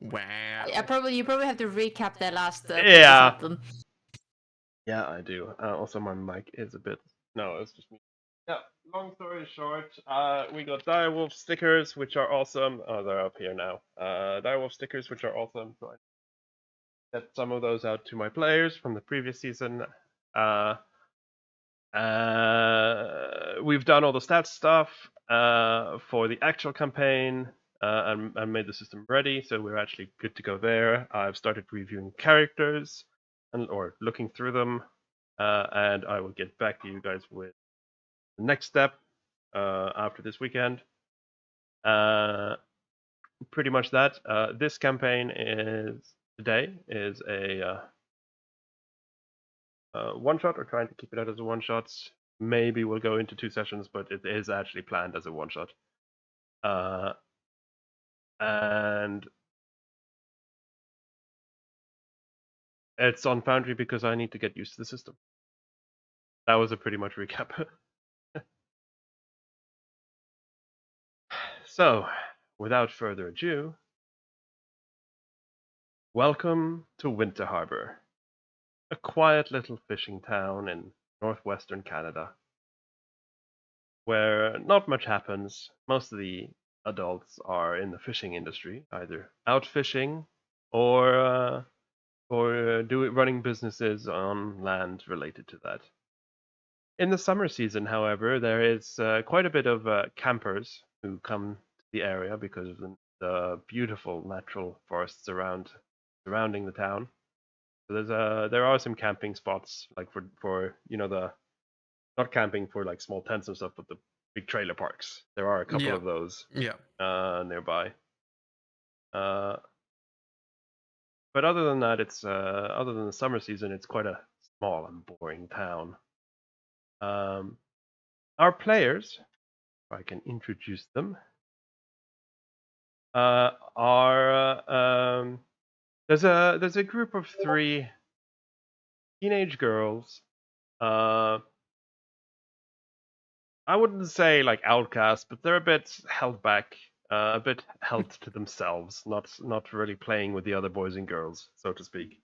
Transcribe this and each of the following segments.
Wow. You probably have to recap the last Yeah. something. Yeah, I do. Also, my mic is a bit. No, it's just me. Yeah. Long story short, we got DIREWOLF stickers, which are awesome. Oh, they're up here now. DIREWOLF stickers, which are awesome. So I get some of those out to my players from the previous season. We've done all the stats stuff for the actual campaign and made the system ready, so we're actually good to go there. I've started reviewing characters or looking through them, and I will get back to you guys with the next step after this weekend. Pretty much that. This campaign today is a one shot, or trying to keep it out as a one shot. Maybe we'll go into 2 sessions, but it is actually planned as a one shot. And it's on Foundry because I need to get used to the system. That was a pretty much recap. So, without further ado, welcome to Winter Harbour, a quiet little fishing town in northwestern Canada, where not much happens. Most of the adults are in the fishing industry, either out fishing or running businesses on land related to that. In the summer season, however, there is quite a bit of campers who come to the area because of the beautiful natural forests surrounding the town. So there are some camping spots, like for the not camping for like small tents and stuff, but the big trailer parks. There are a couple of those nearby. But other than that, it's other than the summer season, it's quite a small and boring town. Our players, if I can introduce them, are there's a group of 3 teenage girls. I wouldn't say like outcasts, but they're a bit held back, a bit held to themselves, not really playing with the other boys and girls, so to speak.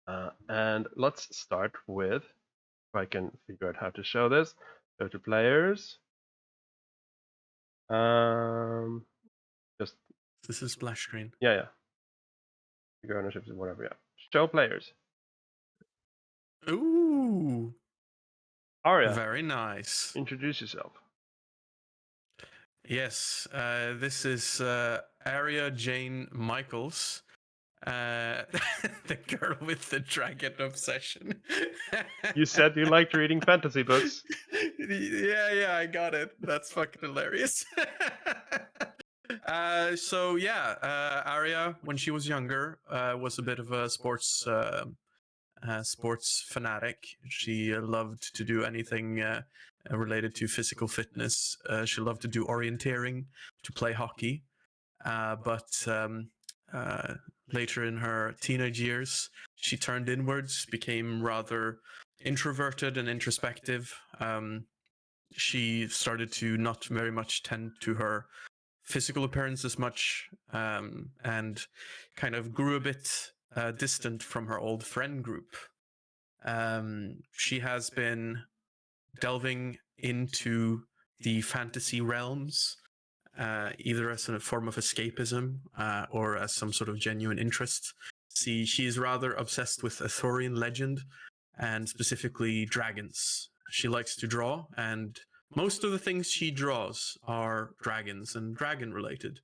And let's start with, if I can figure out how to show this, go to players. Just This is splash screen. yeah. Figure ownership, whatever. Yeah. Show players. Ooh. Arya. Very nice. Introduce yourself. Yes, this is Arya Jane Michaels, the girl with the dragon obsession. You said you liked reading fantasy books. Yeah, I got it. That's fucking hilarious. Arya, when she was younger, was a bit of a sports fanatic. She loved to do anything related to physical fitness. She loved to do orienteering, to play hockey. But later in her teenage years, she turned inwards, became rather introverted and introspective. She started to not very much tend to her physical appearance as much, and kind of grew a bit distant from her old friend group. She has been delving into the fantasy realms, either as a form of escapism or as some sort of genuine interest. She is rather obsessed with Arthurian legend and specifically dragons. She likes to draw, and most of the things she draws are dragons and dragon related.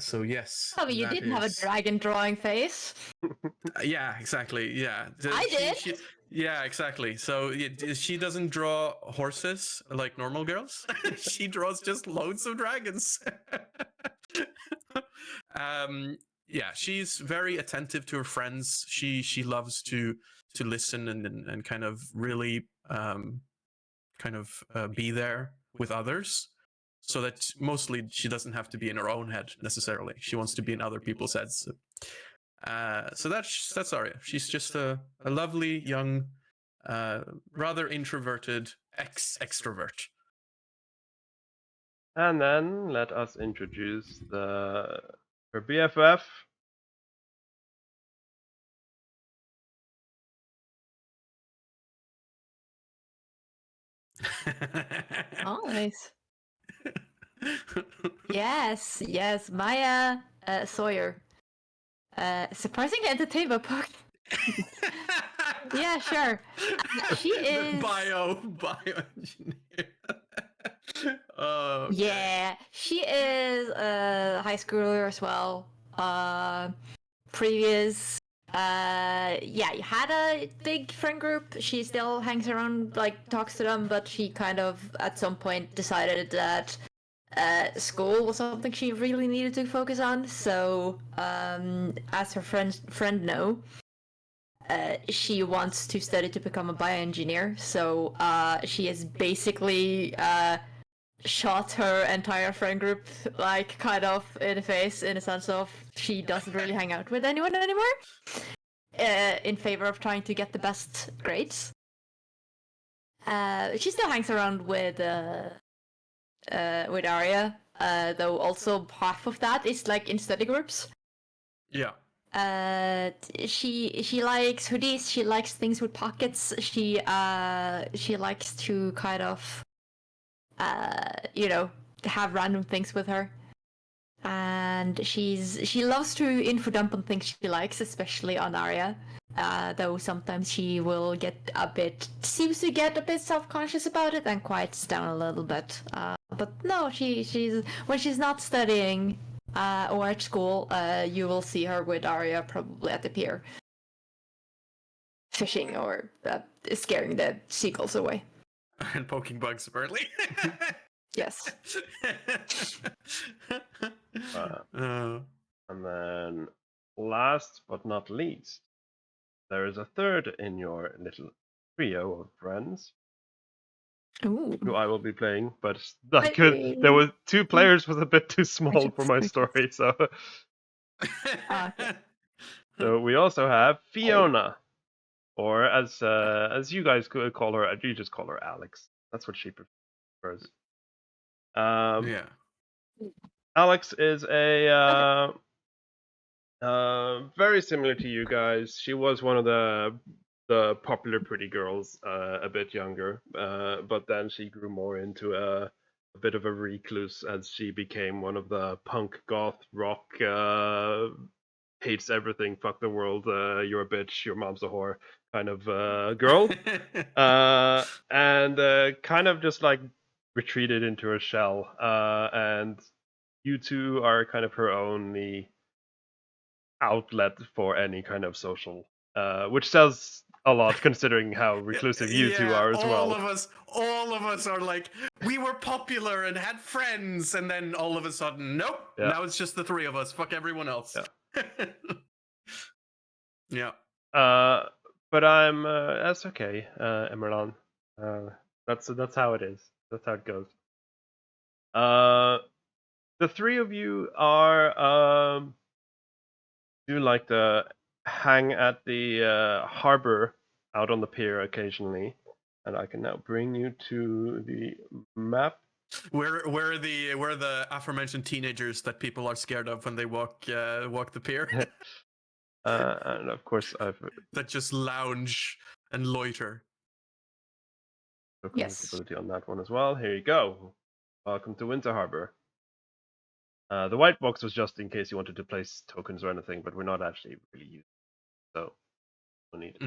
So yes. Oh, you didn't have a dragon drawing face. Yeah, exactly. Yeah, I did. Yeah, exactly. So she doesn't draw horses like normal girls. She draws just loads of dragons. Yeah, she's very attentive to her friends. She loves to listen and kind of really be there with others. So that mostly she doesn't have to be in her own head necessarily. She wants to be in other people's heads. So that's Arya. She's just a lovely young, rather introverted extrovert. And then let us introduce her BFF. Nice. Yes, Maya Sawyer. Surprisingly entertained book. Yeah, sure. She is bioengineer. Okay. Yeah, she is a high schooler as well. Previous yeah, had a big friend group. She still hangs around, like talks to them, but she kind of at some point decided that school was something she really needed to focus on. So as her friend know, she wants to study to become a bioengineer. So she is basically shot her entire friend group, like kind of in the face, in a sense of she doesn't really hang out with anyone anymore, in favor of trying to get the best grades. She still hangs around with Arya, though also half of that is like in study groups. Yeah. She likes hoodies. She likes things with pockets. She likes to kind of have random things with her. And she loves to info dump on things she likes, especially on Arya. Though sometimes she will seems to get a bit self-conscious about it and quiets down a little bit. But no, she's when she's not studying or at school, you will see her with Arya probably at the pier, fishing or scaring the seagulls away. And poking bugs, apparently. Yes. And then, last but not least, there is a third in your little trio of friends. Ooh. Who I will be playing, but there were 2 players was a bit too small for my story, so. Okay. So we also have Fiona, or as you guys could call her, you just call her Alex. That's what she prefers. Yeah. Alex is a very similar to you guys. She was one of the popular pretty girls, a bit younger, but then she grew more into a bit of a recluse as she became one of the punk goth rock hates everything, fuck the world, you're a bitch, your mom's a whore kind of girl, and kind of just like retreated into her shell, and you two are kind of her only outlet for any kind of social, which says a lot considering how reclusive you two are as well. All of us are like, we were popular and had friends, and then all of a sudden, nope. Yeah. Now it's just the 3 of us. Fuck everyone else. Yeah. Yeah. But I'm that's okay, Emerlan. That's how it is. That's how it goes. The 3 of you are do like to hang at the harbor out on the pier occasionally, and I can now bring you to the map. Where are the aforementioned teenagers that people are scared of when they walk the pier? And of course I've that just lounge and loiter. Ability on that one as well. Here you go. Welcome to Winter Harbor. The white box was just in case you wanted to place tokens or anything, but we're not actually really using it, so no need.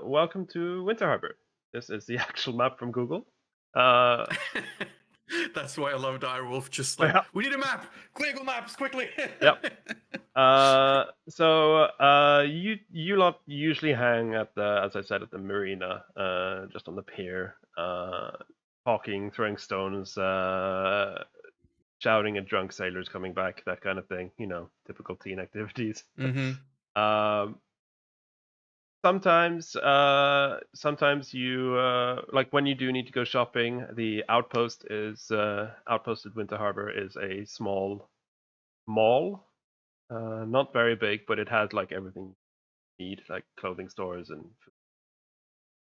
Welcome to Winter Harbor. This is the actual map from Google. That's why I love DIREWOLF. Just like, we need a map. Google Maps, quickly. Yep. So you lot usually hang at the, as I said, at the marina, just on the pier, talking, throwing stones, shouting at drunk sailors coming back, that kind of thing. You know, typical teen activities. Mm-hmm. Sometimes you like when you do need to go shopping. The outpost at Winter Harbor is a small mall, not very big, but it has like everything you need, like clothing stores and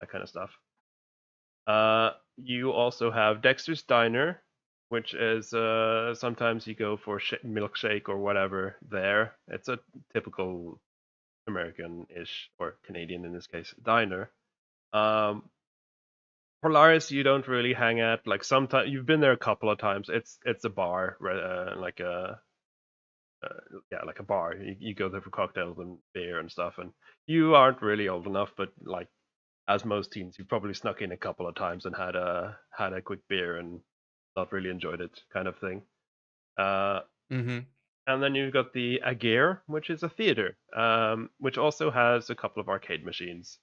that kind of stuff. You also have Dexter's Diner, which is sometimes you go for milkshake or whatever there. It's a typical American-ish, or Canadian in this case, diner. Polaris, you don't really hang at. Like sometimes you've been there a couple of times. It's a bar, like a like a bar. You go there for cocktails and beer and stuff, and you aren't really old enough, but like as most teens, you've probably snuck in a couple of times and had a quick beer and not really enjoyed it, kind of thing. Mm-hmm. And then you've got the Agir, which is a theater, which also has a couple of arcade machines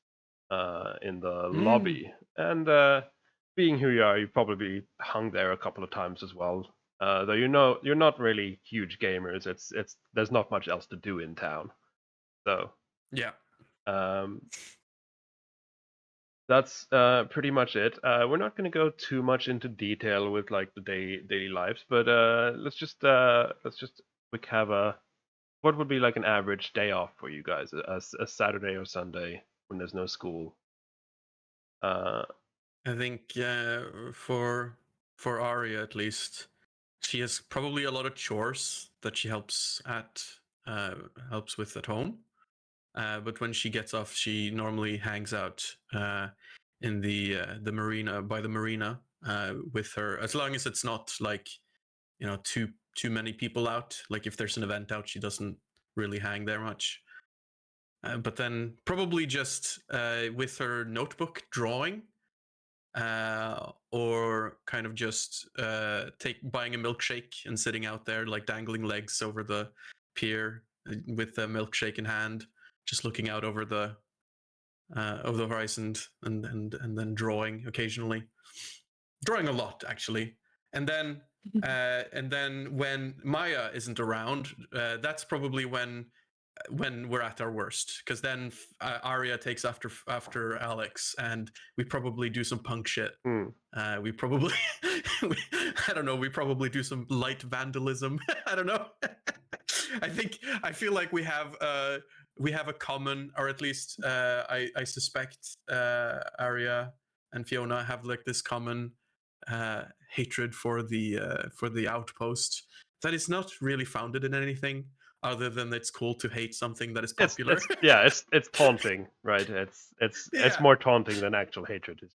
in the lobby. And being who you are, you probably hung there a couple of times as well. Though you're not really huge gamers. It's there's not much else to do in town. So Yeah. That's pretty much it. We're not going to go too much into detail with like the daily lives, but let's just quick have a what would be like an average day off for you guys, a Saturday or Sunday when there's no school. I think for Arya at least, she has probably a lot of chores that she helps with at home. But when she gets off, she normally hangs out in the marina, by the marina, with her. As long as it's not like too many people out. Like if there's an event out, she doesn't really hang there much. But then probably just with her notebook drawing, or kind of just buying a milkshake and sitting out there like dangling legs over the pier with the milkshake in hand, just looking out over the horizon and then drawing occasionally, drawing a lot actually. And then when Maya isn't around, that's probably when we're at our worst, because then Arya takes after Alex, and we probably do some punk shit. We probably I don't know, we probably do some light vandalism. I don't know. I feel like we have a common, or at least I suspect Arya and Fiona have like this common hatred for the outpost that is not really founded in anything other than it's cool to hate something that is popular. It's taunting, right? It's more taunting than actual hatred is.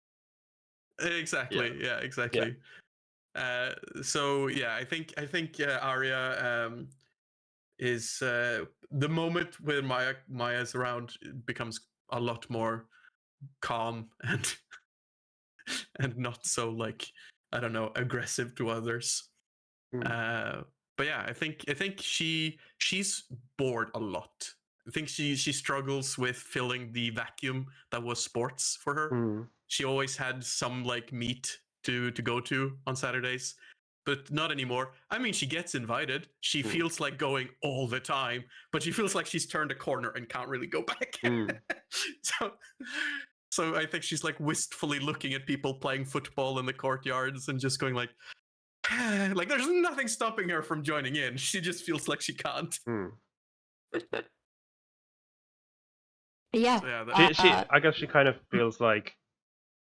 Exactly. Yeah, exactly. Yeah. So yeah, I think Arya is the moment when Maya's around, it becomes a lot more calm and not so like, I don't know, aggressive to others. But yeah, I think she's bored a lot. I think she struggles with filling the vacuum that was sports for her. She always had some like meet to go to on Saturdays, but not anymore. I mean, she gets invited. She feels like going all the time, but she feels like she's turned a corner and can't really go back. So I think she's like wistfully looking at people playing football in the courtyards and just going like there's nothing stopping her from joining in. She just feels like she can't. Yeah. So yeah, I guess she kind of feels like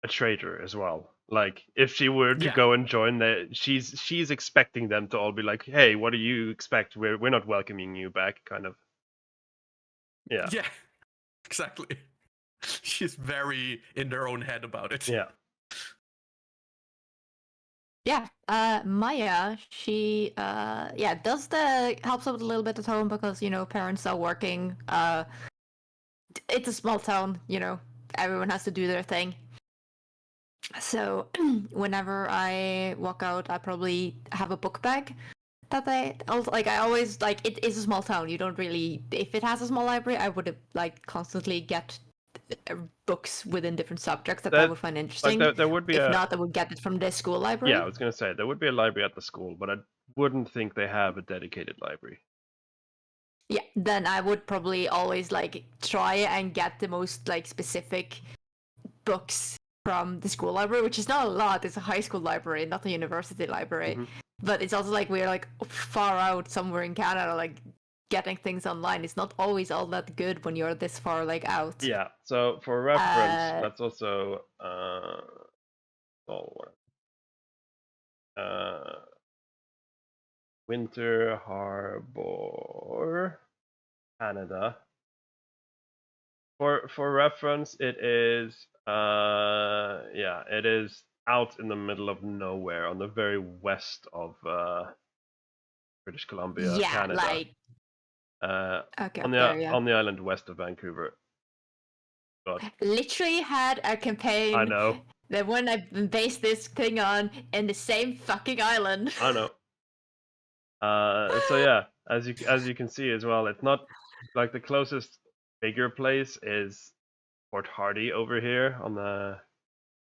a traitor as well. Like if she were to go and join, she's expecting them to all be like, "Hey, what do you expect? We're not welcoming you back," kind of. Yeah. Yeah. Exactly. She's very in their own head about it. Yeah. Yeah, Maya, she does helps out a little bit at home because parents are working. It's a small town, everyone has to do their thing. So whenever I walk out, I probably have a book bag that I always like. It is a small town. You don't really, if it has a small library, I would like constantly get books within different subjects that I would find interesting. Like there would be if not, I would get it from the school library. Yeah, I was gonna say there would be a library at the school, but I wouldn't think they have a dedicated library. Yeah, then I would probably always like try and get the most like specific books from the school library, which is not a lot. It's a high school library, not a university library. But it's also like we're like far out somewhere in Canada, like getting things online is not always all that good when you're this far like out. Yeah. So for reference, that's also Winter Harbour, Canada. For reference, it is it is out in the middle of nowhere on the very west of British Columbia, Yeah, Canada. like okay, on the island west of Vancouver. God. Literally had a campaign. I know. The one I based this thing on in the same fucking island. I know. So yeah, as you can see as well, it's not like the closest bigger place is Port Hardy over here on the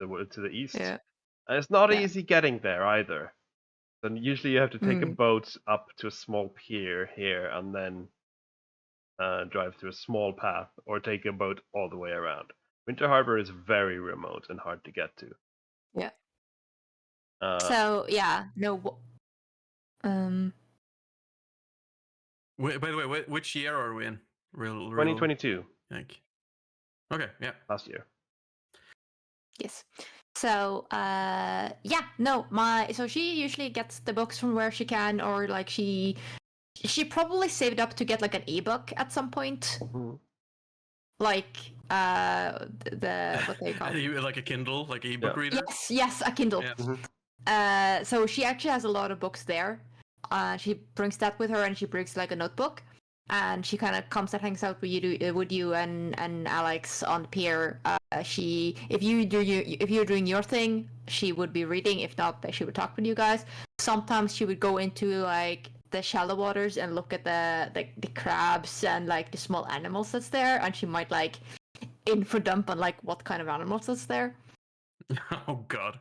to the east. Yeah. And it's not Yeah. easy getting there either. Then usually you have to take a boat up to a small pier here and then drive through a small path or take a boat all the way around. Winter Harbour is very remote and hard to get to. Yeah. So yeah, no. By the way, which year are we in? Real 2022. Like, okay, yeah. Last year. Yes. So so she usually gets the books from where she can, or like she probably saved up to get like an ebook at some point. Mm. Like the what they call it? Like a Kindle, like an ebook reader. Yes, a Kindle. Yeah. Mm-hmm. So she actually has a lot of books there. She brings that with her, and she brings like a notebook, and she kind of comes and hangs out with you and Alex on the pier. If you're doing your thing, she would be reading. If not, she would talk with you guys. Sometimes she would go into like the shallow waters and look at the crabs and like the small animals that's there, and she might like info dump on like what kind of animals that's there. Oh God.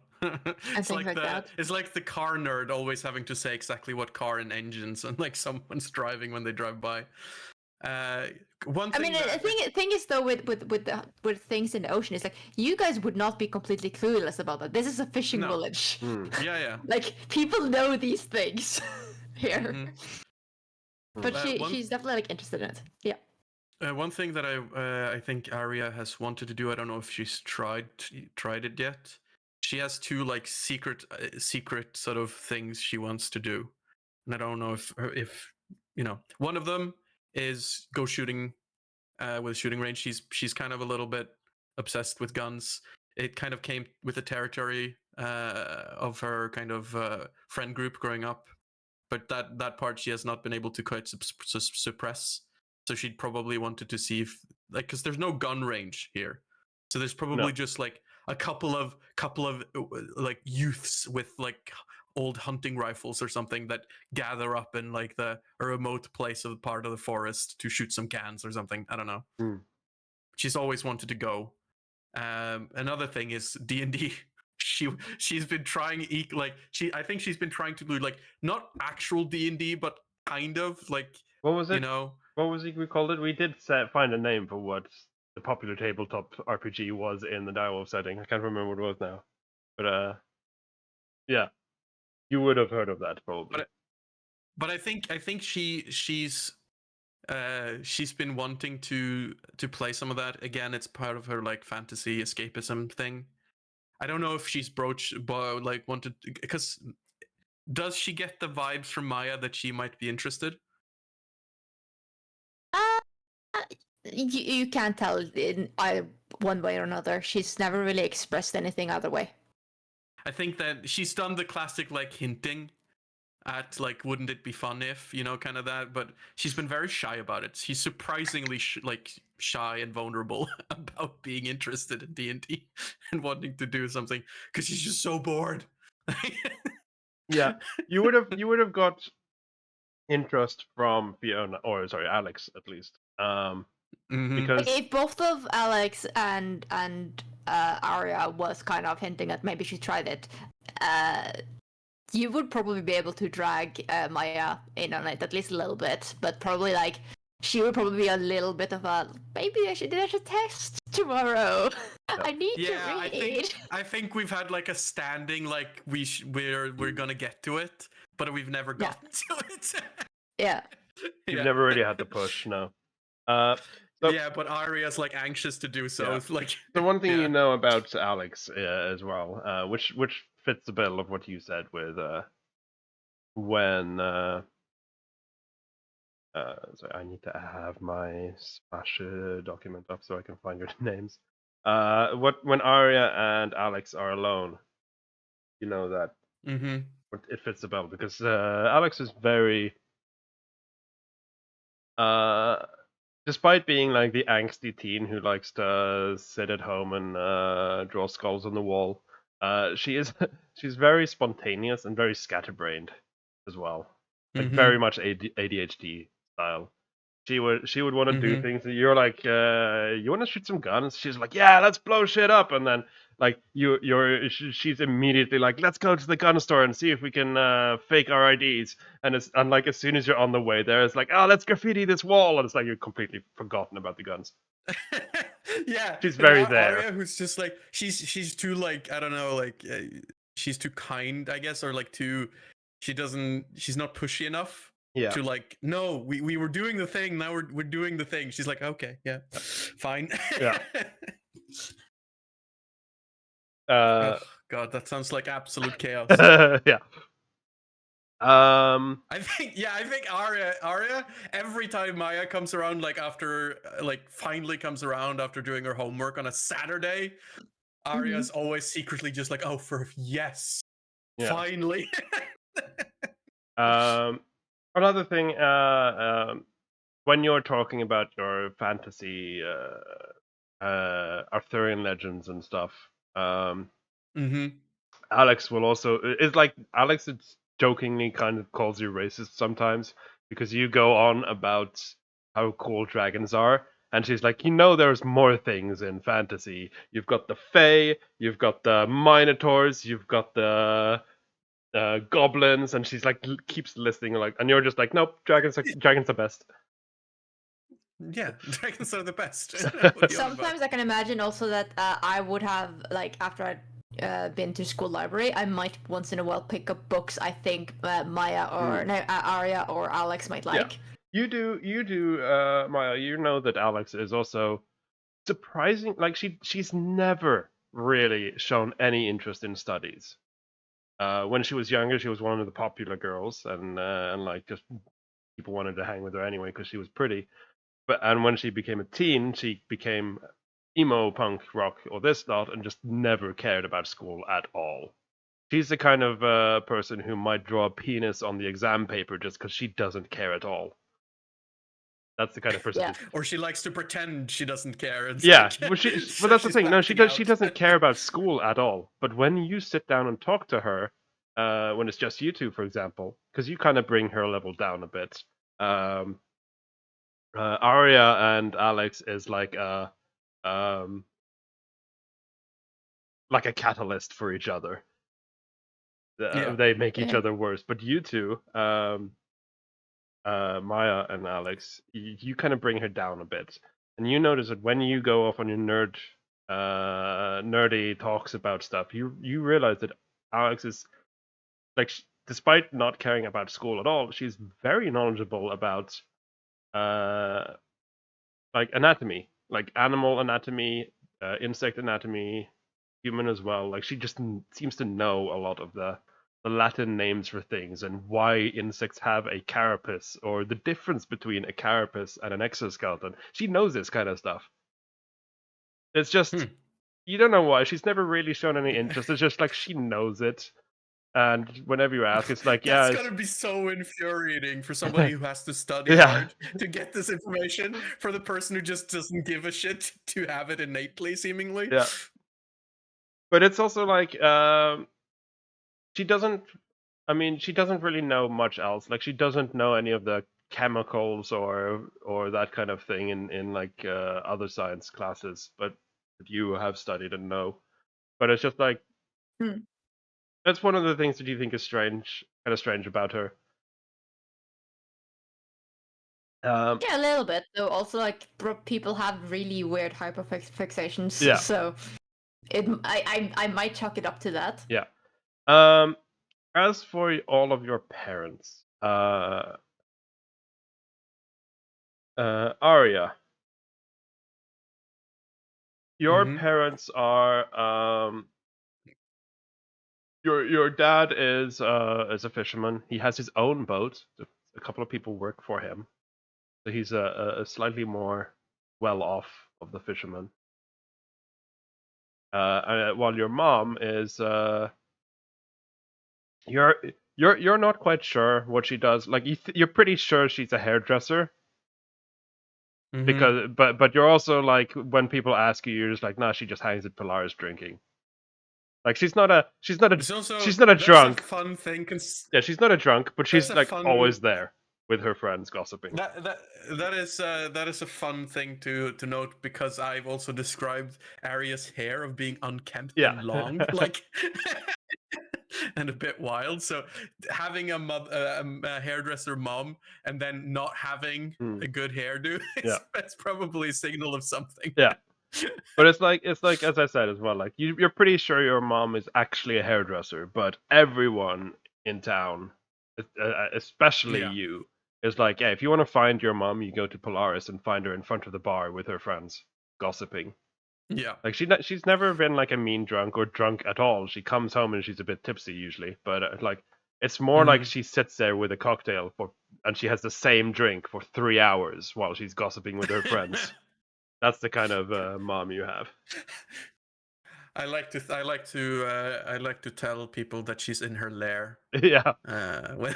It's like that. It's like the car nerd always having to say exactly what car and engines and like someone's driving when they drive by. One thing. The thing is though with things in the ocean is like you guys would not be completely clueless about that. This is a fishing village. Yeah. Like people know these things here. Mm-hmm. But she's definitely like interested in it. Yeah. One thing that I think Arya has wanted to do, I don't know if she's tried it yet. She has two like secret sort of things she wants to do, and I don't know if one of them is go shooting with a shooting range. She's kind of a little bit obsessed with guns. It kind of came with the territory of her kind of friend group growing up, but that part she has not been able to quite suppress. So she'd probably wanted to see if like because there's no gun range here, so there's probably just like a couple of like youths with like old hunting rifles or something that gather up in like a remote place of part of the forest to shoot some cans or something. I don't know. She's always wanted to go. Another thing is D&D. She's been trying I think she's been trying to do like not actual D&D but kind of like what was it? You know, what was it we called it? We did find a name for what the popular tabletop RPG was in the DIREWOLF setting. I can't remember what it was now, but yeah, you would have heard of that probably. But I think she's been wanting to play some of that again. It's part of her like fantasy escapism thing. I don't know if she's wanted because does she get the vibes from Maya that she might be interested? You can't tell in one way or another. She's never really expressed anything other way. I think that she's done the classic like hinting at like wouldn't it be fun if kind of that, but she's been very shy about it. She's surprisingly shy and vulnerable about being interested in D&D and wanting to do something because she's just so bored. Yeah, you would have got interest from Fiona, or sorry, Alex at least. Because if both of Alex and Arya was kind of hinting at maybe she tried it, you would probably be able to drag Maya in on it at least a little bit, but probably like she would probably be a little bit of a maybe I should test tomorrow. I need to read. I think we've had like a standing like we're gonna get to it, but we've never gotten to it. Yeah. You've never really had to push, no. Yeah, but Arya's like anxious to do so. Yeah. It's like the one thing you know about Alex as well, which fits the bill of what you said with when. Sorry, I need to have my Smash document up so I can find your names. When Arya and Alex are alone, you know that Mm-hmm. it fits the bill because Alex is very, despite being like the angsty teen who likes to sit at home and draw skulls on the wall, she's very spontaneous and very scatterbrained as well, like Mm-hmm. very much ADHD style. She would want to do Mm-hmm. things, and you're like, you want to shoot some guns? She's like, yeah, let's blow shit up, and then like she's immediately like, let's go to the gun store and see if we can fake our IDs. And like as soon as you're on the way there, it's like, oh, let's graffiti this wall, and it's like you're completely forgotten about the guns. Yeah, She's and very there. Arya, who's just like she's too like I don't know, like she's too kind, I guess, or like too. She's not pushy enough Yeah. to like. No, we were doing the thing. Now we're doing the thing. She's like, okay, yeah, fine. Yeah. Oh, God, that sounds like absolute chaos. Yeah. I think Arya, every time Maya comes around, like after, like finally comes around after doing her homework on a Saturday, Arya's always secretly just like, oh, yes, Yeah. finally. Another thing, when you're talking about your fantasy, Arthurian legends and stuff, Mm-hmm. Alex will also. It's like Alex jokingly kind of calls you racist sometimes because you go on about how cool dragons are. And she's like, there's more things in fantasy. You've got the Fae, you've got the Minotaurs, you've got the goblins, and she's like keeps listing like, and you're just like, nope, dragons are best. Yeah, dragons are the best. Sometimes I can imagine also that I would have, like, after I'd been to school library, I might once in a while pick up books I think Maya or Arya or Alex might like. Yeah. You do, Maya. You know that Alex is also surprising. Like she's never really shown any interest in studies. When she was younger, she was one of the popular girls, and like just people wanted to hang with her anyway because she was pretty. And when she became a teen, she became emo, punk, rock, or this lot, and just never cared about school at all. She's the kind of person who might draw a penis on the exam paper just because she doesn't care at all. That's the kind of person. Yeah. Or she likes to pretend she doesn't care. Yeah, like, but that's the thing. No, she doesn't care about school at all. But when you sit down and talk to her, when it's just you two, for example, because you kind of bring her level down a bit. Arya and Alex is like a catalyst for each other. They make each other worse. But you two, Maya and Alex, you kind of bring her down a bit, and you notice that when you go off on your nerdy talks about stuff, you realize that Alex is like, despite not caring about school at all, she's very knowledgeable about like anatomy, like animal anatomy, insect anatomy, human as well. Like she just seems to know a lot of the Latin names for things and why insects have a carapace or the difference between a carapace and an exoskeleton. She knows this kind of stuff. It's just you don't know why. She's never really shown any interest. It's just like she knows it. And whenever you ask, it's like, yeah, that's gonna be so infuriating for somebody who has to study hard to get this information, for the person who just doesn't give a shit to have it innately, seemingly. Yeah. But it's also like, she doesn't really know much else. Like she doesn't know any of the chemicals or that kind of thing in like other science classes, but you have studied and know. But it's just like that's one of the things that you think is kind of strange about her. Yeah, a little bit. Though also, like, people have really weird hyperfixations. Yeah. So I might chalk it up to that. Yeah. As for all of your parents, Arya, your parents are Your dad is a fisherman. He has his own boat. A couple of people work for him, so he's a slightly more well off of the fishermen. While your mom is you're not quite sure what she does. Like you're pretty sure she's a hairdresser. Mhm. Because but you're also like, when people ask you, you're just like, nah, she just hangs at Polaris drinking. Like she's not a It's also, she's not a that's drunk. a fun thing. Yeah, she's not a drunk, but she's a like fun- always there with her friends gossiping. that is a fun thing to note, because I've also described Arya's hair of being unkempt Yeah. and long, like, and a bit wild. So having a hairdresser mom and then not having Hmm. a good hairdo, Yeah. that's probably a signal of something. Yeah. But it's like as I said as well, like you're pretty sure your mom is actually a hairdresser, but everyone in town, especially Yeah. you, is like, yeah, if you want to find your mom, you go to Polaris and find her in front of the bar with her friends gossiping. Yeah. Like she's never been like a mean drunk or drunk at all. She comes home and she's a bit tipsy usually, but like it's more like Mhm. she sits there with a cocktail and she has the same drink for 3 hours while she's gossiping with her friends. That's the kind of mom you have. I like to tell people that she's in her lair. Yeah. When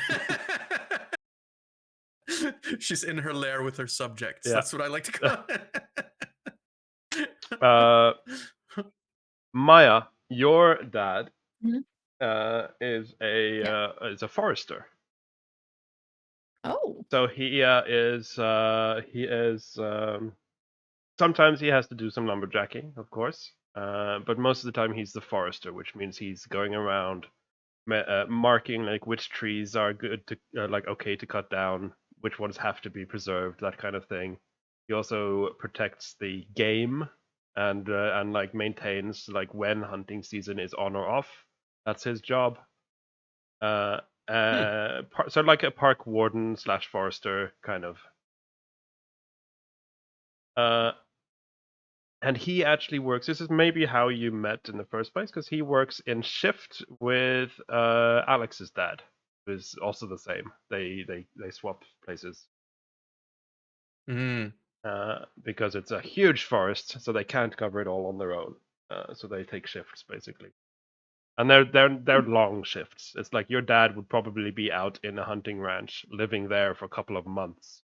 she's in her lair with her subjects. Yeah. That's what I like to call it. Maya, your dad Mhm. is a forester. Oh. So he is sometimes he has to do some lumberjacking, of course, but most of the time he's the forester, which means he's going around marking like which trees are good to like okay to cut down, which ones have to be preserved, that kind of thing. He also protects the game and like maintains like when hunting season is on or off. That's his job. So like a park warden / forester kind of. And he actually works. This is maybe how you met in the first place, because he works in shift with Alex's dad, who is also the same. They swap places Mm. because it's a huge forest, so they can't cover it all on their own. So they take shifts basically, and they're long shifts. It's like your dad would probably be out in a hunting ranch, living there for a couple of months,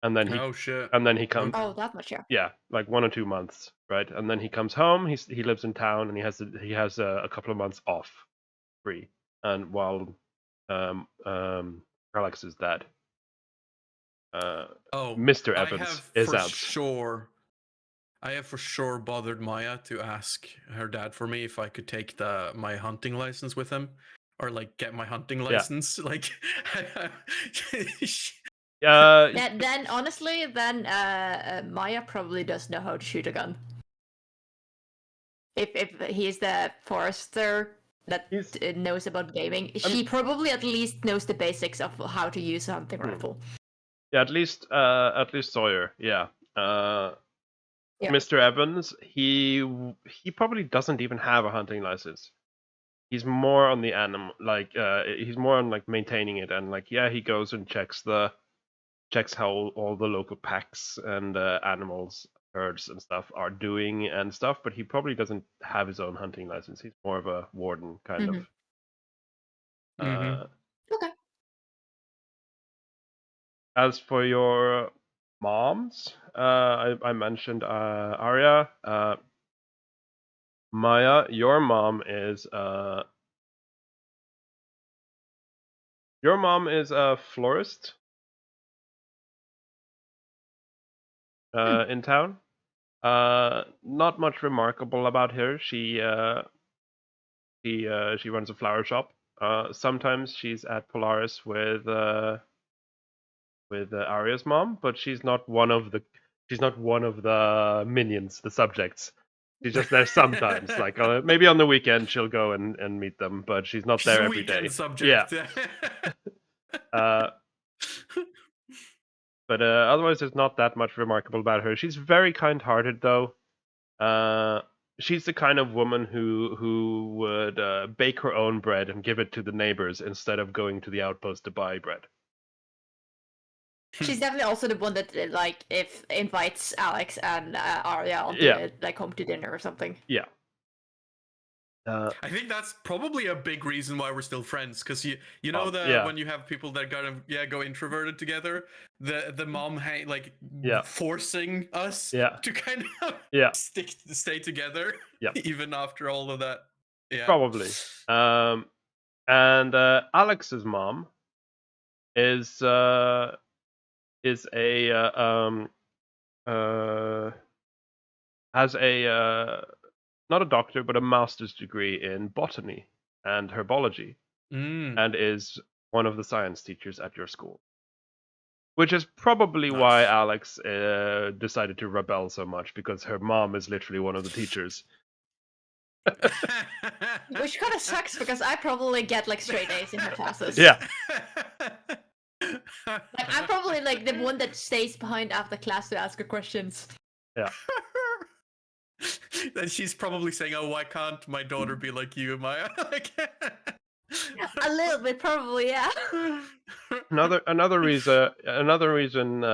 and then Oh shit. he comes. Oh, that much, yeah. Yeah, like 1 or 2 months, right? And then he comes home. He lives in town, and he has a couple of months off, free. And while Alex's dad, Mr. Evans, is out. I have for sure bothered Maya to ask her dad for me if I could take my hunting license with him, or like get my hunting license. Like, Yeah, then honestly, Maya probably does know how to shoot a gun. If he's the forester that knows about gaming, she probably at least knows the basics of how to use a hunting rifle. Yeah, at least Sawyer. Yeah. Yeah. Mr. Evans, he probably doesn't even have a hunting license. He's more on the animal, like he's more on like maintaining it, and like yeah, he goes and checks how all the local packs and animals, herds and stuff are doing and stuff, but he probably doesn't have his own hunting license. He's more of a warden kind of. Okay. As for your moms, I mentioned Arya. Maya, your mom is a florist in town. Not much remarkable about her. She runs a flower shop. Sometimes she's at Polaris with Arya's mom, but she's not one of the minions, the subjects. She's just there sometimes. Like maybe on the weekend she'll go and meet them, but she's not there every day. Subject. Yeah. But otherwise, there's not that much remarkable about her. She's very kind-hearted, though. she's the kind of woman who would bake her own bread and give it to the neighbors instead of going to the outpost to buy bread. She's definitely also the one that like if invites Alex and Arya onto Yeah. it, like home to dinner or something. Yeah. I think that's probably a big reason why we're still friends, because you know yeah. when you have people that go introverted together, the mom Yeah. forcing us Yeah. to kind of Yeah. stay together, Yep. even after all of that. Yeah, Probably. And Alex's mom is a has a not a doctor but a master's degree in botany and herbology, and is one of the science teachers at your school. Which is probably why Nice. Alex decided to rebel so much, because her mom is literally one of the teachers. Which kind of sucks because I probably get like straight A's in her classes. Yeah. Like I'm probably like the one that stays behind after class to ask her questions. Yeah. Then she's probably saying, "Oh, why can't my daughter be like you, Maya?" A little bit, probably, yeah. Another reason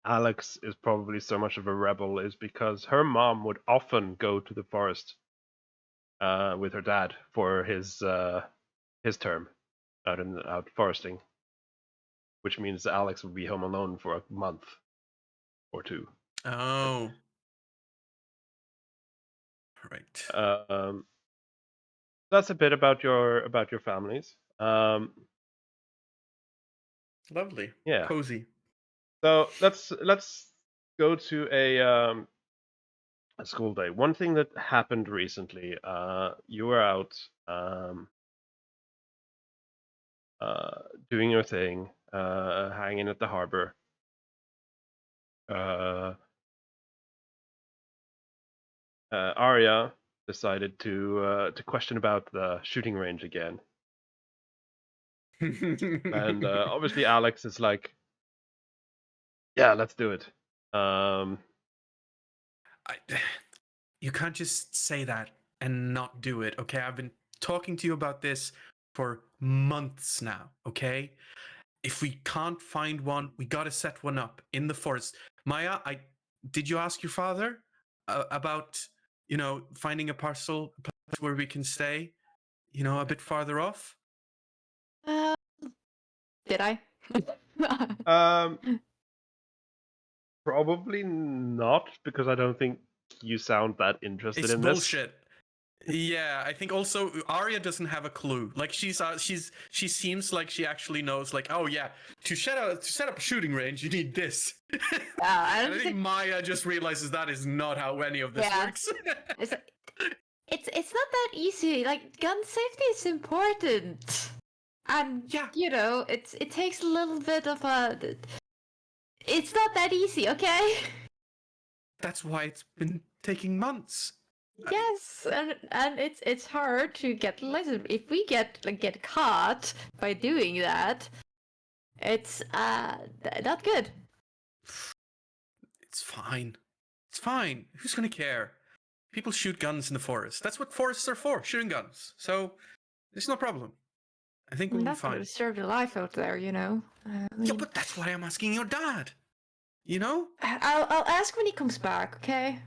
Alex is probably so much of a rebel is because her mom would often go to the forest with her dad for his term out foresting, which means that Alex would be home alone for a month or two. Oh, right. That's a bit about your families. Lovely. Yeah. Cozy. So let's go to a school day. One thing that happened recently, you were out doing your thing, hanging at the harbor. Arya decided to question about the shooting range again, and obviously Alex is like, "Yeah, let's do it." You can't just say that and not do it, okay? I've been talking to you about this for months now, okay? If we can't find one, we gotta set one up in the forest. Maya, did you ask your father about, finding a place where we can stay, a bit farther off? Did I? Probably not, because I don't think you sound that interested It's in bullshit. Yeah, I think also Arya doesn't have a clue. Like she seems like she actually knows. Like, oh yeah, to set up a shooting range, you need this. I think Maya just realizes that is not how any of this works. It's not that easy. Like gun safety is important, and it takes a little bit of a. It's not that easy, okay? That's why it's been taking months. Yes, and it's hard to get the license. If we get caught by doing that, it's not good. It's fine. It's fine. Who's gonna care? People shoot guns in the forest. That's what forests are for, shooting guns. So there's no problem. I think we'll be fine. Gonna disturb the life out there, Yeah, but that's why I'm asking your dad. I'll ask when he comes back. Okay,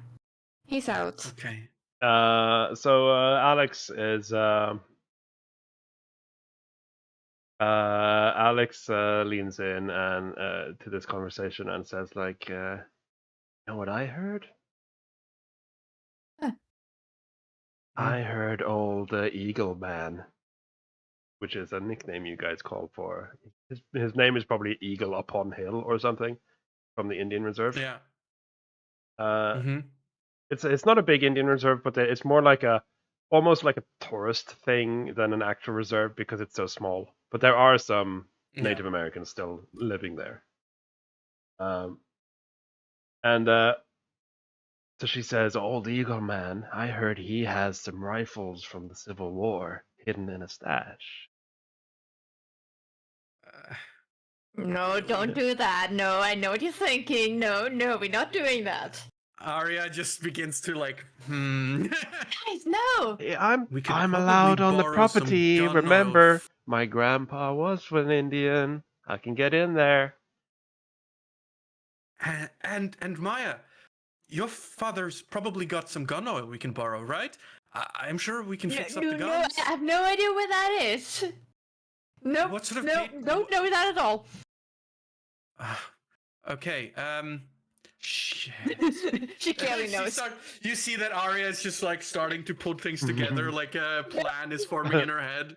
he's out. Okay. So Alex is Alex leans in and to this conversation and says, like, you know what I heard? Huh. I heard old Eagle Man, which is a nickname you guys call for. His name is probably Eagle Upon Hill or something from the Indian Reserve. Yeah. It's not a big Indian reserve, but it's more like almost like a tourist thing than an actual reserve because it's so small. But there are some Native Americans still living there. So she says, "Old Eagle Man, I heard he has some rifles from the Civil War hidden in a stash." No, don't do that. No, I know what you're thinking. No, we're not doing that. Arya just begins to like, Guys, no. We could I'm probably allowed on the borrow some property. gun Remember, off. my grandpa was an Indian. I can get in there. And Maya, your father's probably got some gun oil we can borrow, right? I'm sure we can fix up the No, guns. I have no idea what that is. Nope. What sort of Don't know that at all. Okay. Shit. She clearly knows. You see that Arya is just like starting to put things together, like a plan is forming in her head.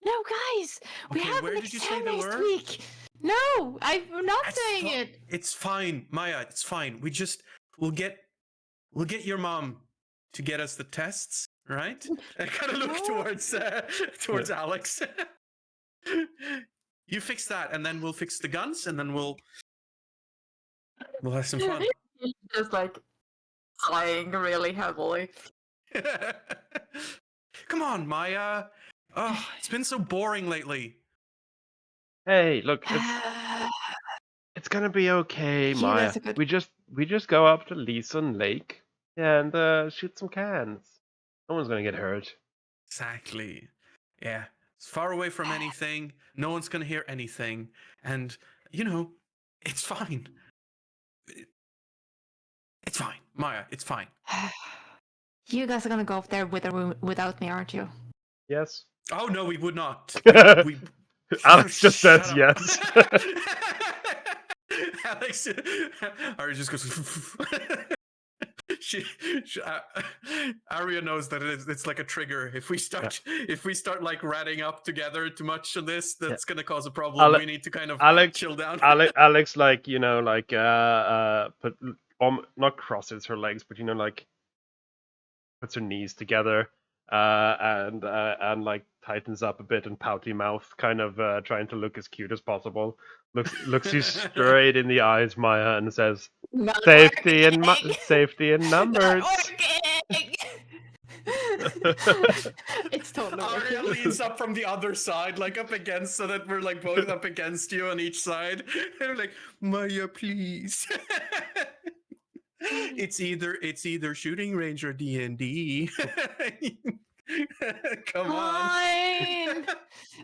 No, guys, we Okay, have where an did you say exam they next were? week. No, I'm not It's saying it. It's fine, Maya. It's fine. We'll get your mom to get us the tests, right? I kind of look towards Alex. You fix that, and then we'll fix the guns, and then we'll have some fun. Just like sighing really heavily. Come on, Maya. Oh, it's been so boring lately. Hey, look, it's gonna be okay, Yeah, Maya. that's a good- We just go up to Leeson Lake and shoot some cans. No one's gonna get hurt. Exactly. Yeah. It's far away from anything. No one's gonna hear anything, and it's fine. It's fine, Maya. It's fine. You guys are gonna go up there with or without me, aren't you? Yes. Oh no, we would not. We Alex just Shut says up. yes. Alex, Arya just goes. Arya knows that it's like a trigger. If we start like ratting up together too much on this, that's gonna cause a problem. We need to kind of chill down. Alex, like put not crosses her legs, but like puts her knees together, and like tightens up a bit and pouty mouth, kind of trying to look as cute as possible. Looks you straight in the eyes, Maya, and says, Not "Safety working. safety in numbers." Not working. It's totally Arya working. leans up from the other side, like up against, so that we're like both up against you on each side. And we're like, Maya, please. It's either shooting range or D&D. Come on. Fine.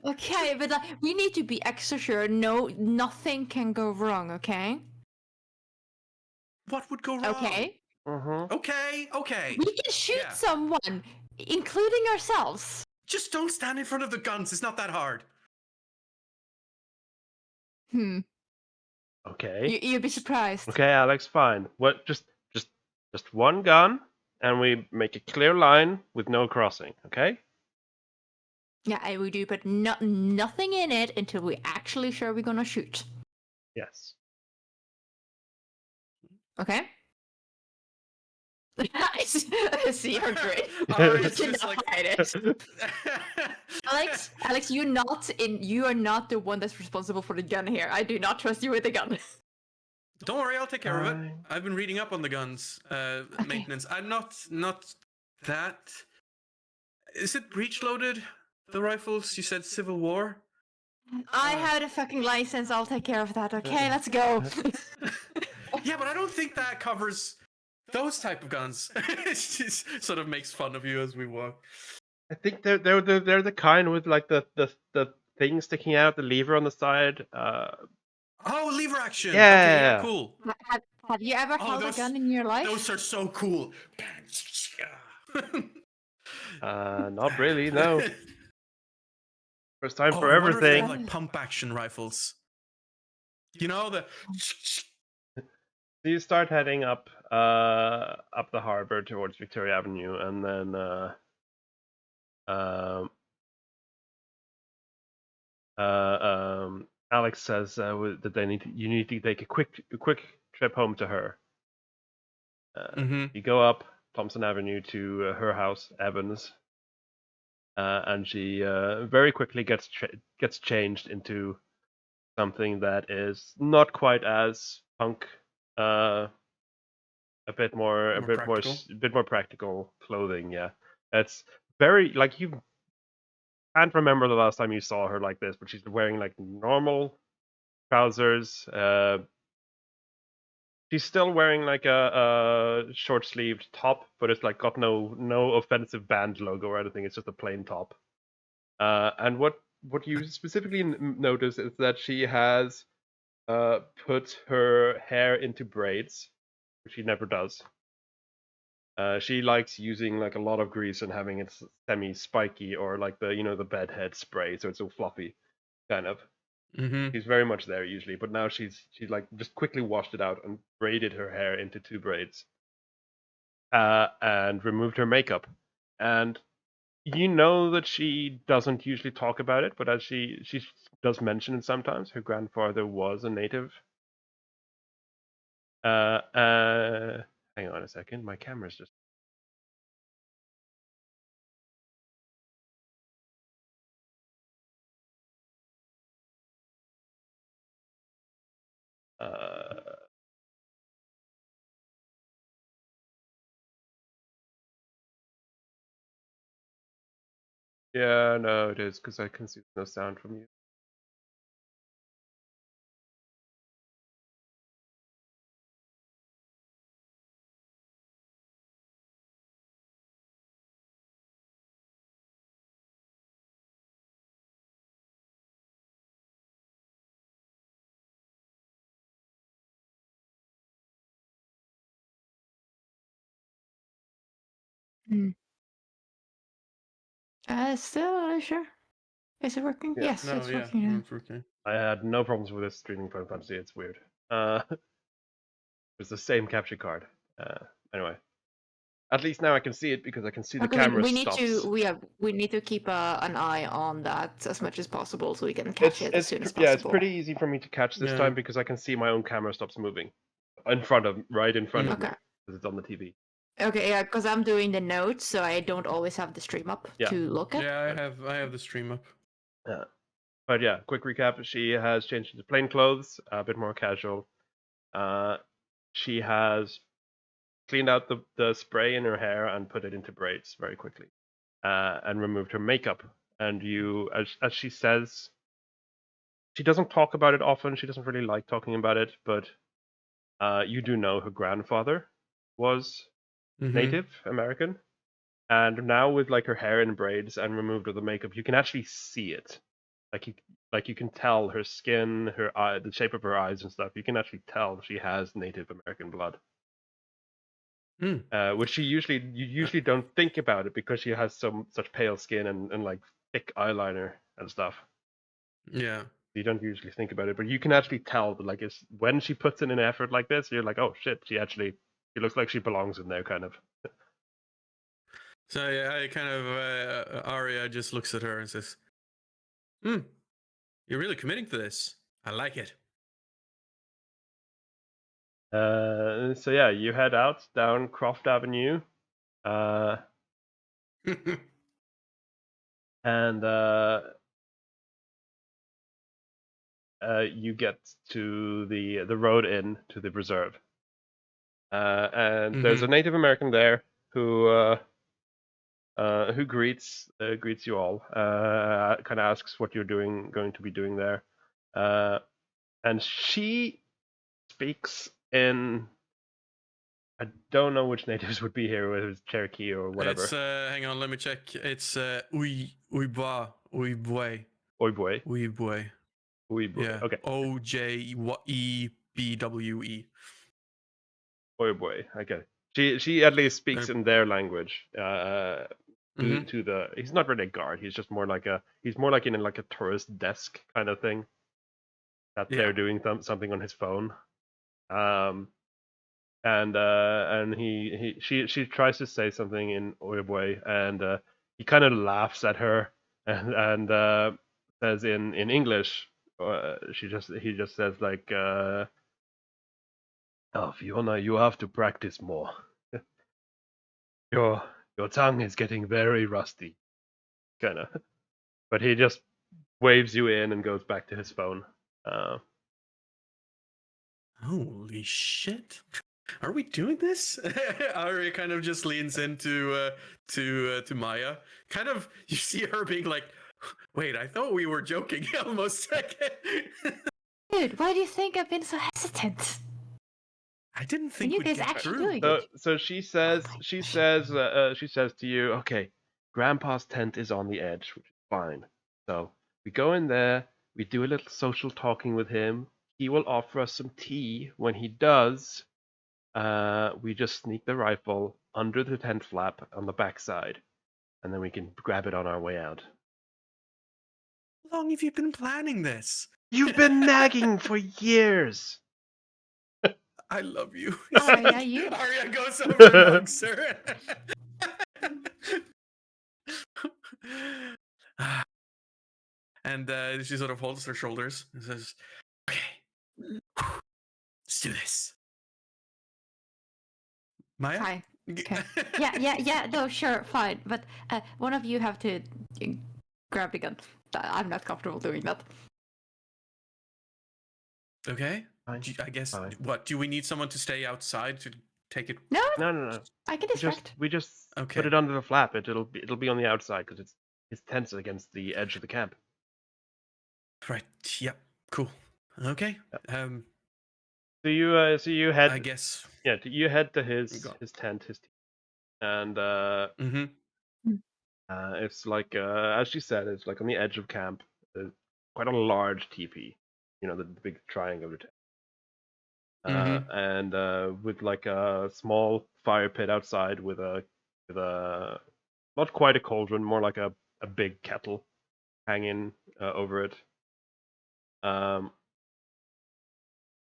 Okay, but we need to be extra sure. No, nothing can go wrong. Okay. What would go wrong? Okay. Okay. We can shoot someone, including ourselves. Just don't stand in front of the guns. It's not that hard. Okay. You'd be surprised. Okay, Alex, fine. What? Just one gun, and we make a clear line with no crossing. Okay. Yeah, we do, but nothing in it until we're actually sure we're gonna shoot. Yes. Okay. I see your grin. Arya's You just cannot like... hide it. Alex, you are not the one that's responsible for the gun here. I do not trust you with the gun. Don't worry, I'll take care of it. I've been reading up on the guns maintenance. I'm not that. Is it breech loaded? The rifles? You said Civil War. I have a fucking license. I'll take care of that. Okay, let's go. Yeah, but I don't think that covers those type of guns. It just sort of makes fun of you as we walk. I think they're the kind with like the thing sticking out, the lever on the side. Oh, lever action. Yeah. Okay, yeah, cool. Have you ever held a gun in your life? Those are so cool. Not really. No. First time for I wonder if they everything. have, like pump action rifles. You know the. So you start heading up the harbor towards Victoria Avenue, and then Alex says that you need to take a quick trip home to her. You go up Thompson Avenue to her house, Evans, and she very quickly gets changed into something that is not quite as punk, a bit more practical clothing. Yeah, it's very like you can't remember the last time you saw her like this, but she's wearing like normal trousers, She's still wearing like a short-sleeved top, but it's like got no offensive band logo or anything. It's just a plain top. And what you specifically notice is that she has put her hair into braids, which she never does. She likes using like a lot of grease and having it semi-spiky, or like the bedhead spray, so it's all fluffy, kind of. She's very much there usually, but now she's like just quickly washed it out and braided her hair into 2 braids, and removed her makeup. And you know that she doesn't usually talk about it, but as she does mention it sometimes, her grandfather was a native. Hang on a second, my camera's just. Yeah, no, it is because I can see no sound from you. Still sure. Is it working? Yeah. Yes, No, it's yeah, working now. it's working. I had no problems with this streaming Final Fantasy. It's weird. It's the same capture card. Anyway, at least now I can see it because I can see the Okay, camera we need stops. we need to keep an eye on that as much as possible so we can catch it as soon as possible. Yeah, it's pretty easy for me to catch this Yeah. time because I can see my own camera stops moving right in front of me Okay. because it's on the TV. Okay, yeah, because I'm doing the notes, so I don't always have the stream up Yeah. to look at. Yeah, I have the stream up. But yeah, quick recap. She has changed into plain clothes, a bit more casual. She has cleaned out the spray in her hair and put it into braids very quickly, and removed her makeup. And as she says, she doesn't talk about it often. She doesn't really like talking about it, but you do know her grandfather was Native American, and now with like her hair in braids and removed of the makeup, you can actually see it. You can tell her skin, her eye, the shape of her eyes and stuff. You can actually tell she has Native American blood. Which you usually don't think about it because she has such pale skin and like thick eyeliner and stuff. Yeah. You don't usually think about it, but you can actually tell that like it's when she puts in an effort like this, you're like, oh shit, she looks like she belongs in there, kind of. So yeah, I kind of Arya just looks at her and says, you're really committing to this. I like it." So yeah, you head out down Croft Avenue, and you get to the road in to the reserve, and there's a Native American there who greets you all, kind of asks what you're going to be doing there, and she speaks in. I don't know which natives would be here, whether it's Cherokee or whatever. It's hang on, let me check. It's Uibwa, Uibwe, Oibwe. Uibwe. Oibwe. Yeah. Okay. OJEBWE. Oibwe. Okay. She at least speaks in their language. To the he's not really a guard. He's just more like in like a tourist desk kind of thing. That they're doing something on his phone. And she tries to say something in Oibwe, and he kind of laughs at her and says in English. He just says like, "Oh, Fiona, you have to practice more. Your tongue is getting very rusty." Kind of. But he just waves you in and goes back to his phone. Holy shit. Are we doing this? Arya kind of just leans into to Maya. Kind of, you see her being like, "Wait, I thought we were joking." Almost. Dude, why do you think I've been so hesitant? I didn't And think you we'd guys get actually through. doing it. So she says to you, okay, Grandpa's tent is on the edge, which is fine. So we go in there, we do a little social talking with him. He will offer us some tea. When he does, we just sneak the rifle under the tent flap on the backside, and then we can grab it on our way out. How long have you been planning this? You've been nagging for years. I love you. Arya, you. Arya goes over and hugs her. And she sort of holds her shoulders and says, "Okay, let's do this." Maya? Fine. Okay. Yeah. No, sure, fine. But one of you have to grab the gun. I'm not comfortable doing that. Okay. Fine. I guess. Fine. What do we need someone to stay outside to take it? No, No. I can distract. We just Okay. put it under the flap. It'll be on the outside because it's tense against the edge of the camp. Right. Yep. Cool. Okay. So you head. I guess. Yeah, you head to his Go. tent, and Mm-hmm. it's like as she said, it's like on the edge of camp. Quite a large teepee, the big triangular tent. And with like a small fire pit outside with a not quite a cauldron, more like a big kettle hanging over it.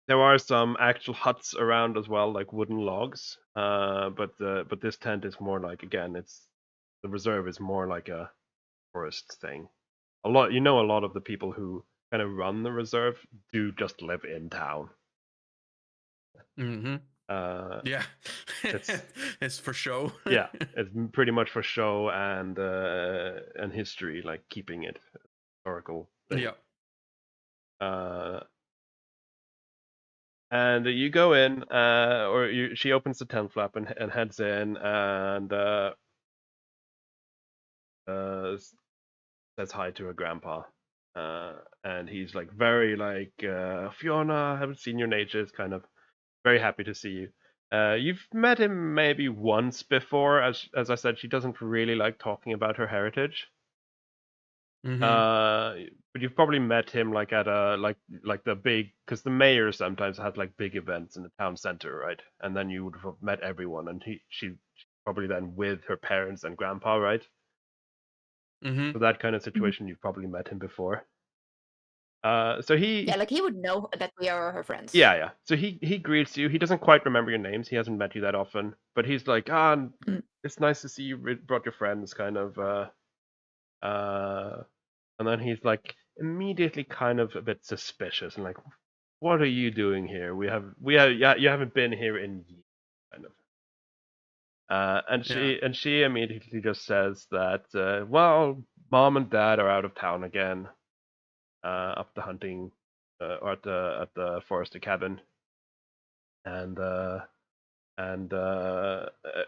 There are some actual huts around as well, like wooden logs. But this tent is more like, again, the reserve is more like a forest thing. A lot of the people who kind of run the reserve do just live in town. Mm-hmm. Yeah. It's for show. Yeah, it's pretty much for show and history, like keeping it historical thing. Yeah. And you go in, she opens the tent flap and heads in and says hi to her grandpa. And he's like very like, Fiona, I haven't seen you in ages, kind of very happy to see you. You've met him maybe once before. As I said, she doesn't really like talking about her heritage. Mm-hmm. But you've probably met him like at a like the big, because the mayor sometimes has like big events in the town center, right? And then you would have met everyone, and she probably then with her parents and grandpa, right? Mm-hmm. So that kind of situation, you've probably met him before. So he Yeah, like he would know that we are her friends. yeah. So he greets you. He doesn't quite remember your names. He hasn't met you that often, but he's like, it's nice to see you brought your friends, kind of. And then he's like immediately kind of a bit suspicious and like, what are you doing here? Yeah, you haven't been here in years, kind of. And she immediately just says that, well, mom and dad are out of town again, up the hunting, or at the forester cabin, and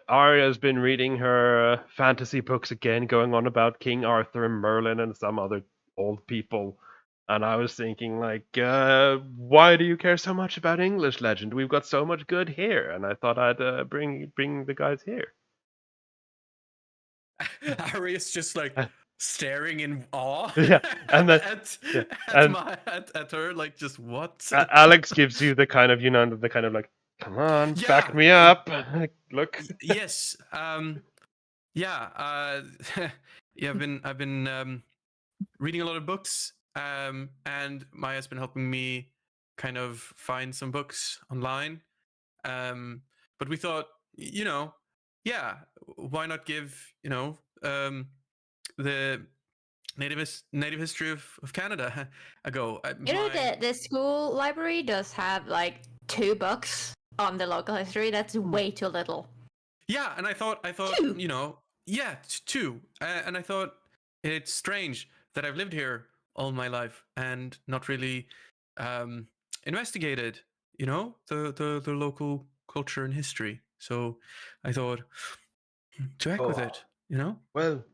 Arya's been reading her fantasy books again, going on about King Arthur and Merlin and some other old people. And I was thinking, like, why do you care so much about English legend? We've got so much good here, and I thought I'd bring the guys here. Arya's just like staring in awe Yeah, and then at her, like, just what? Alex gives you the kind of like, come on, back me up. Look. Yes. Yeah. Yeah. I've been reading a lot of books. And Maya's been helping me kind of find some books online. But we thought, yeah, why not give the native history of Canada a go? The school library does have like 2 books on the local history. That's way too little. Yeah, and I thought 2? Yeah, 2. And I thought it's strange that I've lived here all my life and not really investigated, the local culture and history. So I thought to heck with it, Well,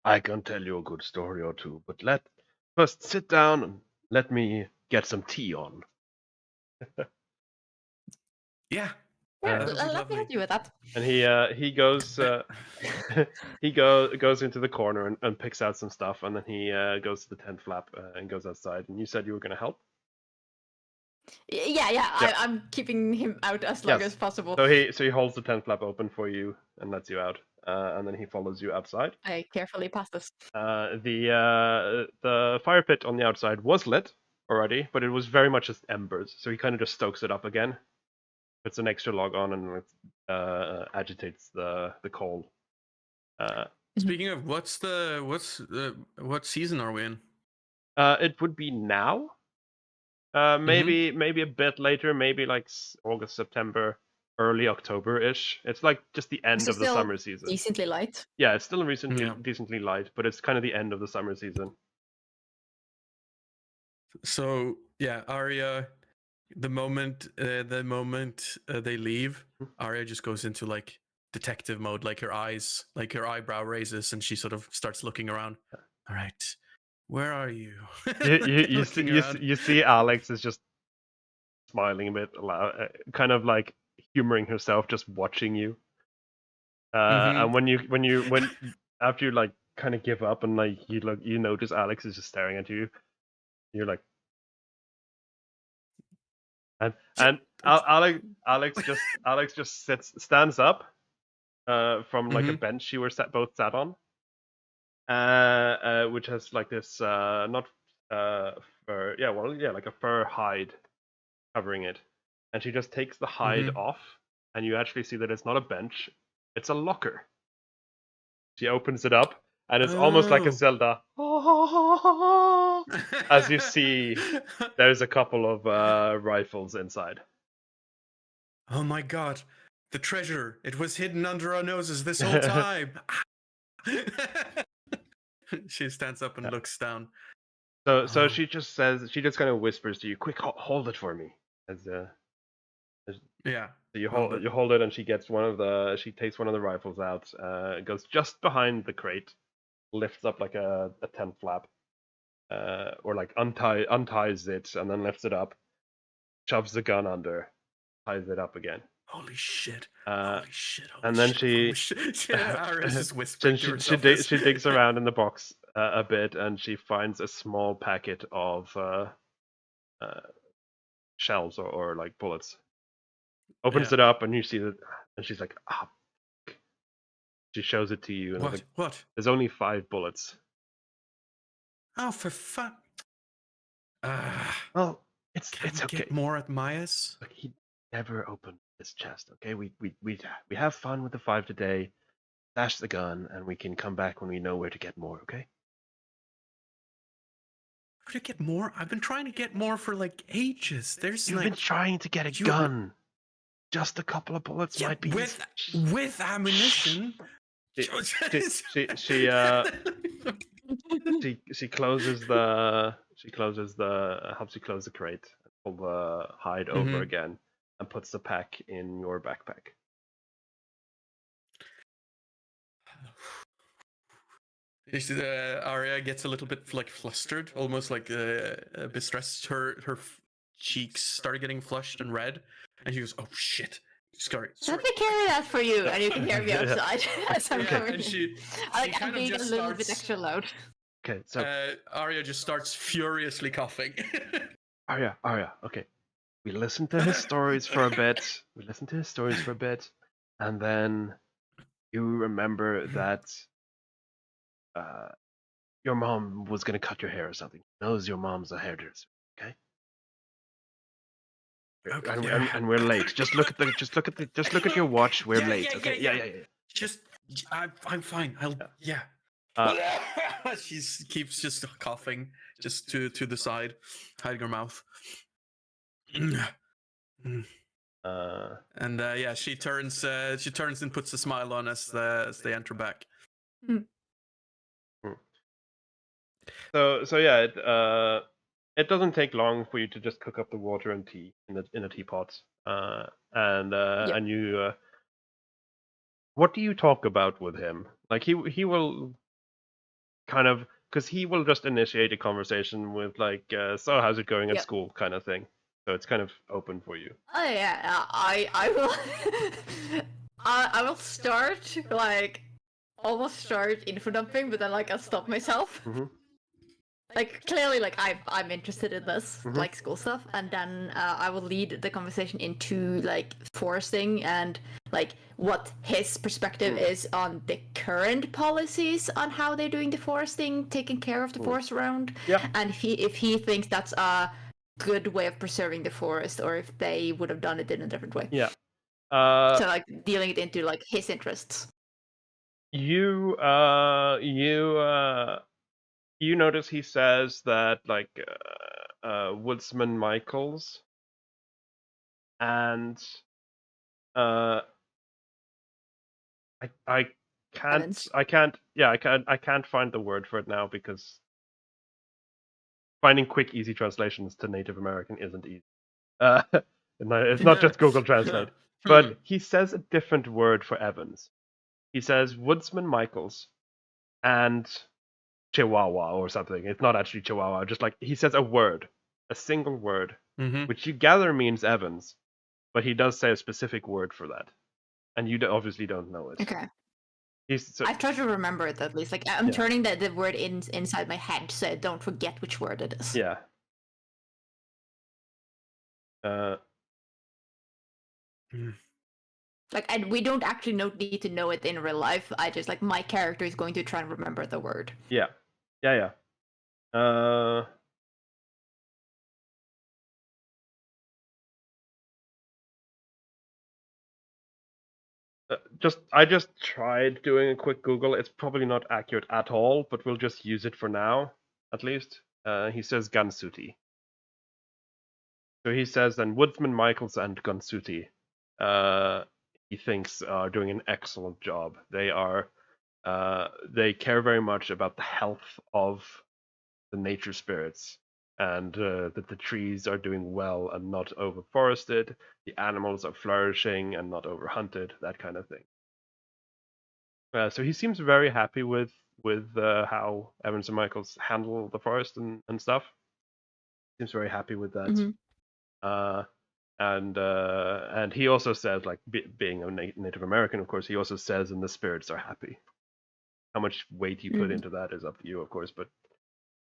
I can tell you a good story or two, but first sit down and let me get some tea on. Yeah, Yeah, that would be let me lovely. help you with that. And he goes goes into the corner and picks out some stuff, and then he goes to the tent flap and goes outside. And you said you were going to help. Yeah. Yeah. I'm keeping him out as long Yes. as possible. So he holds the tent flap open for you and lets you out, and then he follows you outside. I carefully pass this. The fire pit on the outside was lit already, but it was very much just embers. So he kind of just stokes it up again, puts an extra log on, and agitates the coal. Speaking of, what season are we in? It would be now. Maybe a bit later, maybe like August, September, early October-ish. It's like just the end Is of it the still summer season. decently light? Yeah, it's still recently Yeah. decently light, but it's kind of the end of the summer season. So yeah, Arya, the moment they leave, Arya just goes into like detective mode, like her eyebrow raises, and she sort of starts looking around. All right, where are you? You see Alex is just smiling a bit, kind of like humoring herself, just watching you. And when after you like kind of give up and like you notice Alex is just staring at you, you're like, and Alex just stands up from like a bench she were both sat on, which has like this not fur, like a fur hide covering it, and she just takes the hide off, and you actually see that it's not a bench, it's a locker. She opens it up, and it's almost like a Zelda. As you see, there's a couple of rifles inside. Oh my god, the treasure! It was hidden under our noses this whole time. She stands up and looks down. So she just kind of whispers to you, "Quick, hold it for me." Yeah. So you hold it, and she takes one of the rifles out, goes just behind the crate, lifts up like a tent flap, or like unties it, and then lifts it up, shoves the gun under, ties it up again. Holy shit! And Holy then shit. Arya's just whispering to herself. she digs around in the box a bit, and she finds a small packet of shells or like bullets. Opens it up, and you see that, and she's like, "Ah." She shows it to you, and like, What? There's only 5 bullets. Oh, for fun! Well, it's okay. Get more at Maya's. Look, he never opened this chest. Okay, we have fun with the 5 today. Stash the gun, and we can come back when we know where to get more. Okay. Where to get more? I've been trying to get more for like ages. You've been trying to get a gun. Just a couple of bullets might be with ammunition. She closes the helps you close the crate, pull the hide over again, and puts the pack in your backpack. Arya gets a little bit like flustered, almost like a bit stressed. Her cheeks started getting flushed and red, and she goes, "Oh shit!" Sorry. Let me carry that for you, and you can hear me outside as I'm coming. And she I'm being a little bit extra loud. Okay, so Arya just starts furiously coughing. Arya, okay. We listened to his stories for a bit. And then you remember that your mom was gonna cut your hair or something. He knows your mom's a hairdresser, okay? And we're late. Just look at your watch. We're late. Okay. Yeah. Just I'm fine. She keeps just coughing, just to the side, hiding her mouth. And she turns and puts a smile on as they enter back. So yeah, it doesn't take long for you to just cook up the water and tea in a teapot, and you. What do you talk about with him? Like he will kind of, because he will just initiate a conversation with like, so how's it going at school, kind of thing. So it's kind of open for you. Oh yeah, I will. I will start like almost start info dumping, but then like I'll stop myself. Mm-hmm. Like clearly, like I'm interested in this, Mhm. like school stuff, and then I will lead the conversation into like foresting and like what his perspective is on the current policies on how they're doing the foresting, taking care of the forest around, Yeah. and if he thinks that's a good way of preserving the forest, or if they would have done it in a different way. Yeah. So like dealing it into like his interests. You notice he says that like Woodsman Michaels and I can't Evans. I can't find the word for it now because finding quick easy translations to Native American isn't easy. It's not just Google Translate. But he says a different word for Evans. He says Woodsman Michaels and Chihuahua or something. It's not actually Chihuahua, just like he says a word, a single word, which you gather means Evans, but he does say a specific word for that. And you obviously don't know it. Okay. So, I've tried to remember it at least. Like I'm turning the word inside my head so I don't forget which word it is. yeah. Like we don't actually need to know it in real life. I just like my character is going to try and remember the word. Yeah. I just tried doing a quick Google. It's probably not accurate at all, but we'll just use it for now, at least. He says Gansuti. So he says then Woodsman Michaels and Gansuti, he thinks are doing an excellent job. They care very much about the health of the nature spirits and that the trees are doing well and not overforested, the animals are flourishing and not overhunted, that kind of thing. So he seems very happy with how Evans and Michaels handle the forest and stuff. Seems very happy with that. Mm-hmm. And he also says, like being a Native American, of course, he also says, and the spirits are happy. How much weight you put into that is up to you, of course, but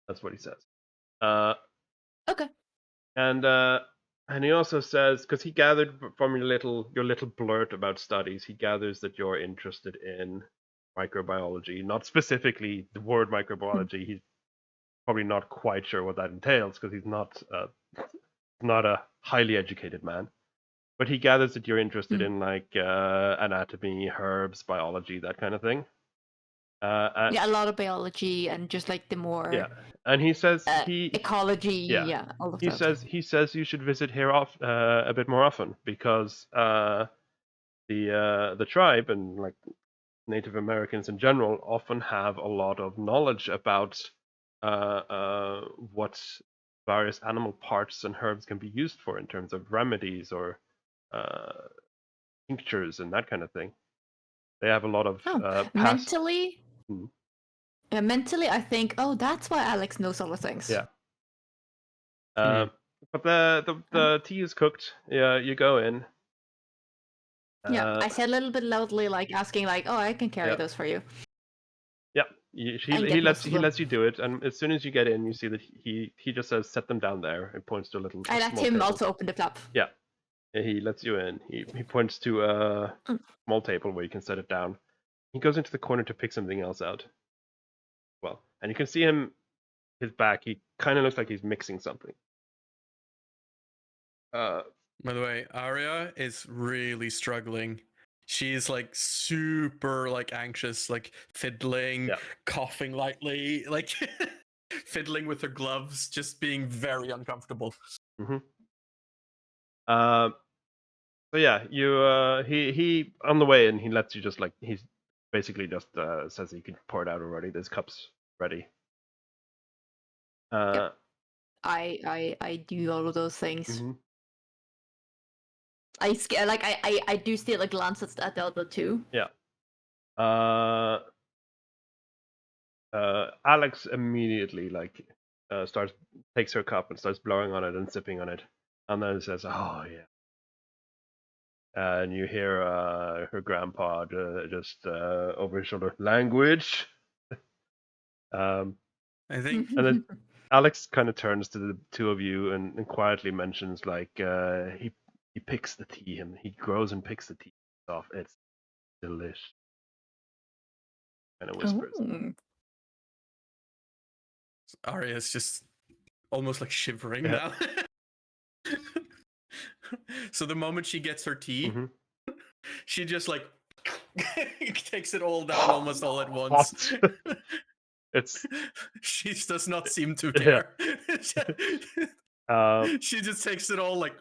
that's what he says. Okay. And he also says, because he gathered from your little blurt about studies, he gathers that you're interested in microbiology, not specifically the word microbiology. He's probably not quite sure what that entails because he's not a highly educated man. But he gathers that you're interested in like anatomy, herbs, biology, that kind of thing. Yeah, a lot of biology and just like the more and he says ecology, all of that. He says you should visit here a bit more often because the tribe and like Native Americans in general often have a lot of knowledge about what various animal parts and herbs can be used for in terms of remedies or tinctures and that kind of thing. They have a lot of mentally. Mentally, I think, oh, that's why Alex knows all the things. Yeah. But the tea is cooked. Yeah, you go in. Yeah, I said a little bit loudly, like asking, like, "Oh, I can carry those for you." Yeah, he lets you do it, and as soon as you get in, you see that he just says, "Set them down there," and points to a little. I let him also open the flap. Yeah, he lets you in. He points to a small table where you can set it down. He goes into the corner to pick something else out. Well, and you can see his back. He kind of looks like he's mixing something. By the way, Arya is really struggling. She's like super like anxious, like fiddling, coughing lightly, like fiddling with her gloves, just being very uncomfortable. Mm-hmm. So yeah, you he on the way in, he lets you just like he's basically just says that you can pour it out already. There's cups ready. Yep. I do all of those things. Mm-hmm. I do still glance at the other two. Yeah. Alex immediately takes her cup and starts blowing on it and sipping on it. And then it says, "Oh yeah." And you hear her grandpa just over his shoulder, "Language." I think. And then Alex kind of turns to the two of you and quietly mentions like he picks the tea and he grows and picks the tea off. It's delish. Kind of whispers. Oh. Arya's just almost like shivering Yeah. now. So the moment she gets her tea, Mhm. she just like takes it all down almost all at once. It's She does not seem to Yeah. care. She just takes it all like.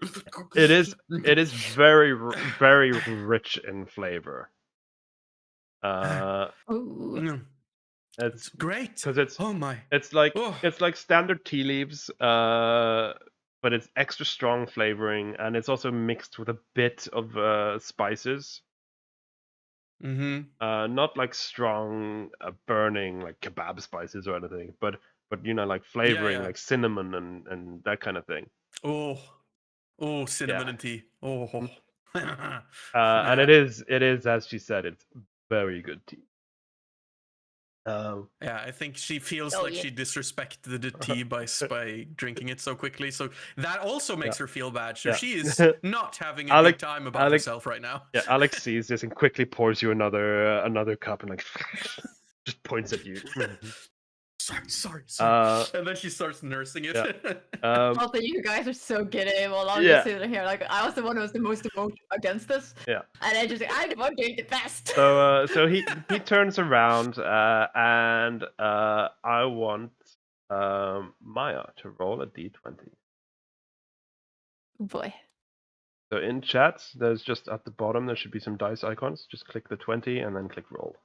it is very very rich in flavor. Oh. It's great because it's oh my. It's like Oh. standard tea leaves, but it's extra strong flavoring, and it's also mixed with a bit of spices. Mm-hmm. Not like strong, burning like kebab spices or anything, but like flavoring, yeah. like cinnamon and that kind of thing. Oh, cinnamon Yeah. and tea. Oh. And it is as she said, it's very good tea. Yeah, I think she feels Oh, like yeah. she disrespected the tea by drinking it so quickly. So that also makes her feel bad. So Yeah. she is not having a Alex- good time about herself right now. Yeah, Alex sees this and quickly pours you another cup and like just points at you. Sorry. Uh, And then she starts nursing it. Also, you guys are so giddy. Well, I'm Yeah. just sitting here like I was the one who was the most emotional against this. Yeah. And I just I'm the one doing the best. So he turns around and I want Maya to roll a d20. Oh boy. So in chat, there's just at the bottom there should be some dice icons. Just click the 20 and then click roll.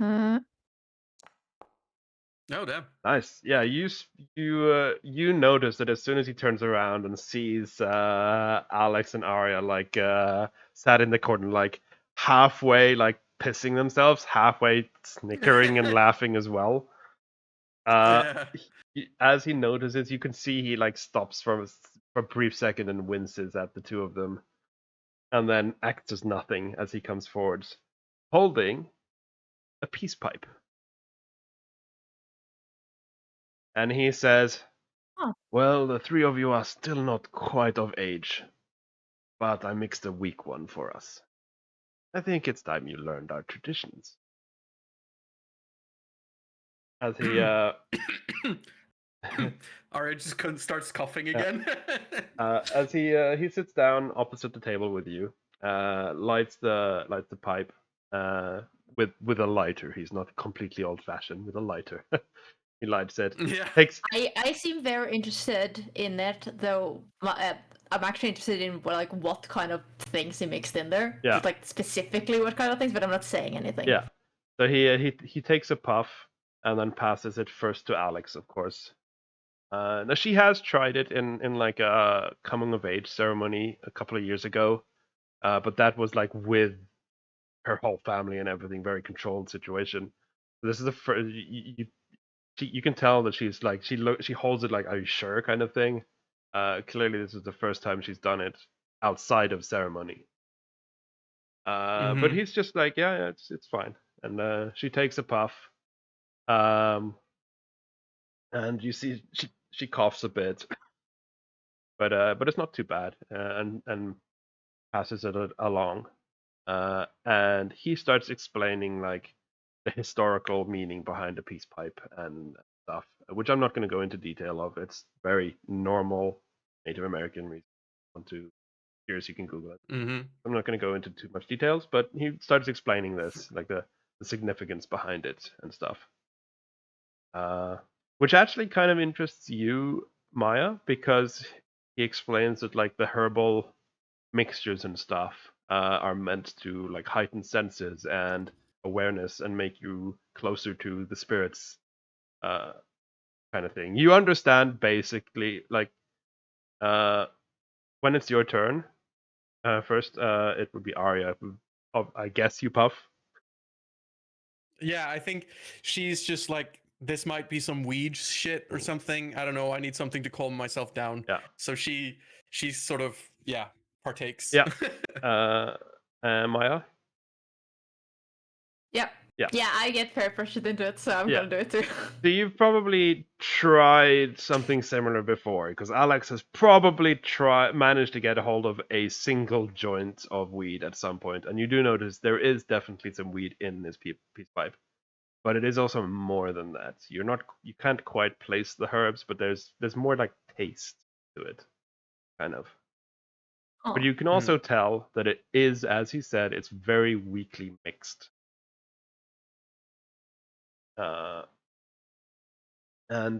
Oh damn. Nice. Yeah, you notice that as soon as he turns around and sees Alex and Arya like sat in the corner, like halfway like pissing themselves, halfway snickering and laughing as well. Yeah. As he notices, you can see he like stops for a brief second and winces at the two of them, and then acts as nothing as he comes forwards, holding a peace pipe. And he says, Huh. "Well, the three of you are still not quite of age, but I mixed a weak one for us. I think it's time you learned our traditions." As he Arya just starts coughing again. as he sits down opposite the table with you, lights the pipe with a lighter. He's not completely old-fashioned with a lighter. He lights it. Yeah. Takes I seem very interested in it, though. I'm actually interested in what kind of things he mixed in there. Yeah. Just like specifically what kind of things, but I'm not saying anything. Yeah. So he takes a puff and then passes it first to Alex, of course. Now she has tried it in like a coming of age ceremony a couple of years ago, but that was like with her whole family and everything, very controlled situation. This is the first. You can tell that she's like she holds it like, "Are you sure?" kind of thing. Clearly, this is the first time she's done it outside of ceremony. But he's just like, yeah, it's fine. And she takes a puff, and you see she coughs a bit, but it's not too bad, and passes it along. And he starts explaining like the historical meaning behind the peace pipe and stuff, which I'm not going to go into detail of. It's very normal Native American reason. Want to curious, you can Google it. I'm not going to go into too much details, but he starts explaining this, like the significance behind it and stuff. Which actually kind of interests you, Maya, because he explains that like the herbal mixtures and stuff are meant to like heighten senses and awareness and make you closer to the spirits, kind of thing. You understand basically like when it's your turn. First, it would be Arya. I guess you puff. Yeah, I think she's just like this might be some weed shit or something. I don't know. I need something to calm myself down. Yeah. So she sort of partakes. Yeah. Maya. Yep. Yeah, I get peer pressured into it, so I'm gonna do it too. So you've probably tried something similar before, because Alex has probably managed to get a hold of a single joint of weed at some point, and you do notice there is definitely some weed in this peace pipe, but it is also more than that. You can't quite place the herbs, but there's more like taste to it, kind of. But you can also tell that it is, as he said, it's very weakly mixed. And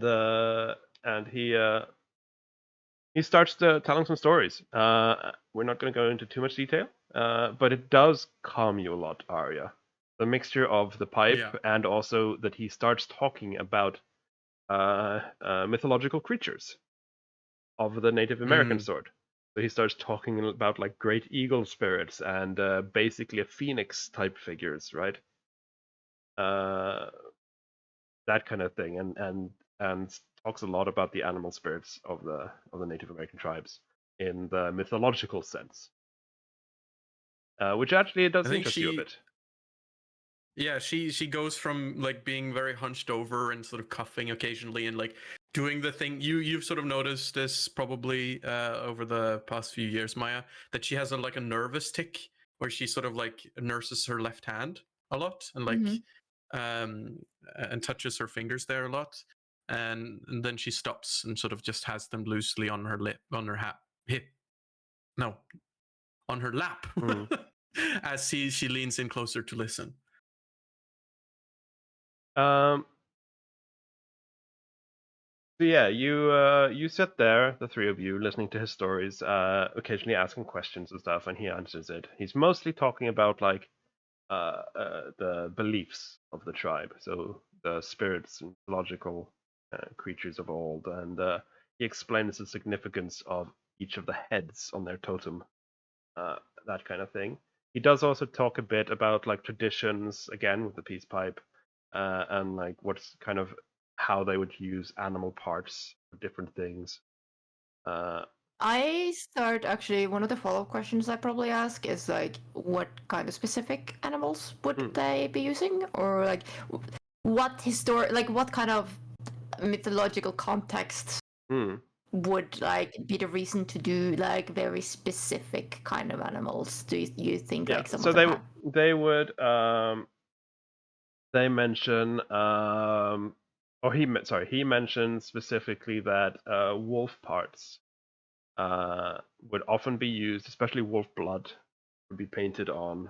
he starts telling some stories. We're not going to go into too much detail, but it does calm you a lot, Arya. The mixture of the pipe and also that he starts talking about mythological creatures of the Native American sort. So he starts talking about like great eagle spirits and basically a phoenix type figures, right? That kind of thing, and talks a lot about the animal spirits of the Native American tribes in the mythological sense, which actually it does interest you a bit. Yeah, she goes from like being very hunched over and sort of coughing occasionally and like doing the thing you've sort of noticed this probably over the past few years, Maya, that she has a nervous tick where she sort of like nurses her left hand a lot and like and touches her fingers there a lot, and then she stops and sort of just has them loosely on her on her on her lap as she leans in closer to listen. So yeah, you sit there, the three of you, listening to his stories, occasionally asking questions and stuff, and he answers it. He's mostly talking about like the beliefs of the tribe, so the spirits and logical creatures of old, and he explains the significance of each of the heads on their totem, that kind of thing. He does also talk a bit about like traditions, again with the peace pipe, and like what's kind of how they would use animal parts for different things. I start actually, one of the follow-up questions I probably ask is like, what kind of specific animals would they be using, or like what kind of mythological context would like be the reason to do like very specific kind of animals? Do you think like some so of them have? they would they mention he mentioned specifically that wolf parts would often be used, especially wolf blood would be painted on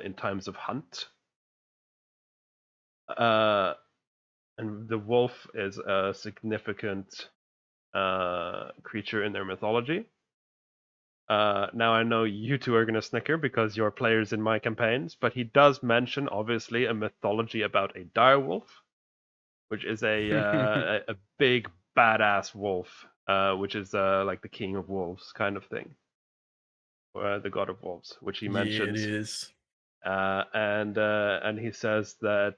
in times of hunt. And the wolf is a significant creature in their mythology. Now I know you two are going to snicker because you're players in my campaigns, but he does mention obviously a mythology about a direwolf, which is a big badass wolf, which is like the king of wolves kind of thing, or the god of wolves, which he mentions. Yeah, it is. And he says that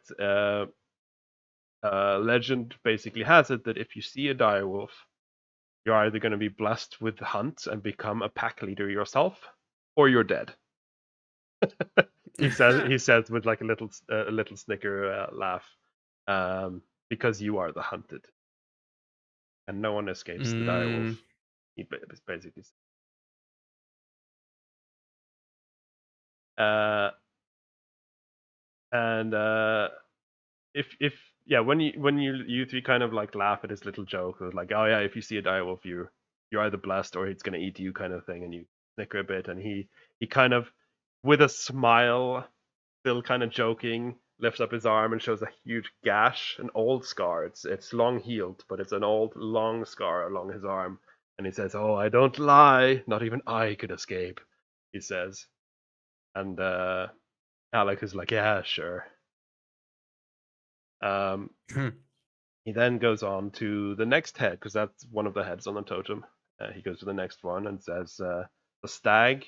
legend basically has it that if you see a direwolf, you're either going to be blessed with the hunt and become a pack leader yourself, or you're dead. He says with like a little snicker laugh, because you are the hunted, and no one escapes the direwolf. He basically says. If when you three kind of like laugh at his little joke, it was like, oh yeah, if you see a direwolf, you're either blessed or it's gonna eat you kind of thing, and you snicker a bit, and he kind of, with a smile, still kind of joking, lifts up his arm and shows a huge gash, an old scar. It's long healed, but it's an old long scar along his arm, and he says, "Oh, I don't lie. Not even I could escape," he says, and Alec is like, "Yeah, sure." He then goes on to the next head, because that's one of the heads on the totem. He goes to the next one and says, the stag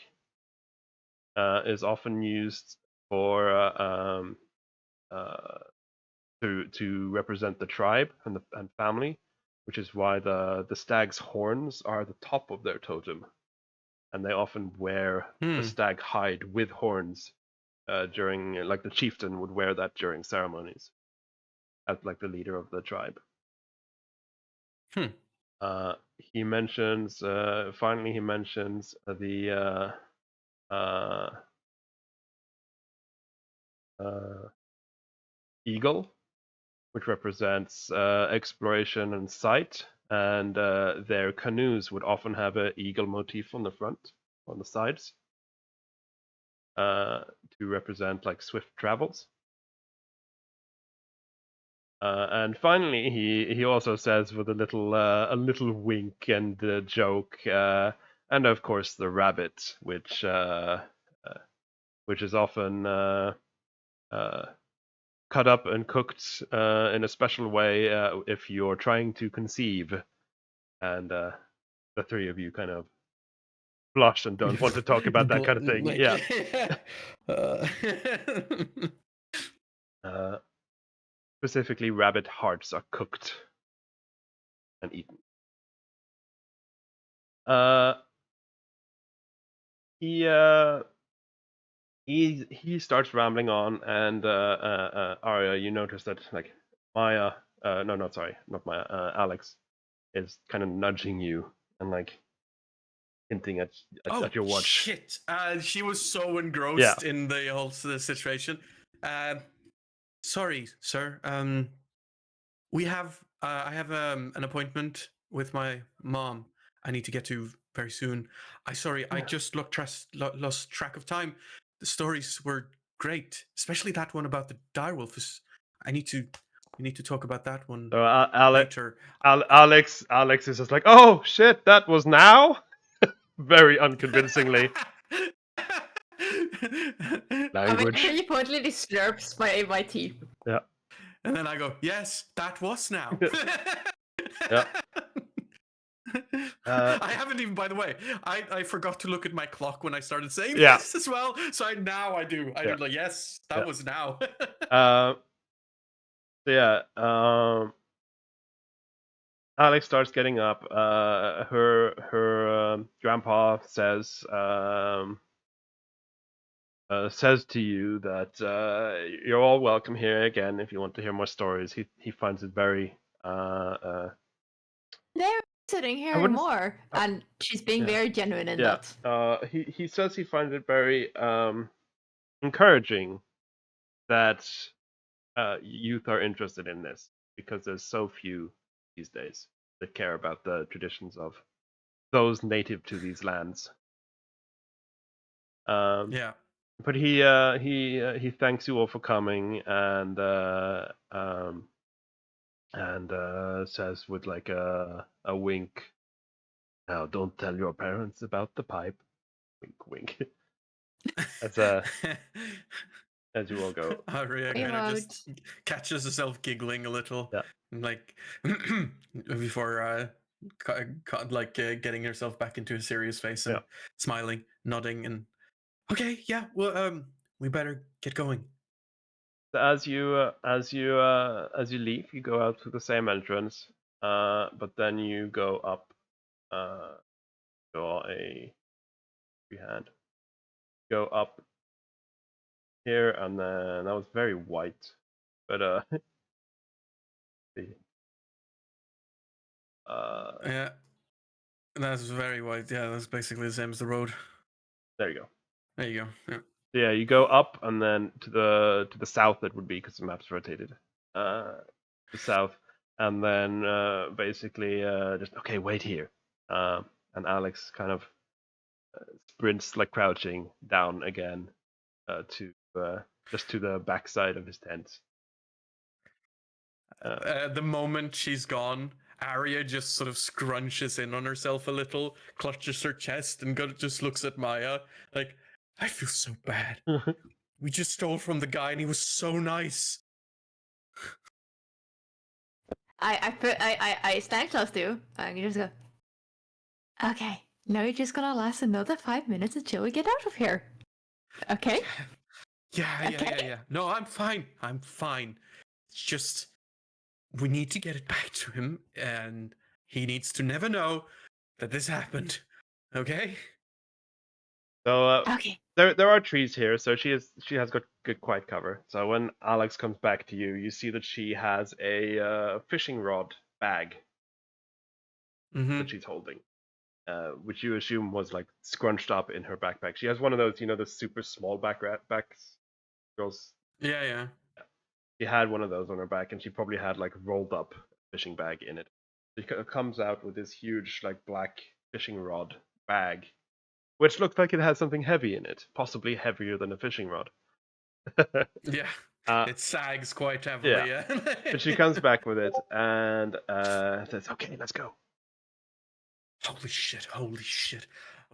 is often used for to represent the tribe and family, which is why the stag's horns are the top of their totem, and they often wear the stag hide with horns during, like the chieftain would wear that during ceremonies, as like the leader of the tribe. He mentions finally he mentions the eagle, which represents exploration and sight, and their canoes would often have an eagle motif on the front, on the sides, to represent like swift travels. And finally, he also says with a little wink and a joke, and of course the rabbit, which is often cut up and cooked in a special way if you're trying to conceive. And the three of you kind of blush and don't want to talk about that kind of thing. Like, Yeah. Specifically, rabbit hearts are cooked and eaten. He starts rambling on, and Arya, you notice that like Maya, not Maya, Alex is kind of nudging you and like hinting at your watch. Shit! She was so engrossed in the whole situation. Sorry, sir. I have an appointment with my mom. I need to get to very soon. I just lost track of time. The stories were great, especially that one about the direwolf. We need to talk about that one later. Alex is just like, oh shit, that was now. Very unconvincingly. Language. I mean, he totally disturbs my tea. Yeah. And then I go, yes, that was now. Yeah. I haven't even, by the way, I forgot to look at my clock when I started saying Yeah. this as well. So I do. I do like, yes, that was now. Alex starts getting up. Her grandpa says to you that you're all welcome here again if you want to hear more stories. He finds it very. They're sitting here more, and she's being very genuine in that. He says he finds it very encouraging that youth are interested in this, because there's so few these days that care about the traditions of those native to these lands. But he thanks you all for coming, and says with like a wink, now don't tell your parents about the pipe. Wink, wink. That's as you all go. Arya kind of just catches herself giggling a little, like before getting herself back into a serious face and smiling, nodding, and okay, yeah, well, we better get going. So as you leave, you go out through the same entrance, but then you go up. Draw a freehand. Go up here, and then that was very white, but yeah, that's very white. Yeah, that's basically the same as the road. There you go. There you go. Yeah. Yeah, you go up, and then to the south it would be, because the map's rotated. The south, and then basically just okay, wait here. And Alex kind of sprints like crouching down again to just to the backside of his tent. The moment she's gone, Arya just sort of scrunches in on herself a little, clutches her chest, and just looks at Maya like, I feel so bad. We just stole from the guy, and he was so nice. I stand close to you, and you just go, okay, now you're just gonna last another 5 minutes until we get out of here. Okay? Yeah. No, I'm fine. just we need to get it back to him, and he needs to never know that this happened. Okay? So Okay. there are trees here, so she has got good quiet cover. So when Alex comes back to you, you see that she has a fishing rod bag Mm-hmm. that she's holding, which you assume was like scrunched up in her backpack. She has one of those, the super small backpacks. Girls, Yeah. she had one of those on her back, and she probably had like rolled up fishing bag in it. She comes out with this huge like black fishing rod bag, which looks like it has something heavy in it, possibly heavier than a fishing rod. Yeah. Uh, It sags quite heavily. Yeah. But she comes back with it and says, "Okay, let's go." Holy shit.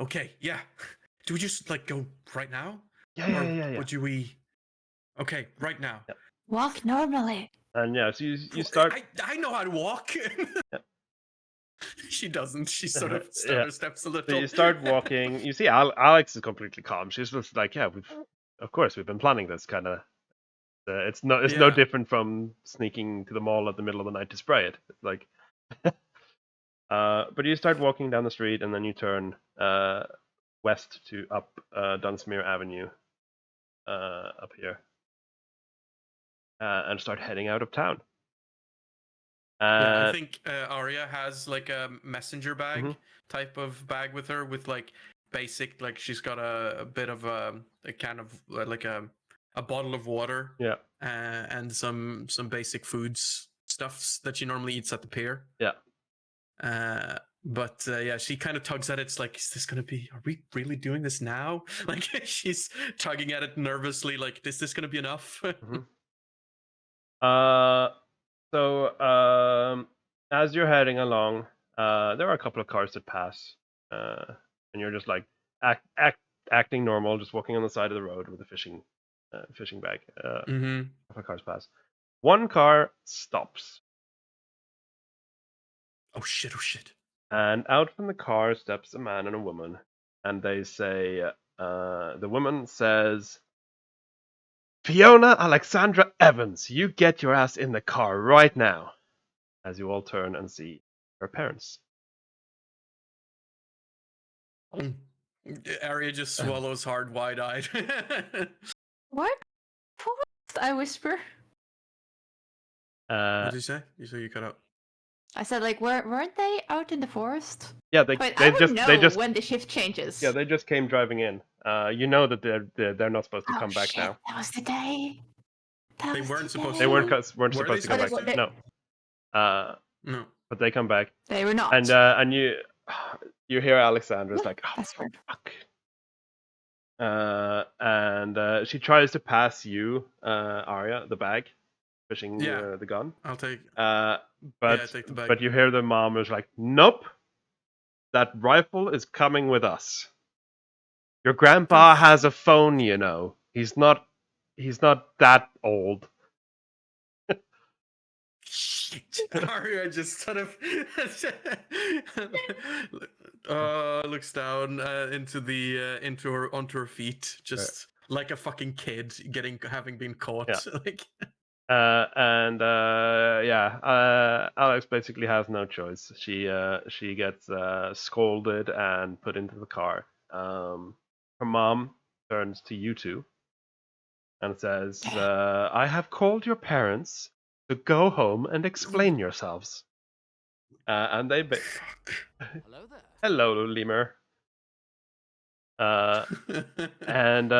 Okay, yeah. Do we just like go right now? Yeah. Or do we? Okay, right now. Yeah. Walk normally. And yeah, so you start. I know how to walk. Yeah. She doesn't. She sort of Yeah. stutter steps a little. So you start walking. You see, Alex is completely calm. She's just like, "Yeah, of course, we've been planning this kind of. It's no Yeah. different from sneaking to the mall at the middle of the night to spray it. It's like, but you start walking down the street, and then you turn west to up Dunsmuir Avenue, up here, and start heading out of town. Yeah, I think Arya has like a messenger bag Mhm. type of bag with her, with like basic, like she's got a bit of a kind of like a bottle of water, Yeah. and some basic foods stuffs that she normally eats at the pier. Yeah. But yeah, she kind of tugs at it. It's like, is this gonna be? Are we really doing this now? Like she's tugging at it nervously. Like, is this gonna be enough? Mm-hmm. So as you're heading along, there are a couple of cars that pass, and you're just like acting normal, just walking on the side of the road with a fishing bag. Mm-hmm. A couple of cars pass. One car stops, Oh shit. and out from the car steps a man and a woman, and they say, the woman says, "Fiona Alexandra Evans, you get your ass in the car right now." As you all turn and see her parents. Arya just swallows hard, wide-eyed. What? I whisper. What did you say? You said you cut out. I said, like, weren't they out in the forest? Yeah, Wait, they I would know just when the shift changes. yeah, they just came driving in. You know that they're not supposed to Oh, come back shit, now. That was the day. That They was weren't the supposed day. They weren't Were supposed they to come back. supposed to? No. No. But they come back, They were not. and you hear Alexandra's like, "Oh, That's weird. fuck." And she tries to pass you, Arya, the bag, fishing Yeah. the gun. I'll take. But take the bag. but you hear the mom is like, "Nope, that rifle is coming with us. Your grandpa has a phone, you know. He's not that old." Shit. Arya just sort of looks down onto her feet, just like a fucking kid having been caught. Yeah. Like. Alex basically has no choice. She gets scolded and put into the car. Her mom turns to you two and says, "I have called your parents to go home and explain yourselves." And they Hello there. hello, Lemur. And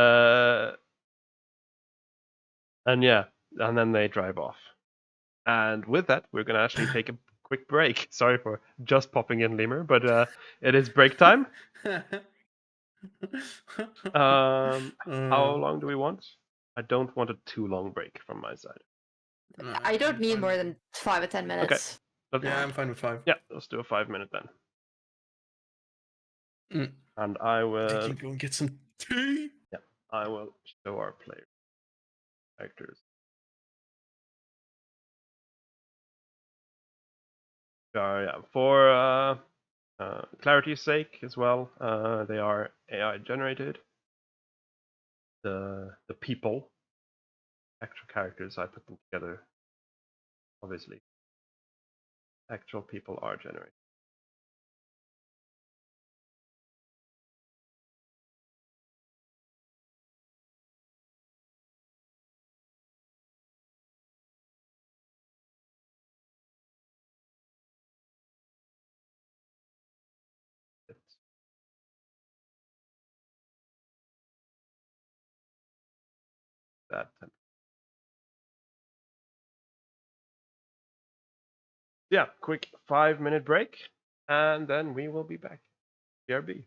yeah, and then they drive off. And with that, we're gonna actually take a quick break. Sorry for just popping in, Lemur, but it is break time. How long do we want? I don't want a too long break from my side. I don't need more than 5 or 10 minutes. Yeah, I'm fine with 5. Yeah, let's do a 5-minute then. And I I will. can go and get some tea. Yeah, I will show our player characters. For clarity's sake as well, they are AI generated. The people, actual characters, I put them together obviously. Actual people are generated. That yeah, quick 5-minute break, and then we will be back. BRB.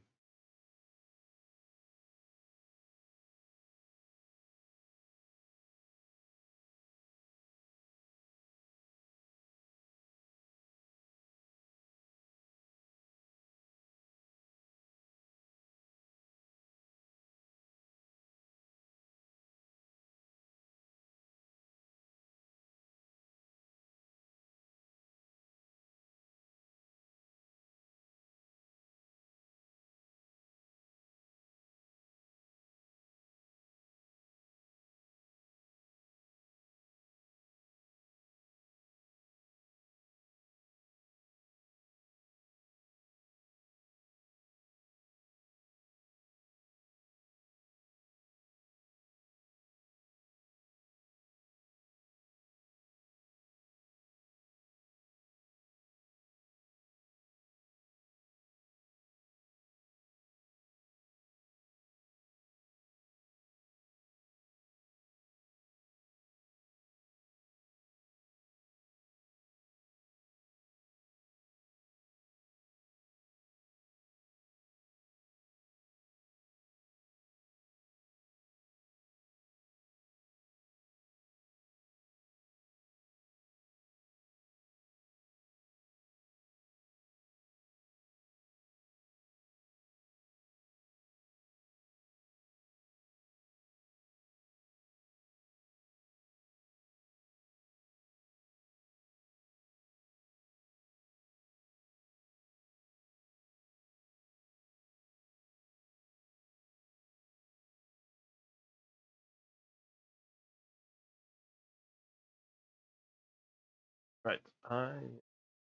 Right, I'm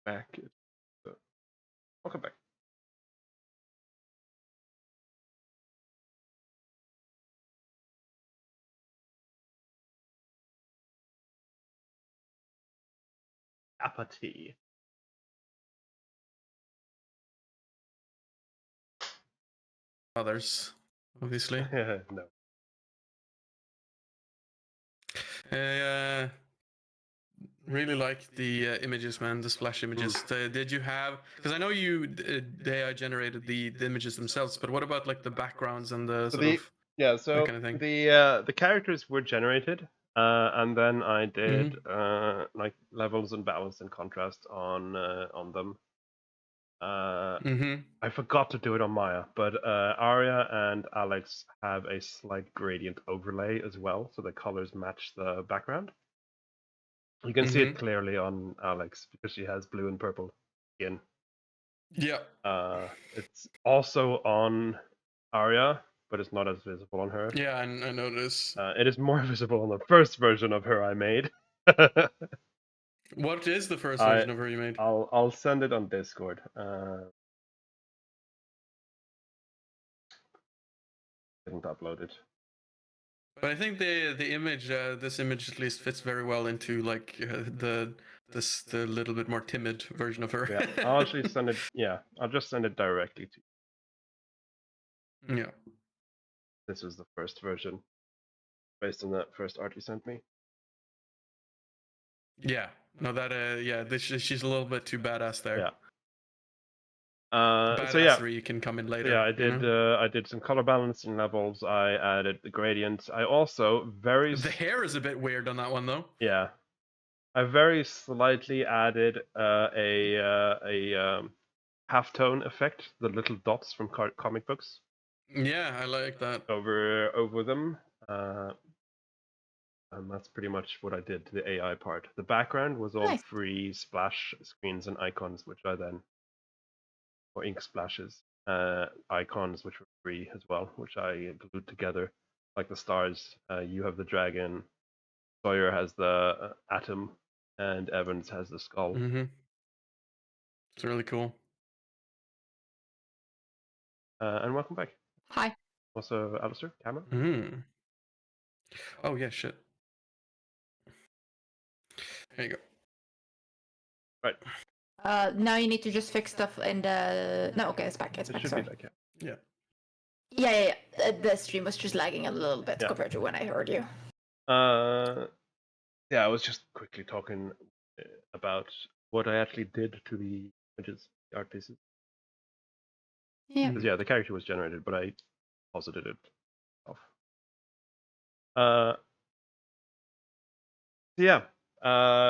back. Welcome back. Apathy. Others, obviously. No. Really like the images, man. The splash images. Did you have? Because I know you the AI generated the images themselves, but what about like the backgrounds and the So sort of yeah, so that kind of thing? the characters were generated, and then I did like levels and balance and contrast on them. I forgot to do it on Maya, but Arya and Alex have a slight gradient overlay as well, so the colors match the background. You can see it clearly on Alex because she has blue and purple skin. Yeah. It's also on Arya, but it's not as visible on her. Yeah, I noticed. It is more visible on the first version of her I made. What is the first version of her you made? I'll send it on Discord. Didn't upload it. But I think the image, this image at least fits very well into like the little bit more timid version of her. Yeah, I'll actually send it. Yeah, I'll just send it directly to you. Yeah. This was the first version, based on that first art you sent me. Yeah. No, that yeah, she's a little bit too badass there. Yeah. Badassery can come in later. Yeah, you know? I did some color balancing levels. I added the gradients. I also The hair is a bit weird on that one though. Yeah, I very slightly added a halftone effect, the little dots from comic books. Yeah, I like that. Over them. And that's pretty much what I did to the AI part. The background was all Nice. free splash screens and icons, which I then, or ink splashes, icons which were free as well, which I glued together, like the stars. You have the dragon, Sawyer has the atom, and Evans has the skull. Mm-hmm. It's really cool. And welcome back. Hi. Also, Alistair, Cameron. Mm. Oh yeah, shit. There you go. Right. Now you need to just fix stuff in the. No, okay, it's back. It's It back. should Sorry. be back, yeah. Yeah. Yeah. The stream was just lagging a little bit Yeah. compared to when I heard you. Yeah, I was just quickly talking about what I actually did to the images, the art pieces. Yeah. Mm. 'Cause, yeah, the character was generated, but I posited it off.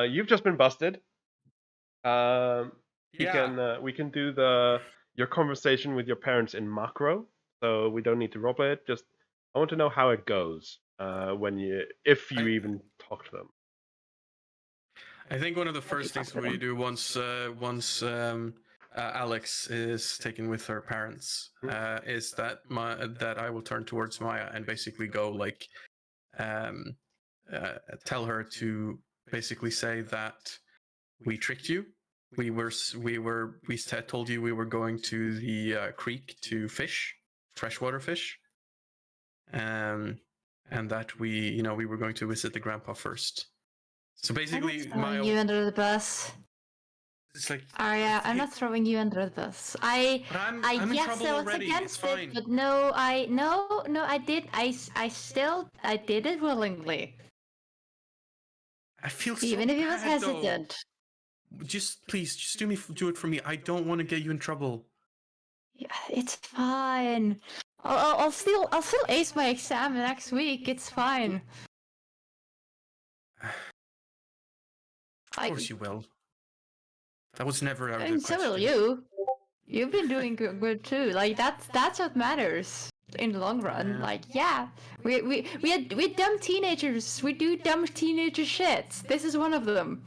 You've just been busted. We can do your conversation with your parents in macro, so we don't need to roleplay it. Just I want to know how it goes if you even talk to them. I think one of the first things we do once Alex is taken with her parents is that I will turn towards Maya and basically go like tell her to basically say that we tricked you. We told you we were going to the creek to fish, freshwater fish, and that we were going to visit the grandpa first. So basically, Throwing you under the bus. It's like Arya, I'm not throwing you under the bus. I'm in yes, trouble I was already. against It's fine. it, but no, I did. I did it willingly. I feel so Even if he was bad, though. hesitant. Just please, just do it for me. I don't want to get you in trouble. Yeah, it's fine. I'll still ace my exam next week. It's fine. Of course you will. That was never out of the And so will question. you. You've been doing good too. Like that's what matters in the long run. Yeah. Like yeah, we're dumb teenagers. We do dumb teenager shit. This is one of them.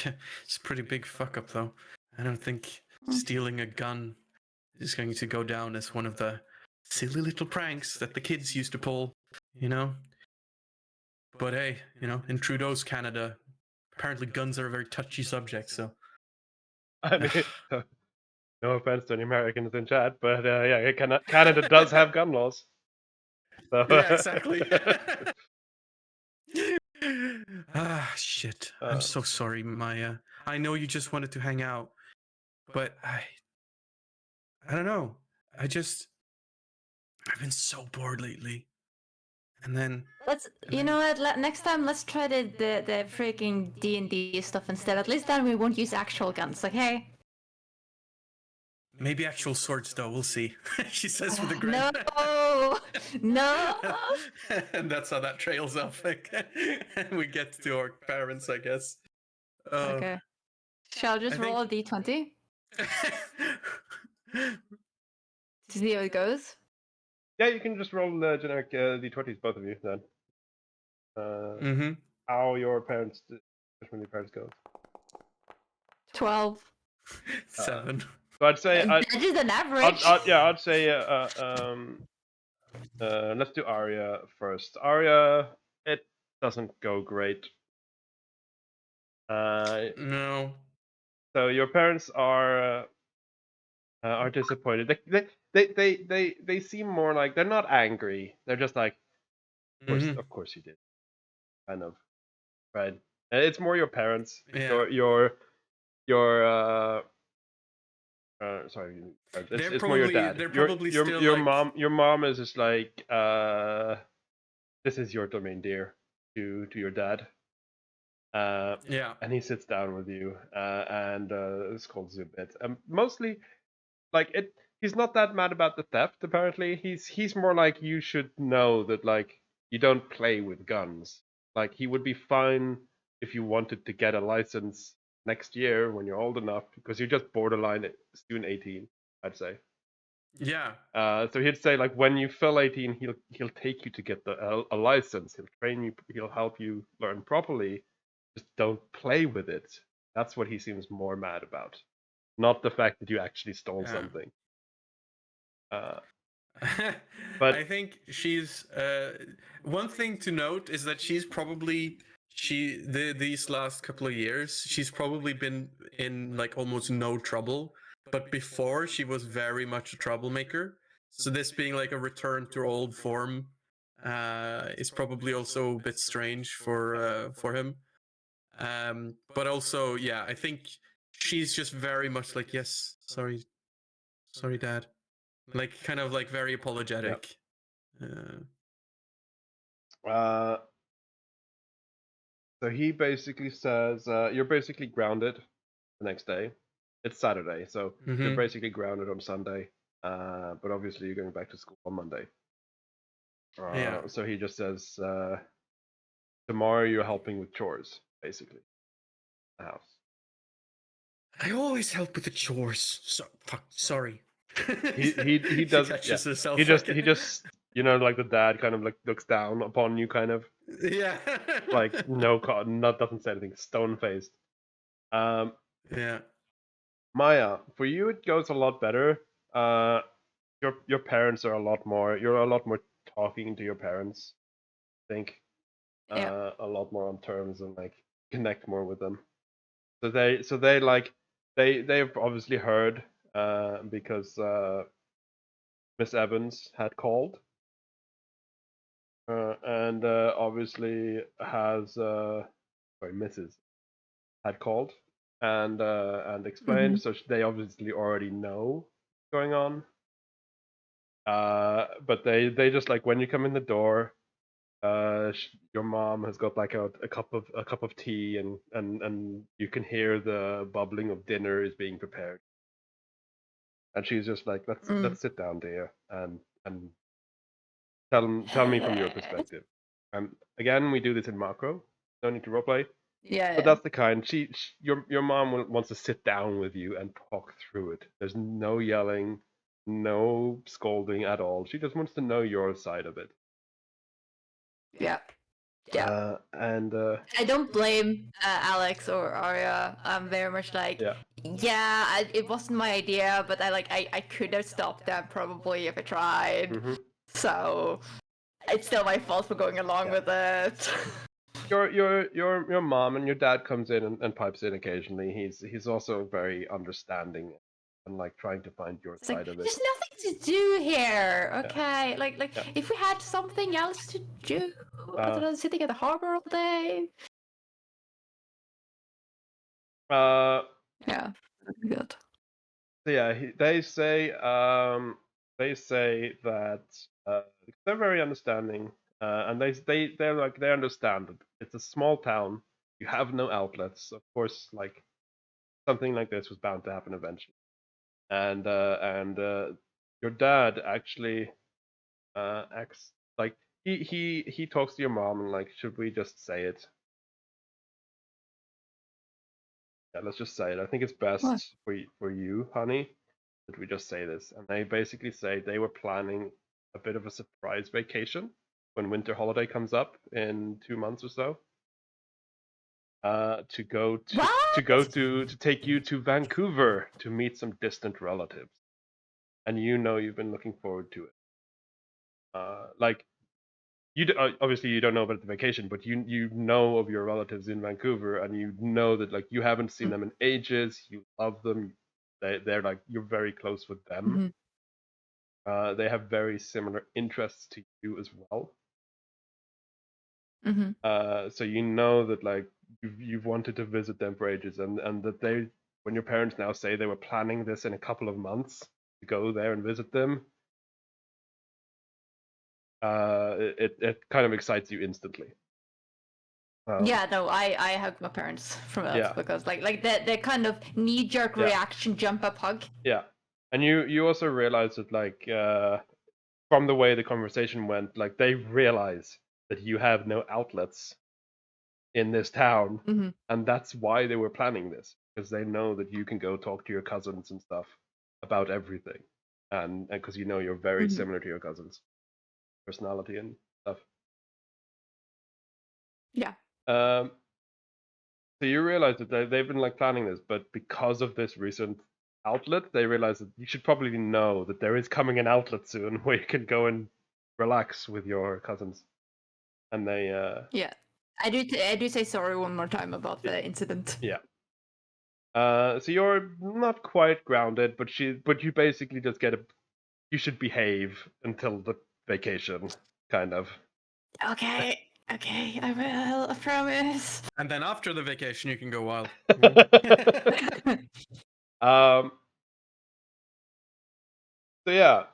Yeah, it's a pretty big fuck up, though. I don't think stealing a gun is going to go down as one of the silly little pranks that the kids used to pull, you know? But hey, in Trudeau's Canada, apparently guns are a very touchy subject, so. I mean, no offense to any Americans in chat, but Canada does have gun laws. So, Yeah, exactly. Shit. I'm so sorry, Maya. I know you just wanted to hang out, but I don't know. I've been so bored lately. And then You know what? Next time, let's try the freaking D&D stuff instead. At least then we won't use actual guns. Okay? maybe actual swords, though. We'll see. She says with a grin. No. And that's how that trails off. And we get to our parents, I guess. Okay. Shall I just roll a d20 to see how it goes? yeah, you can just roll the generic d20s, both of you, then. How your parents, when your parents go. 12. 7. So I'd say That is an average. I'd say let's do Arya first. Arya, it doesn't go great. No. So your parents are disappointed. They seem more like they're not angry. They're just like, of course you did, kind of, right? It's more your parents. Yeah. Sorry, it's more your dad. They're probably still your like... mom. Your mom is just like, this is your domain, dear, to your dad. Yeah. And he sits down with you and scolds you a bit. Mostly, like it. He's not that mad about the theft. Apparently, he's more like, you should know that like you don't play with guns. Like he would be fine if you wanted to get a license next year when you're old enough, because you're just borderline soon 18, I'd say. Yeah. So he'd say like when you fill 18, he'll take you to get a license. He'll train you. He'll help you learn properly. Just don't play with it. That's what he seems more mad about, not the fact that you actually stole something. But I think she's one thing to note is that she's probably these last couple of years, she's probably been in like almost no trouble. But before, she was very much a troublemaker. So this being like a return to old form is probably also a bit strange for him. But also, yeah, I think she's just very much like, yes, sorry, Dad, like kind of like very apologetic. So he basically says, you're basically grounded the next day. It's Saturday, so you're Mhm. basically grounded on Sunday. But obviously you're going back to school on Monday. Yeah. So he just says, tomorrow you're helping with chores, basically, the house. I always help with the chores. Sorry. He does. She catches Yeah. herself. He just like the dad kind of like looks down upon you, kind of Yeah. like doesn't say anything, stone faced. Yeah. Maya, for you it goes a lot better. Your parents are you're a lot more talking to your parents, I think. Yeah. A lot more on terms and like connect more with them. So they like they've obviously heard because Miss Evans had called and obviously has Mrs. had called and explained. So they obviously already know what's going on. But they just like when you come in the door, your mom has got like a cup of tea and you can hear the bubbling of dinner is being prepared. And she's just like, let's sit down, dear, and tell me from your perspective. And again, we do this in macro. No need to roleplay. Yeah. But that's the kind. Your mom wants to sit down with you and talk through it. There's no yelling, no scolding at all. She just wants to know your side of it. Yeah. Yeah. And I don't blame Alex or Arya. I'm very much like, it wasn't my idea, but I could have stopped them probably if I tried. Mhm. So it's still my fault for going along with it. Your mom and your dad comes in and pipes in occasionally. He's also very understanding and like trying to find your It's side like, of it. there's nothing to do here, okay? If we had something else to do, other than sitting at the harbor all day. Yeah, good. So yeah, they say that they're very understanding, and they understand that it's a small town. You have no outlets, of course. Like something like this was bound to happen eventually, and your dad actually acts like he talks to your mom and like, should we just say it? Yeah, let's just say it. I think it's best for you, honey, that we just say this. And they basically say they were planning a bit of a surprise vacation when winter holiday comes up in 2 months or so. To take you to Vancouver to meet some distant relatives, and you've been looking forward to it. Like obviously you don't know about the vacation, but you know of your relatives in Vancouver, and you know that like you haven't seen them in ages. You love them. They're like, you're very close with them. They have very similar interests to you as well. So you know that like you've wanted to visit them for ages, and that when your parents now say they were planning this in a couple of months to go there and visit them, it kind of excites you instantly. Yeah, no, I hug my parents from that because like the kind of knee-jerk reaction jump up hug. Yeah, and you also realize that like from the way the conversation went, like they realize that you have no outlets in this town, and that's why they were planning this, because they know that you can go talk to your cousins and stuff about everything, and because you're very similar to your cousins, personality and stuff. Yeah. So you realize that they've been like planning this, but because of this recent outlet, they realize that you should probably know that there is coming an outlet soon where you can go and relax with your cousins, and they I do say sorry one more time about the incident. Yeah. So you're not quite grounded, but you basically just get you should behave until the vacation, kind of. Okay, I will. I promise. And then after the vacation, you can go wild. um. So yeah.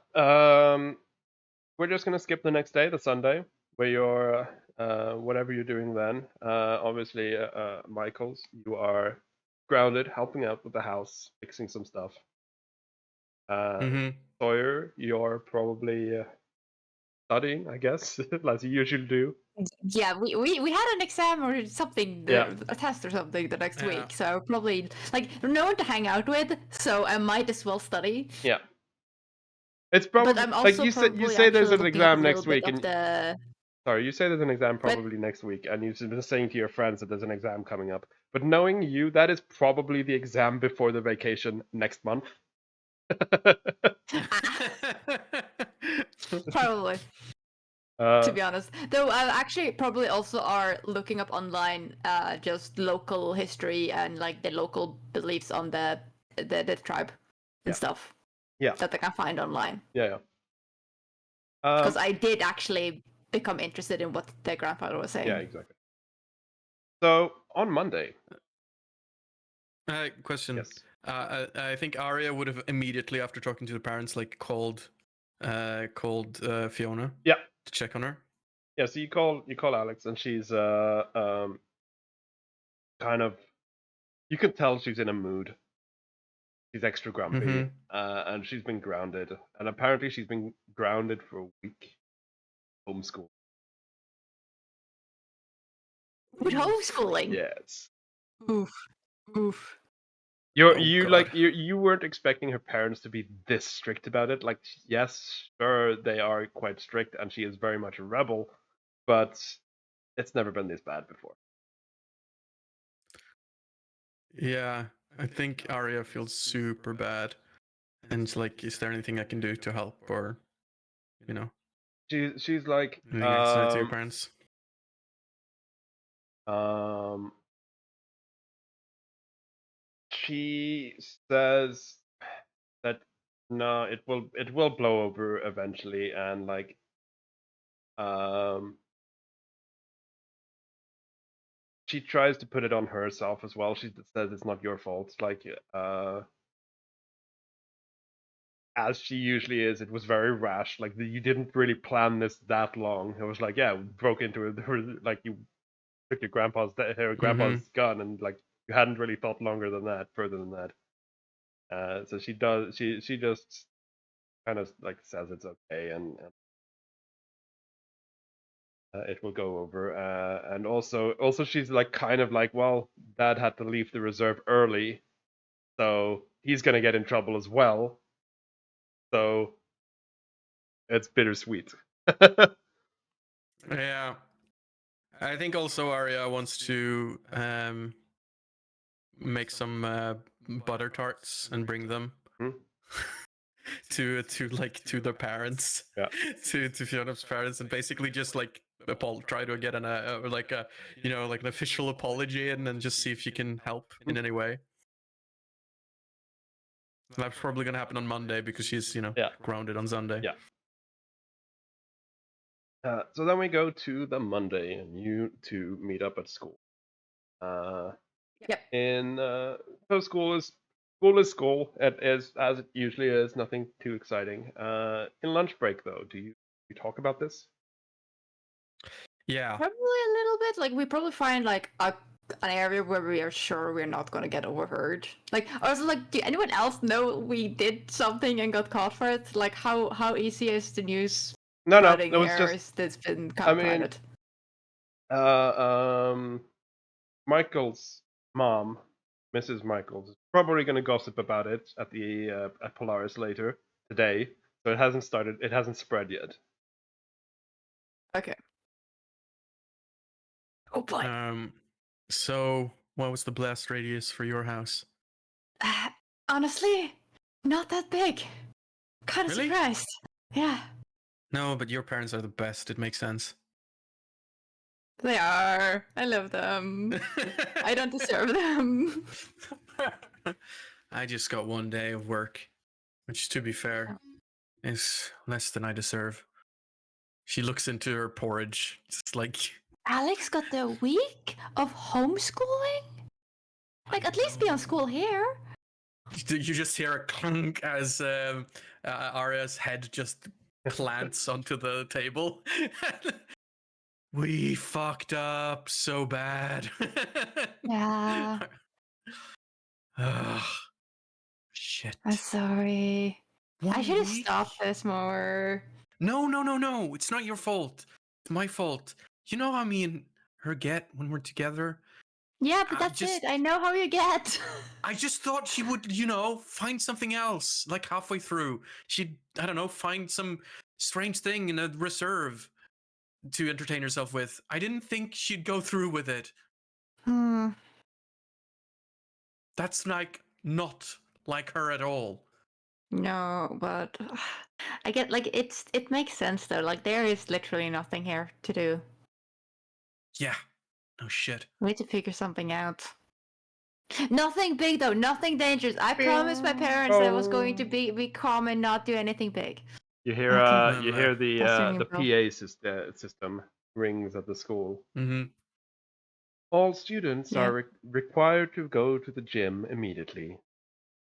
We're just gonna skip the next day, the Sunday, where you're whatever you're doing then. Obviously, Michaels, you are grounded, helping out with the house, fixing some stuff. Mhm. Sawyer, you're probably studying, I guess, as you usually do. Yeah, we had an exam or something, Yeah. a test or something the next Yeah. week, so probably like no one to hang out with, so I might as well study. Yeah. It's probably But I'm like also you probably say there's actually an looking up a exam little next bit week, of and the. sorry, you say there's an exam But probably next week, and you've been saying to your friends that there's an exam coming up. But knowing you, that is probably the exam before the vacation next month. probably, to be honest. Though I actually probably also are looking up online, just local history and like the local beliefs on the tribe and Yeah. stuff. Yeah. That I can find online. Yeah. Because I did actually become interested in what their grandfather was saying. Yeah, exactly. So on Monday. Question. Yes. I think Arya would have immediately after talking to the parents like called Fiona. Yeah. To check on her. Yeah. So you call Alex, and she's kind of, you can tell she's in a mood. She's extra grumpy, Mhm. and she's been grounded, and apparently she's been grounded for a week. Homeschool. With homeschooling. Yes. Oof. Oof. You weren't expecting her parents to be this strict about it. Like, yes, sure, they are quite strict, and she is very much a rebel, but it's never been this bad before. Yeah, I think Arya feels super bad, and it's like, is there anything I can do to help, or, you know, She's like, anything I can say to your parents? She says that no, it will blow over eventually, and like, she tries to put it on herself as well. She says it's not your fault. Like, as she usually is, it was very rash. Like, you didn't really plan this that long. It was like, yeah, we broke into it. Like, you took your grandpa's gun, and like you hadn't really thought longer than that, further than that. So she does. She just kind of like says it's okay, and it will go over. And also she's like kind of like, well, Dad had to leave the reserve early, so he's gonna get in trouble as well. So it's bittersweet. Yeah, I think also Arya wants to make some butter tarts and bring them Hmm? to their parents. Yeah. to Fiona's parents, and basically just like try to get like a like an official apology, and then just see if you can help in any way. That's probably gonna happen on Monday because she's Yeah. grounded on Sunday. Yeah. So then we go to the Monday, and you two meet up at school. Yep. So school is school. It is as it usually is. Nothing too exciting. In lunch break though, do you talk about this? Yeah. Probably a little bit. Like we probably find like an area where we are sure we're not gonna get overheard. Like also like, do anyone else know we did something and got caught for it? Like how easy is the news No, spreading it was here? just. Or is this been kind of private? Michael's mom, Mrs. Michaels, is probably going to gossip about it at the at Polaris later today. So it hasn't started. It hasn't spread yet. Okay. Oh boy. So what was the blast radius for your house? Honestly, not that big. Kind of Really? surprised. Yeah. No, but your parents are the best. It makes sense. They are. I love them. I don't deserve them. I just got 1 day of work, which, to be fair, is less than I deserve. She looks into her porridge, just like... Alex got the week of homeschooling? Like, at least be on school here. You just hear a clunk as Arya's head just plants onto the table. We fucked up so bad. Yeah. Ugh. Shit. I'm sorry. I 1 should have week? stopped this more. No. It's not your fault. It's my fault. You know how me and her get when we're together? Yeah, but I that's just- it. I know how you get. I just thought she would, find something else. Like halfway through, she'd, I don't know, find some strange thing in a reserve to entertain herself with. I didn't think she'd go through with it. That's like not like her at all. No, but I get like it makes sense though. Like there is literally nothing here to do. Yeah. No shit. We need to figure something out. Nothing big though, nothing dangerous. I promised my parents I was going to be calm and not do anything big. You hear Okay. you hear That's the ringing a bell. PA system rings at the school. Mm-hmm. All students Yeah. are required to go to the gym immediately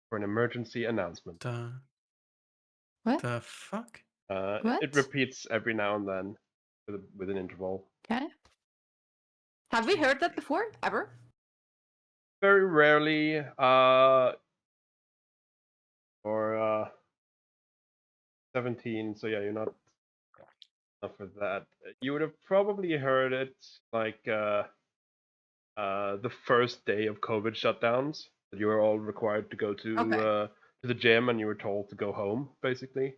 for an emergency announcement. What? The fuck? It What? repeats every now and then with an interval. Okay. Have we heard that before? Ever? Very rarely, or 17. So yeah, you're not for that. You would have probably heard it like the first day of COVID shutdowns, that you were all required to go to the gym and you were told to go home, basically.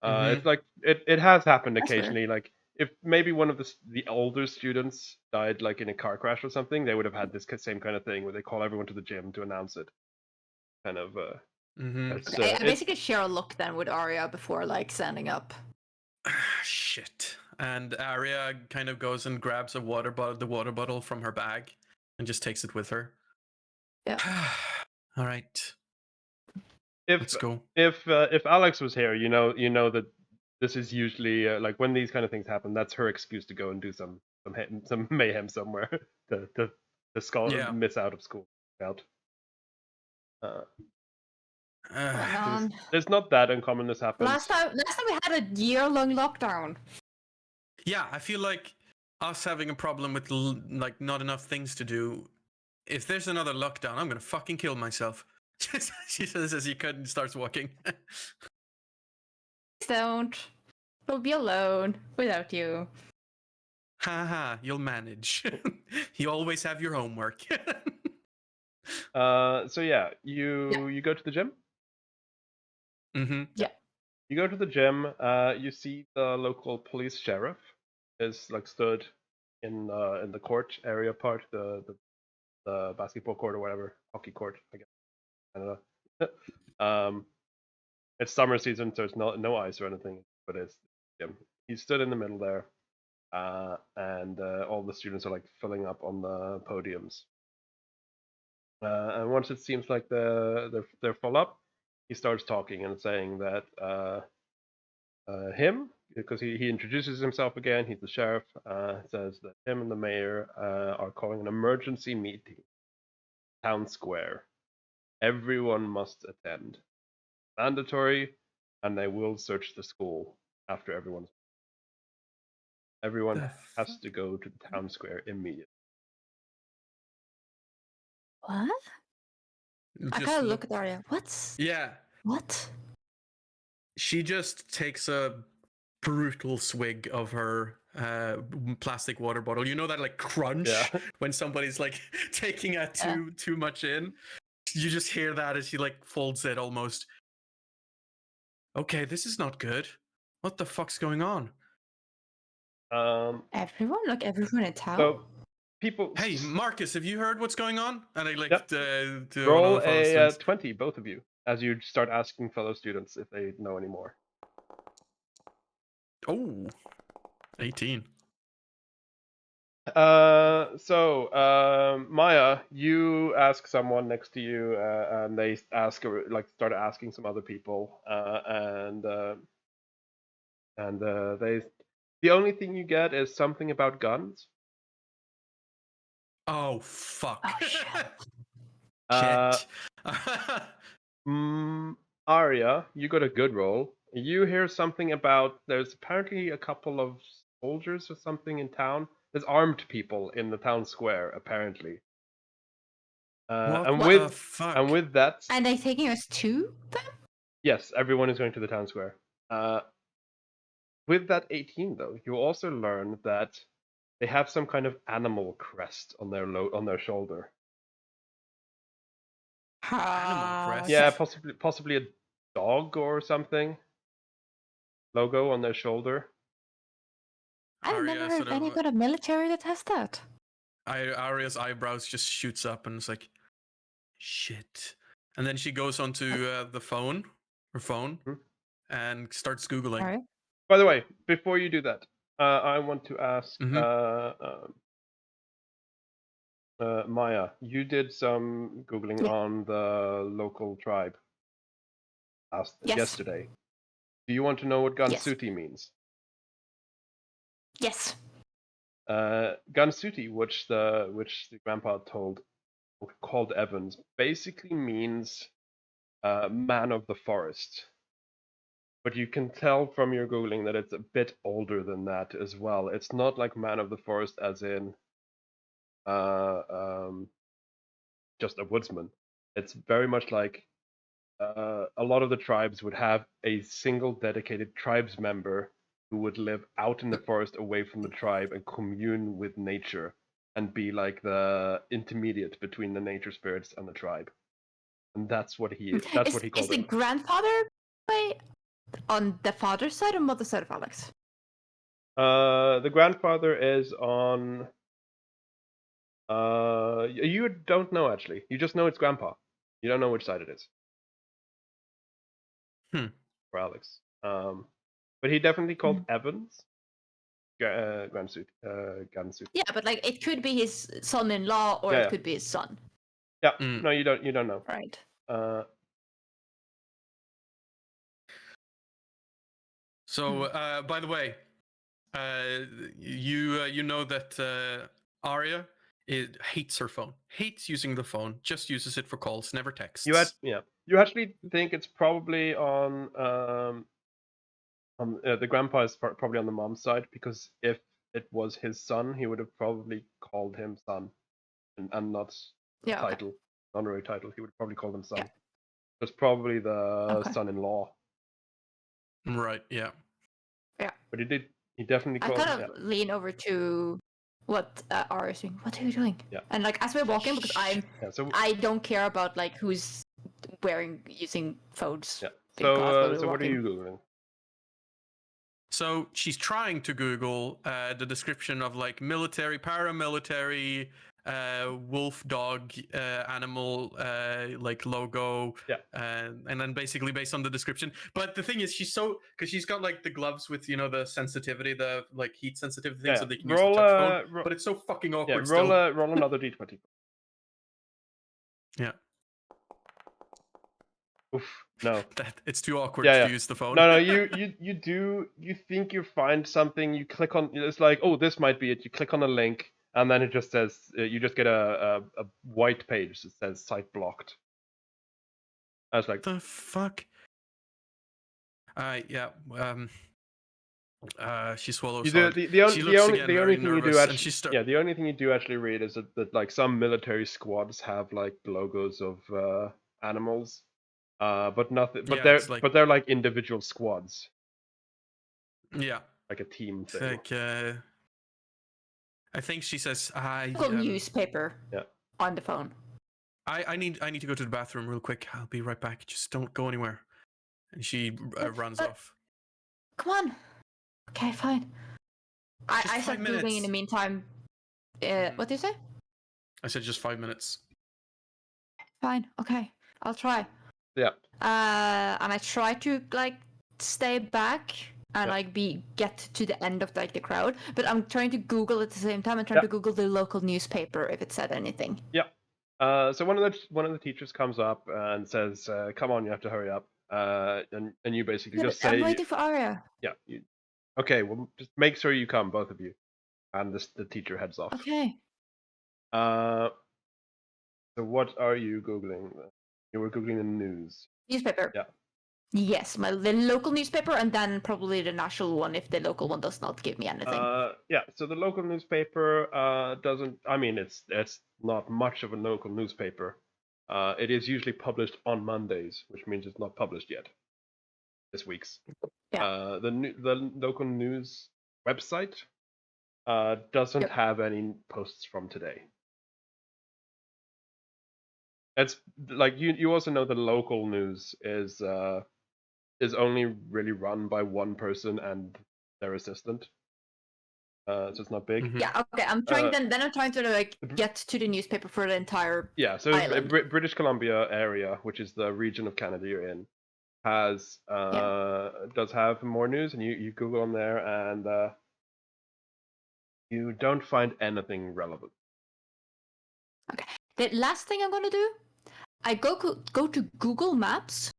It's like it has happened That's weird. occasionally. Like if maybe one of the older students died like in a car crash or something, they would have had this same kind of thing where they call everyone to the gym to announce it. Kind of. It's, Okay, I it- basically share a look then with Arya before like standing up. Shit. And Arya kind of goes and grabs the water bottle from her bag and just takes it with her. Yeah. All right. if Let's go. if Alex was here, you know that this is usually like when these kind of things happen, that's her excuse to go and do some mayhem somewhere to Yeah. miss out of school out. There's not that uncommon this happens. Last time we had a year-long lockdown. Yeah, I feel like us having a problem with like not enough things to do. If there's another lockdown, I'm gonna fucking kill myself. She says as he starts walking. Please don't. We'll be alone without you. Haha, you'll manage. You always have your homework. So yeah, you go to the gym. Mm-hmm. Yeah. You go to the gym. You see the local police sheriff is like stood in the court area part, the basketball court or whatever, hockey court, I guess. I don't know. It's summer season, so it's no ice or anything, but it's gym. He stood in the middle there, and all the students are like filling up on the podiums. And once it seems like they're full up, he starts talking and saying that him, because he introduces himself again, he's the sheriff, says that him and the mayor are calling an emergency meeting, town square. Everyone must attend. Mandatory, and they will search the school after everyone's. Everyone has to go to the town square immediately. What? I gotta look at Arya. Yeah. What? She just takes a brutal swig of her plastic water bottle. You know that like crunch when somebody's like taking too much in. You just hear that as she like folds it almost. Okay, this is not good. What the fuck's going on? Everyone in town. So people. Hey, Marcus, have you heard what's going on? And I like to roll one of the fellow a students. 20, both of you, as you start asking fellow students if they know any more. Oh, 18. Maya, you ask someone next to you, and they start asking some other people, and the only thing you get is something about guns. Oh fuck. Oh shit. Uh, Shit. Arya, you got a good roll. You hear something about there's apparently a couple of soldiers or something in town. There's armed people in the town square, apparently. What And the fuck? with that, And they taking us to them? yes, everyone is going to the town square. With that 18 though, you also learn that they have some kind of animal crest on their shoulder. Animal crest? Yeah, possibly a dog or something. Logo on their shoulder. I've Arya never heard sort of any of- kind of military that has that. Arya's eyebrows just shoots up and it's like, shit. And then she goes onto her phone, and starts googling. Alright. By the way, before you do that, I want to ask Maya. You did some googling Yeah. on the local tribe Yes. yesterday. Do you want to know what Yes. Gansuti means? Yes. Gansuti, which the grandpa called Evans, basically means man of the forest. But you can tell from your googling that it's a bit older than that as well. It's not like man of the forest as in just a woodsman. It's very much like a lot of the tribes would have a single dedicated tribes member who would live out in the forest away from the tribe and commune with nature and be like the intermediate between the nature spirits and the tribe. And that's what he Is called the it. grandfather on the father's side or mother's side of Alex? The grandfather is on. You don't know actually. You just know it's grandpa. You don't know which side it is. For Alex. But he definitely called Evans. Gansuti. Yeah, but like it could be his son-in-law or Yeah, it yeah. could be his son. Yeah. No, you don't know. Right. So, by the way, you know that Arya hates her phone, hates using the phone, just uses it for calls, never texts. You actually think it's probably on the grandpa is probably on the mom's side, because if it was his son, he would have probably called him son, and not title, honorary title. He would probably call him son. It's probably the son-in-law. Right. Yeah. Yeah. But he definitely I called. kind of lean over to what Ara is doing. What are you doing? Yeah. And like as we're walking, because I don't care about like who's using phones. Yeah. because So what are you googling? So she's trying to Google the description of like military, paramilitary, wolf dog animal like logo, and then basically based on the description. But the thing is, because she's got like the gloves with the sensitivity, the like heat sensitivity thing, so they can use the touch phone. But it's so fucking awkward. Roll another d20. Yeah. Oof, no. It's too awkward to use the phone. No, you think you find something, you click on, it's like, oh, this might be it. You click on a link, and then it just says, you just get a white page that says site blocked. I was like, the fuck? Yeah. She swallows hard. The only thing you do actually read is that like some military squads have like logos of animals. But nothing. But they're like individual squads. Yeah. Like a team thing. Like I think she says newspaper. Yeah. On the phone. I need to go to the bathroom real quick. I'll be right back. Just don't go anywhere. And she runs off. Come on. Okay, fine. I start googling in the meantime. What did you say? I said just 5 minutes. Fine. Okay, I'll try. Yeah. And I try to like stay back and Yep. get to the end of like the crowd. But I'm trying to Google at the same time. I'm trying Yep. to Google the local newspaper if it said anything. Yeah. So one of the teachers comes up and says, "Come on, you have to hurry up." And you basically just I'm say, waiting for Arya. "Yeah, okay. Well, just make sure you come, both of you." And the teacher heads off. Okay. So what are you googling? You were googling the news. Newspaper. Yeah. Yes, the local newspaper, and then probably the national one if the local one does not give me anything. Yeah. So the local newspaper doesn't. I mean, it's not much of a local newspaper. It is usually published on Mondays, which means it's not published yet. This week's. Yeah. The local news website doesn't Yep. have any posts from today. It's like you also know the local news is only really run by one person and their assistant. So it's not big. Mhm. Yeah. Okay. I'm trying. Then I'm trying to like get to the newspaper for the entire. Yeah. So island. British Columbia area, which is the region of Canada you're in, has does have more news, and you Google on there, and you don't find anything relevant. Okay. The last thing I'm gonna do, I go to Google Maps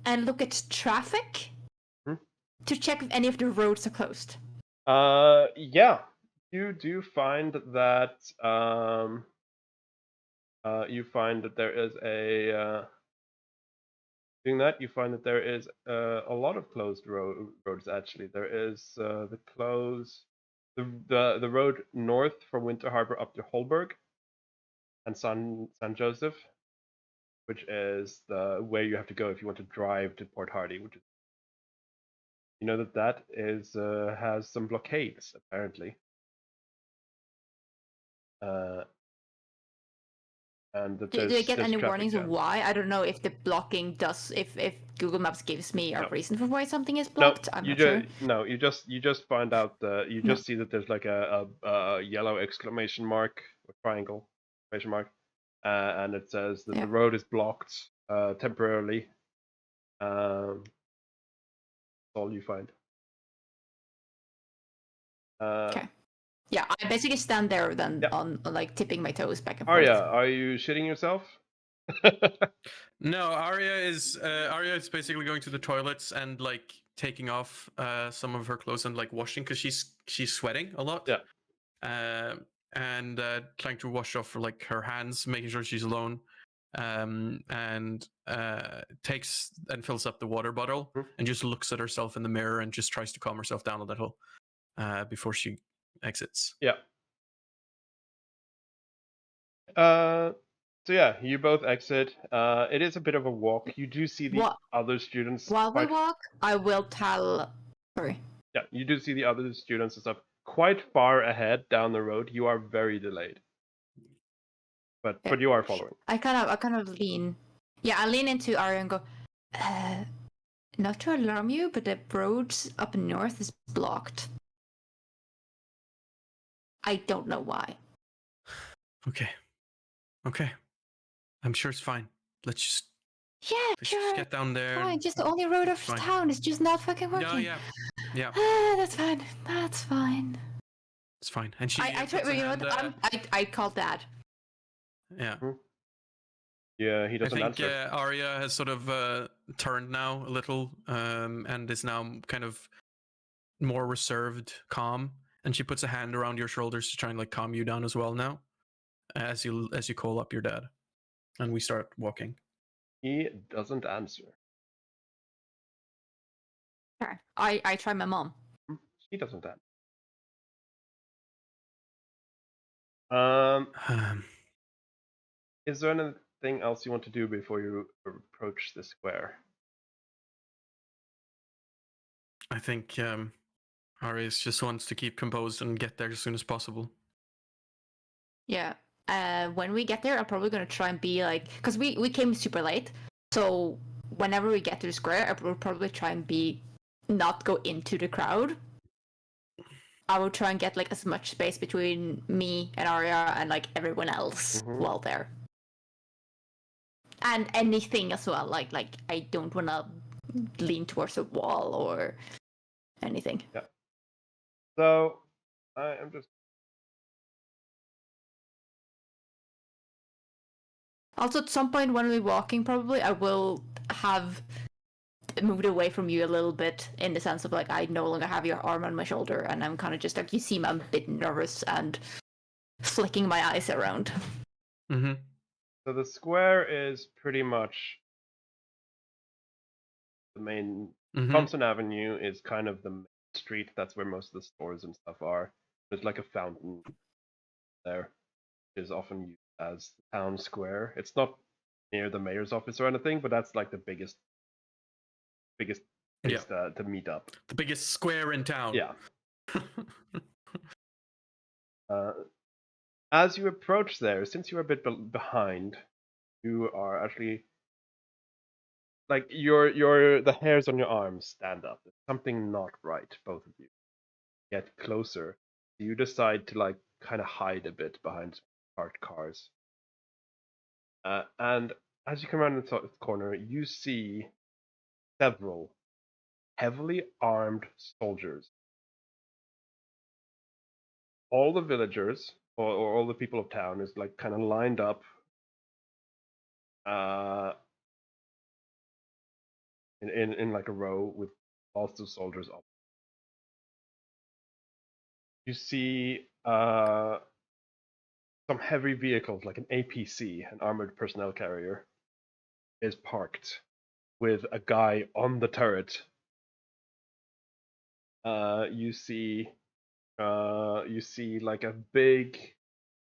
and look at traffic to check if any of the roads are closed. Yeah, you do find that you find that there is a doing that. You find that there is a lot of closed roads. Actually, there is the road north from Winter Harbour up to Holberg and San Joseph, which is the way you have to go if you want to drive to Port Hardy, which is, you know, that is has some blockades apparently. And that Do I get there's any traffic warnings of jams. why? I don't know if the blocking does if Google Maps gives me a No. reason for why something is No, blocked. I'm not sure. No, you just find out you No. just see that there's like a yellow exclamation mark or triangle exclamation mark, and it says that Yeah. the road is blocked temporarily. That's all you find. Okay. Yeah, I basically stand there then Yeah. on like tipping my toes back and Arya, forth. are you shitting yourself? No, Arya is basically going to the toilets and like taking off some of her clothes and like washing because she's sweating a lot. Yeah. And trying to wash off like her hands, making sure she's alone. And takes and fills up the water bottle and just looks at herself in the mirror and just tries to calm herself down a little before she exits. Yeah. So yeah, you both exit. It is a bit of a walk. You do see the other students. While we walk, I will tell. Sorry. Yeah, you do see the other students and stuff quite far ahead down the road. You are very delayed, but you are following. I kind of lean. Yeah, I lean into Arya and go. Not to alarm you, but the roads up north is blocked. I don't know why. Okay. I'm sure it's fine. Let's just sure. get down there. Fine, just the only road of town is just not fucking working. Yeah. That's fine. That's fine. It's fine. And she. I try. You know what? I called Dad. Yeah. Yeah, he doesn't answer. I think Arya has sort of turned now a little, and is now kind of more reserved, calm, and she puts a hand around your shoulders to try and like calm you down as well now, as you call up your dad, and we start walking. He doesn't answer. Sure. I try my mom. He doesn't answer. Is there anything else you want to do before you approach the square? I think Arius just wants to keep composed and get there as soon as possible. Yeah. When we get there, I'm probably gonna try and be like, because we came super late, so whenever we get to the square, I will probably try and not go into the crowd. I will try and get like as much space between me and Arya and like everyone else while there. And anything as well, like I don't want to lean towards a wall or anything. Yeah. So I am just. Also, at some point when we're walking, probably I will have moved away from you a little bit in the sense of like I no longer have your arm on my shoulder, and I'm kind of just like you seem a bit nervous and flicking my eyes around. Mm-hmm. So the square is pretty much the main. Mm-hmm. Thompson Avenue is kind of the main street. That's where most of the stores and stuff are. There's like a fountain there, which is often used as the town square. It's not near the mayor's office or anything, but that's like the biggest place to meet up. The biggest square in town. Yeah. As you approach there, since you're a bit behind, you are actually like the hairs on your arms stand up. There's something not right, both of you. Get closer. You decide to like kind of hide a bit behind parked cars. And as you come around the corner, you see several heavily armed soldiers. All the villagers or all the people of town is like kind of lined up in like a row with lots of soldiers up. You see some heavy vehicles like an APC, an armored personnel carrier, is parked with a guy on the turret. You see like a big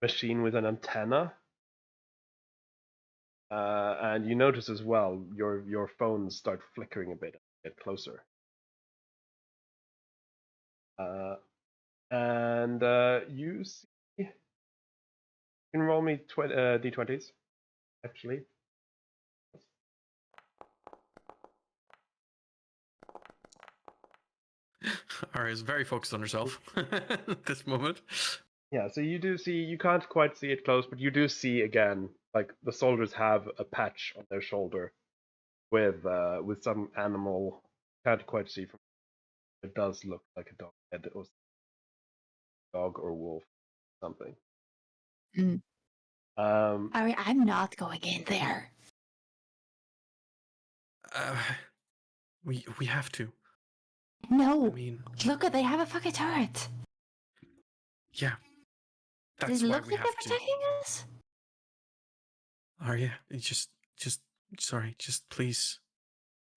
machine with an antenna. And you notice as well your phones start flickering a bit as you get closer. And you see, you can roll me d20s, actually. Ari is very focused on herself at this moment. Yeah, so you do see, you can't quite see it close, but you do see again, like the soldiers have a patch on their shoulder with some animal. Can't quite see from. It does look like a dog head or dog or wolf, something. Mm. Um, I'm not going in there. We have to. No. I mean, Look, they have a fucking turret. yeah. That's Does it why look we like they're have to. protecting us? Arya, sorry, just please,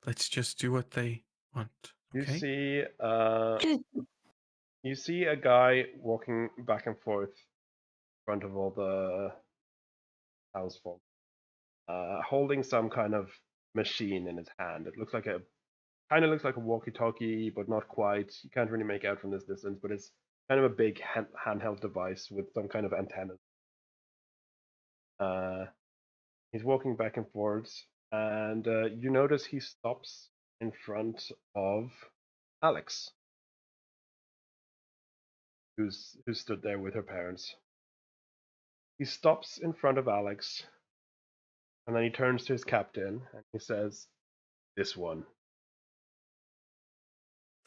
let's just do what they want. Okay. You see a guy walking back and forth in front of all the townsfolk, holding some kind of machine in his hand. It looks like kind of looks like a walkie-talkie, but not quite. You can't really make out from this distance, but it's kind of a big handheld device with some kind of antenna. He's walking back and forth, and you notice he stops in front of Alex, who stood there with her parents. He stops in front of Alex, and then he turns to his captain and he says, "This one."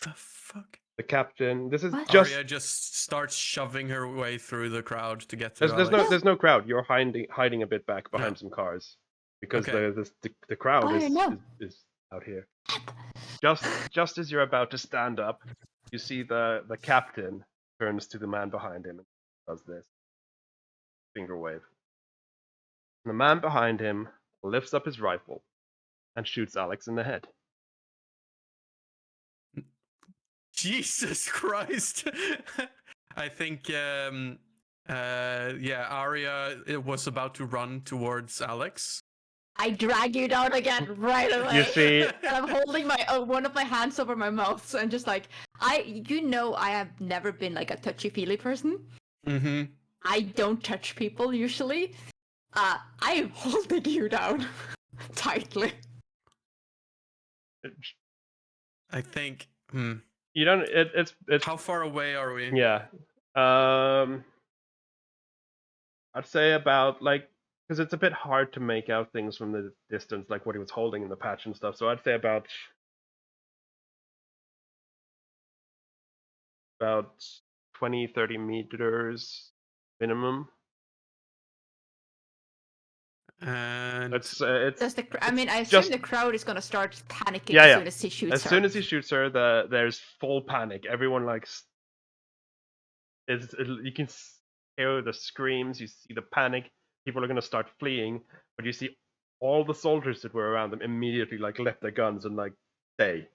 The fuck? The captain. This is What? just. Arya just starts shoving her way through the crowd to get to There's Alex. there's no crowd. You're hiding a bit back behind some cars because Okay. the crowd Oh, no. is out here. Just as you're about to stand up, you see the captain turns to the man behind him and does this finger wave. And the man behind him lifts up his rifle and shoots Alex in the head. Jesus Christ! I think Arya was about to run towards Alex. I drag you down again right away. You see, And I'm holding my one of my hands over my mouth and just like I have never been like a touchy-feely person. Mm-hmm. I don't touch people usually. I am holding you down tightly. I think. you don't. It's How far away are we? yeah. I'd say about like, because it's a bit hard to make out things from the distance, like what he was holding in the patch and stuff. So I'd say about about 20-30 meters minimum. And It's Does I mean, I assume just the crowd is gonna start panicking Yeah, as yeah. soon as he shoots as her. soon as he shoots her, there's full panic. Everyone like you can hear the screams, you see the panic. People are gonna start fleeing, but you see all the soldiers that were around them immediately like let their guns and like stay.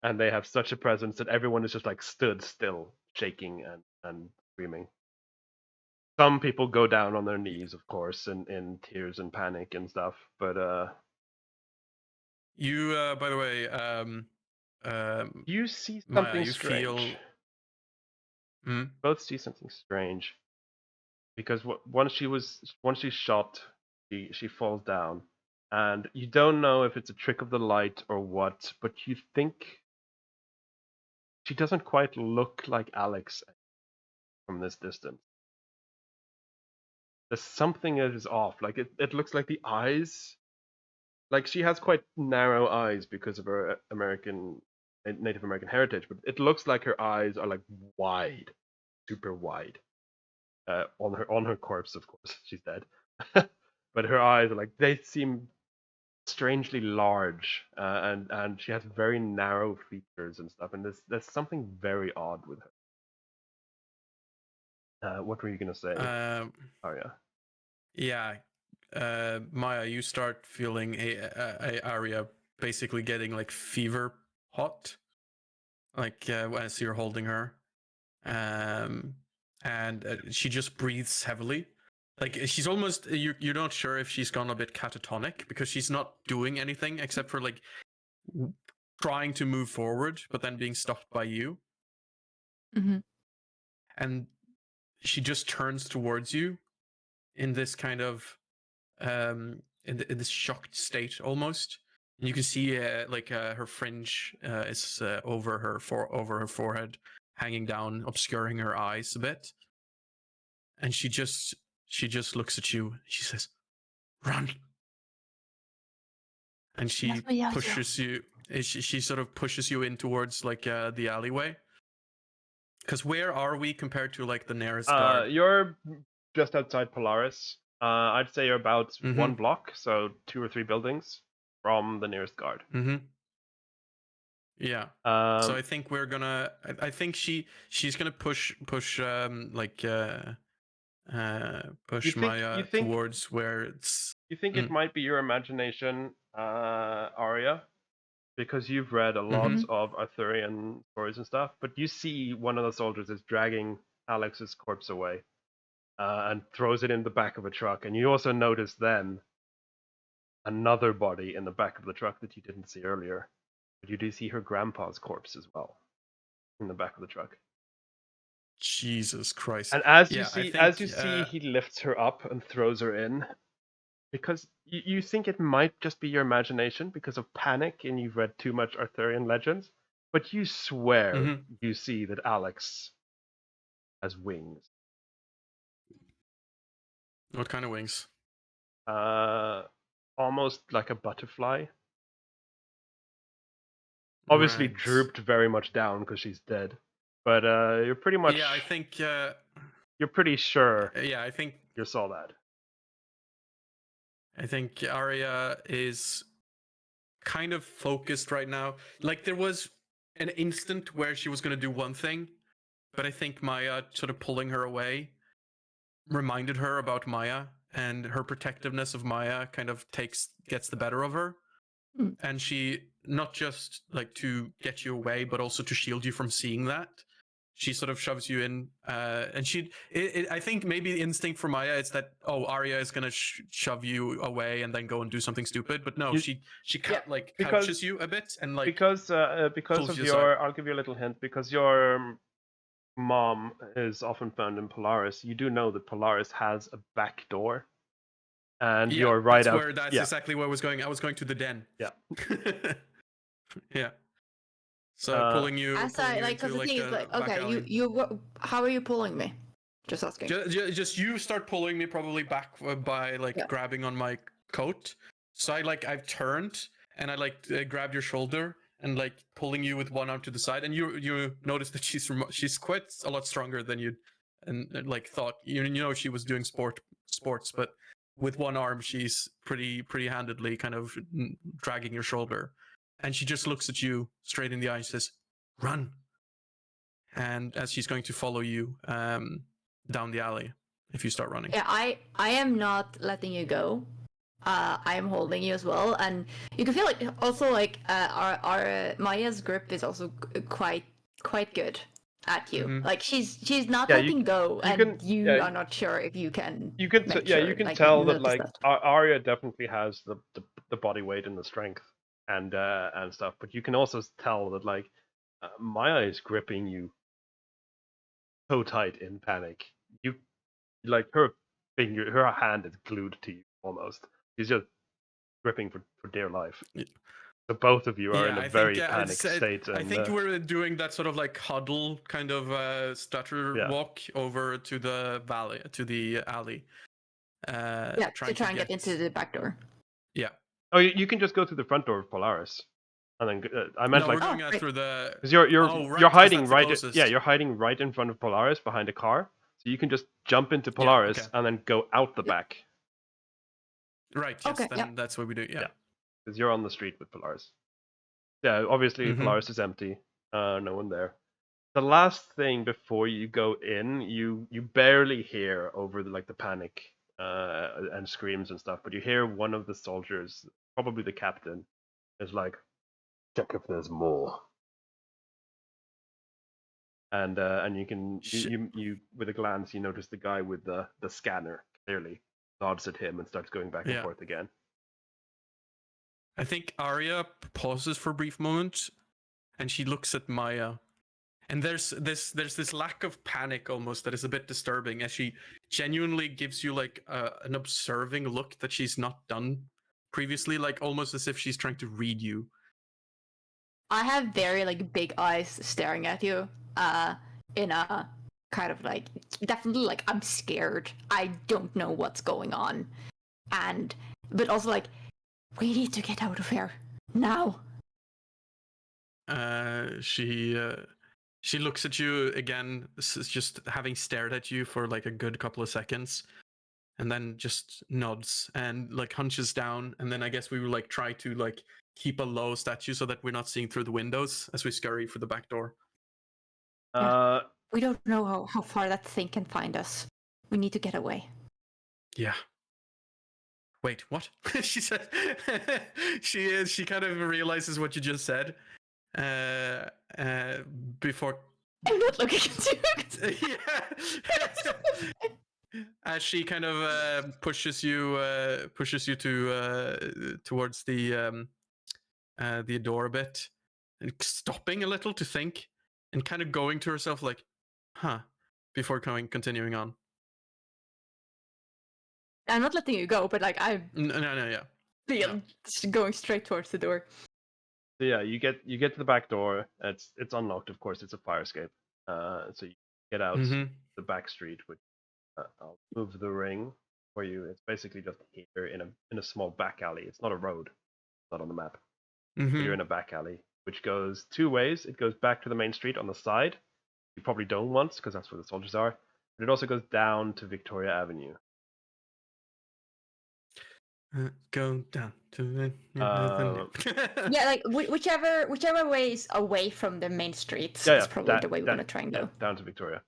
And they have such a presence that everyone is just like stood still, shaking and screaming. Some people go down on their knees, of course, in tears and panic and stuff. But you, by the way, you see Maya, something you strange. feel. Hmm? Both see something strange because once she's shot, she falls down, and you don't know if it's a trick of the light or what, but you think she doesn't quite look like Alex from this distance. There's something that is off. Like it looks like the eyes. Like she has quite narrow eyes because of her Native American heritage, but it looks like her eyes are like wide, super wide. On her corpse, of course, she's dead. But her eyes are like they seem strangely large, and she has very narrow features and stuff. And there's something very odd with her. What were you gonna say, Arya? Yeah, Maya, you start feeling a Arya basically getting like fever hot, like as you're holding her, and she just breathes heavily. Like she's almost you're not sure if she's gone a bit catatonic because she's not doing anything except for like trying to move forward, but then being stopped by you. Mm-hmm. And she just turns towards you in this kind of in this shocked state almost. And you can see her fringe is over her forehead, hanging down, obscuring her eyes a bit. And she just looks at you. She says, "Run!" And she pushes you. She sort of pushes you in towards like the alleyway. Because where are we compared to like the nearest guard? You're just outside Polaris. I'd say you're about one block, so 2 or 3 buildings from the nearest guard. Mm-hmm. Yeah. So I think we're gonna. I think she's gonna push Maya towards where it's. You think it might be your imagination, Arya, because you've read a lot of Arthurian stories and stuff. But you see one of the soldiers is dragging Alex's corpse away, and throws it in the back of a truck. And you also notice then another body in the back of the truck that you didn't see earlier. But you do see her grandpa's corpse as well in the back of the truck. Jesus Christ! And as you see, he lifts her up and throws her in, because you think it might just be your imagination because of panic, and you've read too much Arthurian legends. But you swear you see that Alex has wings. What kind of wings? Almost like a butterfly. Obviously drooped very much down because she's dead. But you're pretty much. Yeah, I think. You're pretty sure. Yeah, I think you saw that. I think Arya is kind of focused right now. Like there was an instant where she was going to do one thing, but I think Maya sort of pulling her away reminded her about Maya, and her protectiveness of Maya kind of gets the better of her. And she, not just like to get you away, but also to shield you from seeing that. She sort of shoves you in, and I think maybe the instinct for Maya is that, oh, Arya is gonna shove you away and then go and do something stupid. But no, she couches you a bit and like because of your. I'll give you a little hint, because your mom is often found in Polaris. You do know that Polaris has a back door, and you're right out. That's exactly where I was going. I was going to the den. Yeah. Yeah. So pulling you. As I like, because the thing is like, okay, you how are you pulling me? Just asking. Just you start pulling me probably back by like grabbing on my coat. So I've turned and I grabbed your shoulder and like pulling you with one arm to the side, and you notice that she's quite a lot stronger than you and like thought. You know she was doing sports, but with one arm she's pretty handedly kind of dragging your shoulder, and she just looks at you straight in the eye and says, "Run." And as she's going to follow you down the alley if you start running. Yeah, I am not letting you go. I am holding you as well, and you can feel like also like our Maya's grip is also quite good at you. Mhm. Like she's not Yeah, letting go, you and can- you yeah, are not sure if you can. You can make yeah, sure, you can like, tell that notice like Arya definitely has the body weight and the strength and stuff, but you can also tell that like Maya is gripping you so tight in panic. You like her hand is glued to you almost. She's just gripping for dear life. Yeah. So both of you are Yeah, in a I very think panicked state. I And, think we're doing that sort of like huddle kind of stutter Yeah. walk over to the valley, to the alley. to try and get into the back door. Yeah. oh, you can just go through the front door of Polaris, and then I meant No, like we're going right. through the. because you're Oh, right, you're 'cause hiding that's the right. closest. Yeah, you're hiding right in front of Polaris behind a car, so you can just jump into Yeah, Polaris okay. and then go out the Yep. back Right. Yes. Okay, Then yeah. that's what we do. Yeah. because you're on the street with Polaris. Yeah, obviously Mhm. Polaris is empty. No one there. The last thing before you go in, you barely hear over the panic and screams and stuff, but you hear one of the soldiers, probably the captain, is like, "Check if there's more." And you can you with a glance you notice the guy with the scanner clearly nods at him and starts going back and Yeah. forth again. I think Arya pauses for a brief moment, and she looks at Maya, and there's this lack of panic almost that is a bit disturbing, as she genuinely gives you like an observing look that she's not done previously, like almost as if she's trying to read you. I have very like big eyes staring at you, in a kind of like definitely like I'm scared. I don't know what's going on, but also like we need to get out of here now. She looks at you again, just having stared at you for like a good couple of seconds, and then just nods and like hunches down, and then I guess we will like try to like keep a low statue so that we're not seeing through the windows as we scurry for the back door. We don't know how far that thing can find us. We need to get away. Yeah. Wait, what? She said. She kind of realizes what you just said. Before. I'm not looking at you. Yeah. As she kind of pushes you to towards the door a bit, and stopping a little to think, and kind of going to herself like, "Huh," before continuing on. I'm not letting you go, but like I'm No, yeah. going straight towards the door. So yeah, you get to the back door. It's unlocked, of course. It's a fire escape. So you get out the back street, which I'll move the ring for you. It's basically just here in a small back alley. It's not a road. It's not on the map. You're in a back alley, which goes two ways. It goes back to the main street on the side. You probably don't want, because that's where the soldiers are. But it also goes down to Victoria Avenue. Go down to Yeah, like whichever way is away from the main street Yeah, is probably the way we're gonna try and go. Down to Victoria.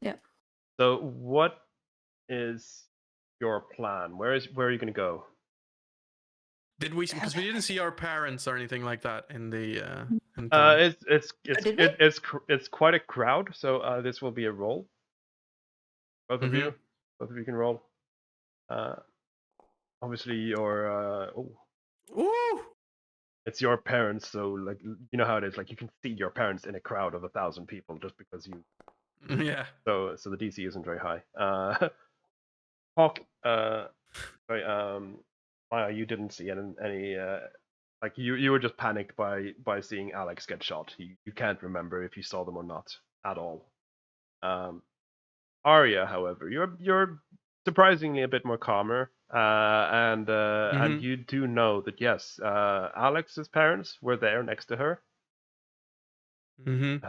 Yeah. So what is your plan? Where are you going to go? Did we? Because we didn't see our parents or anything like that in the. In town. It's quite a crowd. So this will be a roll. Both of you can roll. Obviously your Ooh! it's your parents, so like you know how it is. Like you can see your parents in a crowd of 1,000 people just because you. Yeah. So the DC isn't very high. Hawk. Sorry. Maya, you didn't see any. Like you were just panicked by seeing Alex get shot. You can't remember if you saw them or not at all. Arya, however, you're surprisingly a bit more calmer. And you do know that yes, Alex's parents were there next to her. Mm-hmm.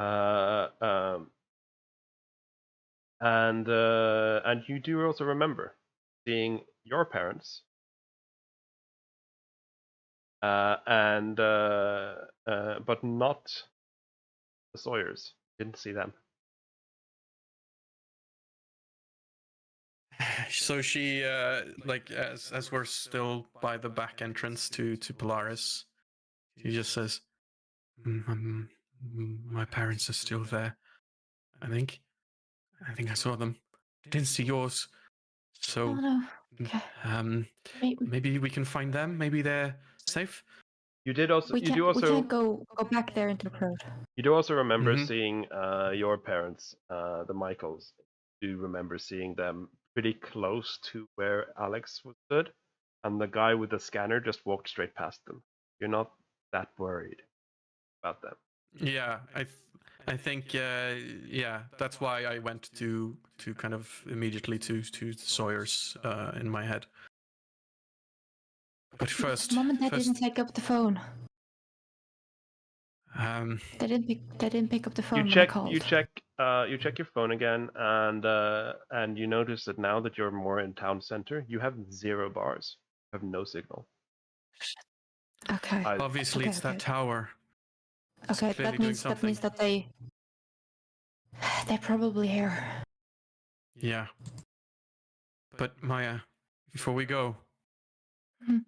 And you do also remember seeing your parents, but not the Sawyers. Didn't see them. So she, like, as we're still by the back entrance to Polaris, she just says, "My parents are still there. I think I saw them. Didn't see yours. So, Oh no. Okay. Maybe maybe we can find them. Maybe they're safe." You did also. we You do can't also. go back there into the crowd. You do also remember Mhm. seeing your parents, the Michaels. You remember seeing them pretty close to where Alex was stood, and the guy with the scanner just walked straight past them. You're not that worried about them. Yeah, I think yeah, that's why I went to kind of immediately to Sawyer's in my head. But first, Mom and Dad didn't take up the phone. um, They didn't pick up the phone You when I check. called. You check your phone again, and you notice that now that you're more in town center, you have 0 bars. You have no signal. Okay. obviously Okay, it's that okay. tower. It's Okay, clearly that doing means something. that they're probably here. Yeah. But Maya, before we go, Mhm.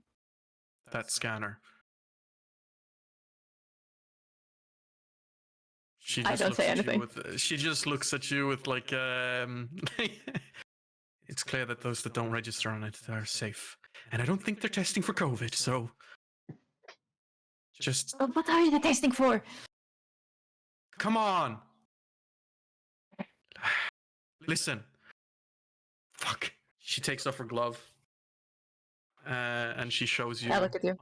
that scanner. She I just don't looks say at you anything. with. She just looks at you with like. It's clear that those that don't register on it are safe, and I don't think they're testing for COVID. So, just But what are you testing for? come on. Listen. Fuck. She takes off her glove, and she shows you. I look at you.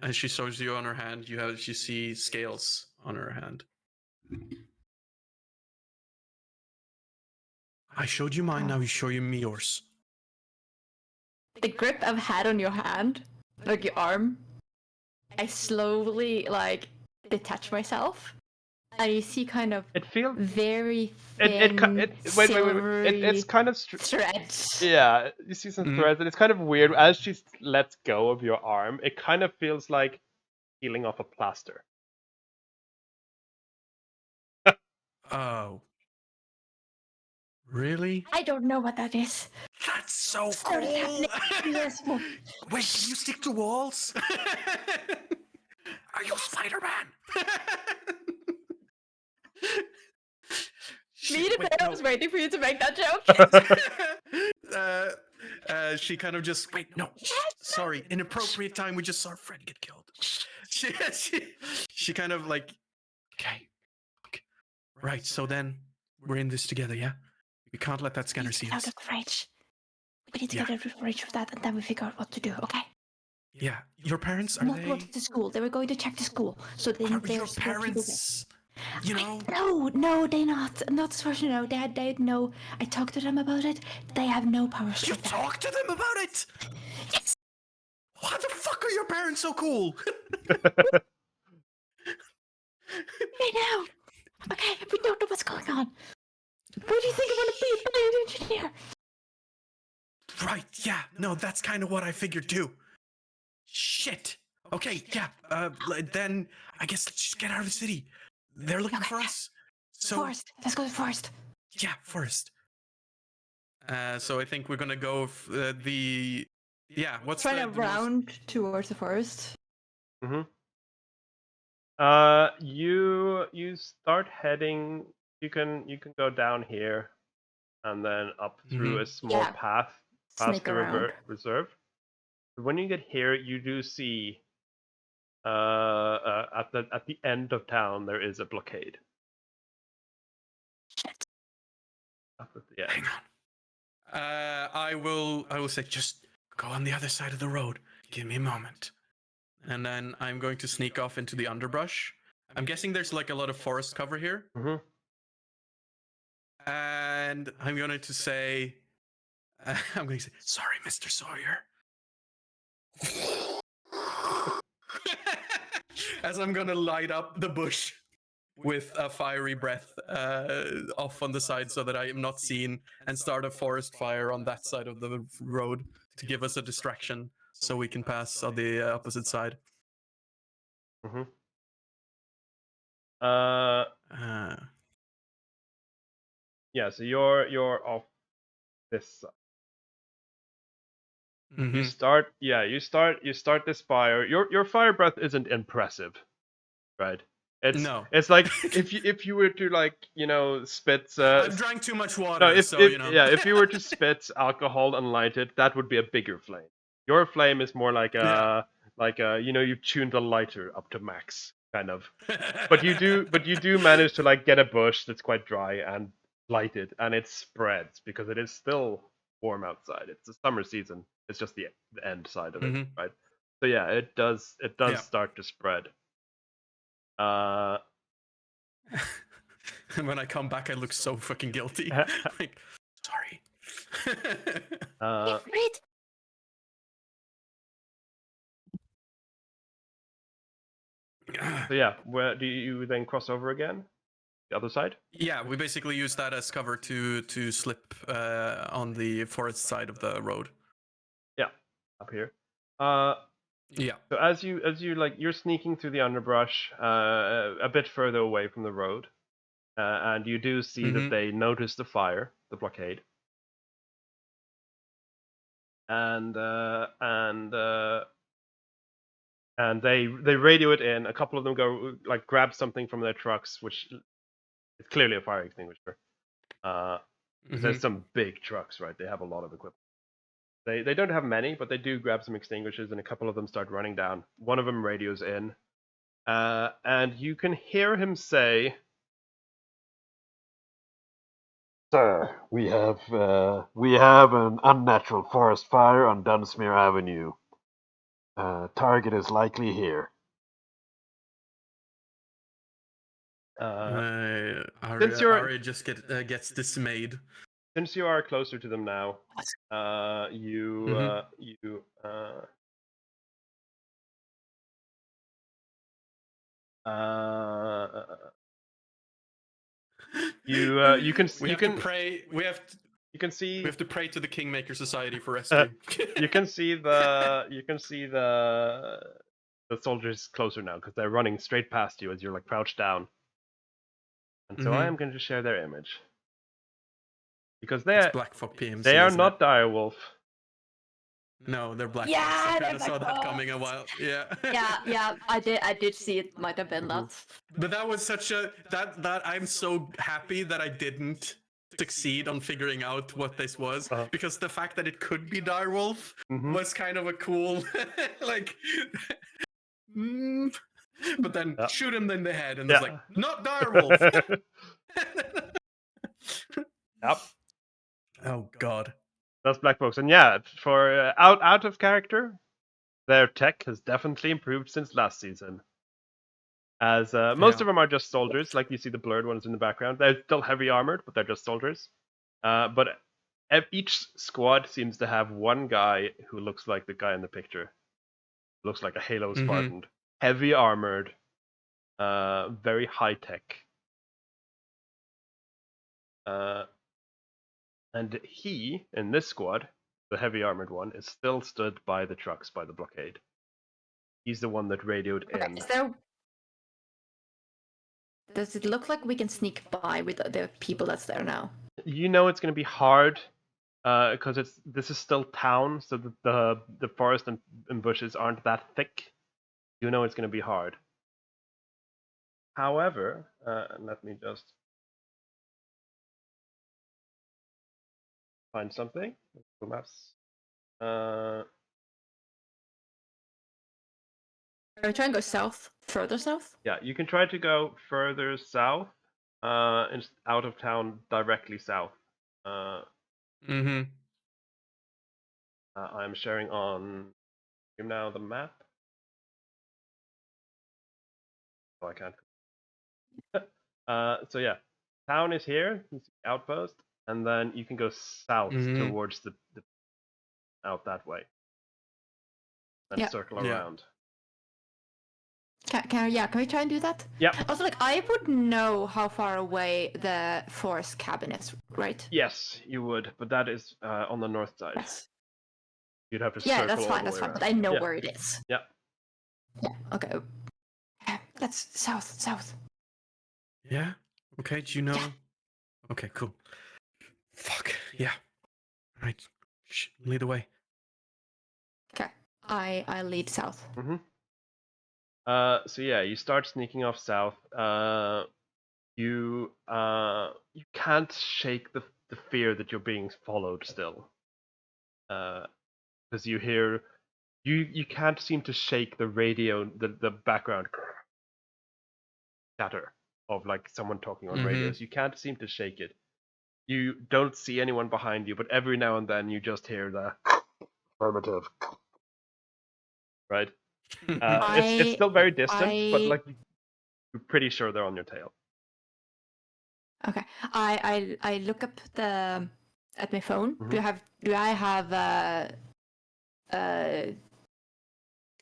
And she shows you on her hand. You see scales on her hand. I showed you mine. Now you show me yours. The grip I've had on your hand, like your arm, I slowly like detach myself, and you see kind of It feels. very It. thin Wait. silvery It's kind of. threads. Yeah, you see some Mhm. threads, and it's kind of weird. As she lets go of your arm, it kind of feels like peeling off a plaster. Oh. Really? I don't know what that is. That's so Started cool. happening years ago. Wait, can you stick to walls? Are you Spider-Man? Me and I was waiting for you to make that joke. She kind of just wait. No, sorry. Inappropriate time. We just saw a friend get killed. She kind of like, okay, right. So then we're in this together, yeah. We can't let that scanner see Out us. of the fridge. We need to Yeah. get out of the fridge of that, and then we figure out what to do. Okay. Yeah, your parents are Not they? go to the school. They were going to check the school. So then Are there's your still people there. parents? You know. No, they not. Not as far as you know. They know. I talked to them about it. They have no powers You like that. talk to them about it? Yes. Why the fuck are your parents so cool? I know. Okay, we don't know what's going on. What do you think I want to be? A bioengineer? Right, yeah. No, that's kind of what I figured too. Shit. Okay, yeah. Then I guess let's just get out of the city. They're looking for us. So Forest. Let's go to the forest. yeah, first. So I think we're gonna go the yeah. What's Try the to round towards the forest. Mm-hmm. You start heading. You can go down here, and then up through a small Yeah. path past Sneak the around. reserve. But when you get here, you do see at the end of town there is a blockade. Shit. Up at the end. Hang on. I will say just go on the other side of the road. Give me a moment. And then I'm going to sneak off into the underbrush. I'm guessing there's like a lot of forest cover here. Mm-hmm. And I'm going to say, sorry, Mr. Sawyer. As I'm gonna light up the bush with a fiery breath off on the side so that I am not seen, and start a forest fire on that side of the road to give us a distraction so we can pass on the opposite side. Mm-hmm. Yeah, so you're off this side. Mm-hmm. You start this fire. Your fire breath isn't impressive, right? It's like if you were to like spit. I've drank too much water, No, if so if you know. yeah, if you were to spit alcohol and light it, that would be a bigger flame. Your flame is more like you've tuned a lighter up to max kind of. But you do manage to like get a bush that's quite dry and light it, and it spreads because it is still warm outside. It's the summer season. It's just the end side of it, Mhm. right? So yeah, it does Yeah. start to spread. When I come back, I look so fucking guilty. Like, sorry. Great. So yeah, where do you then cross over again? The other side? Yeah, we basically use that as cover to slip on the forest side of the road. Yeah, up here. Yeah. So as you like, you're sneaking through the underbrush, a bit further away from the road, and you do see that they notice the fire, the blockade, and they radio it in. A couple of them go like grab something from their trucks, which is clearly a fire extinguisher. There's some big trucks, right? They have a lot of equipment. They don't have many, but they do grab some extinguishers, and a couple of them start running down. One of them radios in, and you can hear him say, Sir, we have an unnatural forest fire on Dunsmuir Avenue. Target is likely here. Ari just gets dismayed. Since you are closer to them now, you can pray. We have to pray to the Kingmaker Society for rescue. you can see the soldiers closer now because they're running straight past you as you're like crouched down. And so I am going to share their image because they are not Direwolf. No, they're Black Yeah, Fox. I they're kind of saw Black that coming a while. Yeah. Yeah, I did see it might have been that. But that was such a that I'm so happy that I didn't succeed on figuring out what this was, because the fact that it could be Direwolf was kind of a cool like but then shoot him in the head and it's like, not Direwolf. Yep. Oh god. That's Black Fox. And yeah, for out of character, their tech has definitely improved since last season. As most of them are just soldiers, like you see the blurred ones in the background. They're still heavy armored, but they're just soldiers. But each squad seems to have one guy who looks like the guy in the picture. Looks like a Halo Spartan. Heavy armored, very high tech. And he, in this squad, the heavy armored one, is still stood by the trucks, by the blockade. He's the one that radioed in. Does it look like we can sneak by with the people that's there now? You know it's going to be hard, because this is still town, so the forest and bushes aren't that thick. You know it's going to be hard. However, let me just find something. Google Maps. Are we trying to go south? Further south? Yeah, you can try to go further south, out of town, directly south. I'm sharing on now the map. Oh, I can't. So yeah, town is here. Outpost, and then you can go south towards the out that way. and Yeah. circle Yeah. around. Can we try and do that? Yeah. Also, like, I would know how far away the forest cabin is, right? Yes, you would, but that is on the north side. Yes. You'd have to Yeah, circle that's all fine. the That's way fine. around. But I know Yeah. where it is. Yeah. Yeah. Okay. That's south. Yeah. Okay. Do you know? Okay. Cool. Fuck. Yeah. All right. Lead the way. Okay. I lead south. Mm-hmm. So yeah, you start sneaking off south. You can't shake the fear that you're being followed still. Because you hear, you can't seem to shake the radio, the background chatter of like someone talking on radios. You can't seem to shake it. You don't see anyone behind you, but every now and then you just hear the Affirmative. right. It's still very distant, but like you're pretty sure they're on your tail. Okay. I look up at my phone. Mhm. Do I have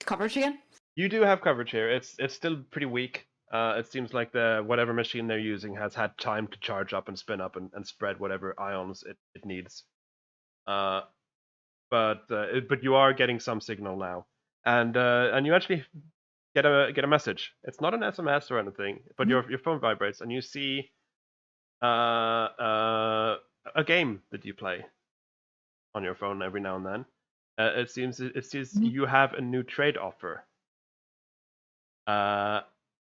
coverage again? You do have coverage here. It's still pretty weak. It seems like the whatever machine they're using has had time to charge up and spin up and spread whatever ions it needs. But you are getting some signal now, and you actually get a message. It's not an SMS or anything, but your phone vibrates and you see a game that you play on your phone every now and then. It seems you have a new trade offer.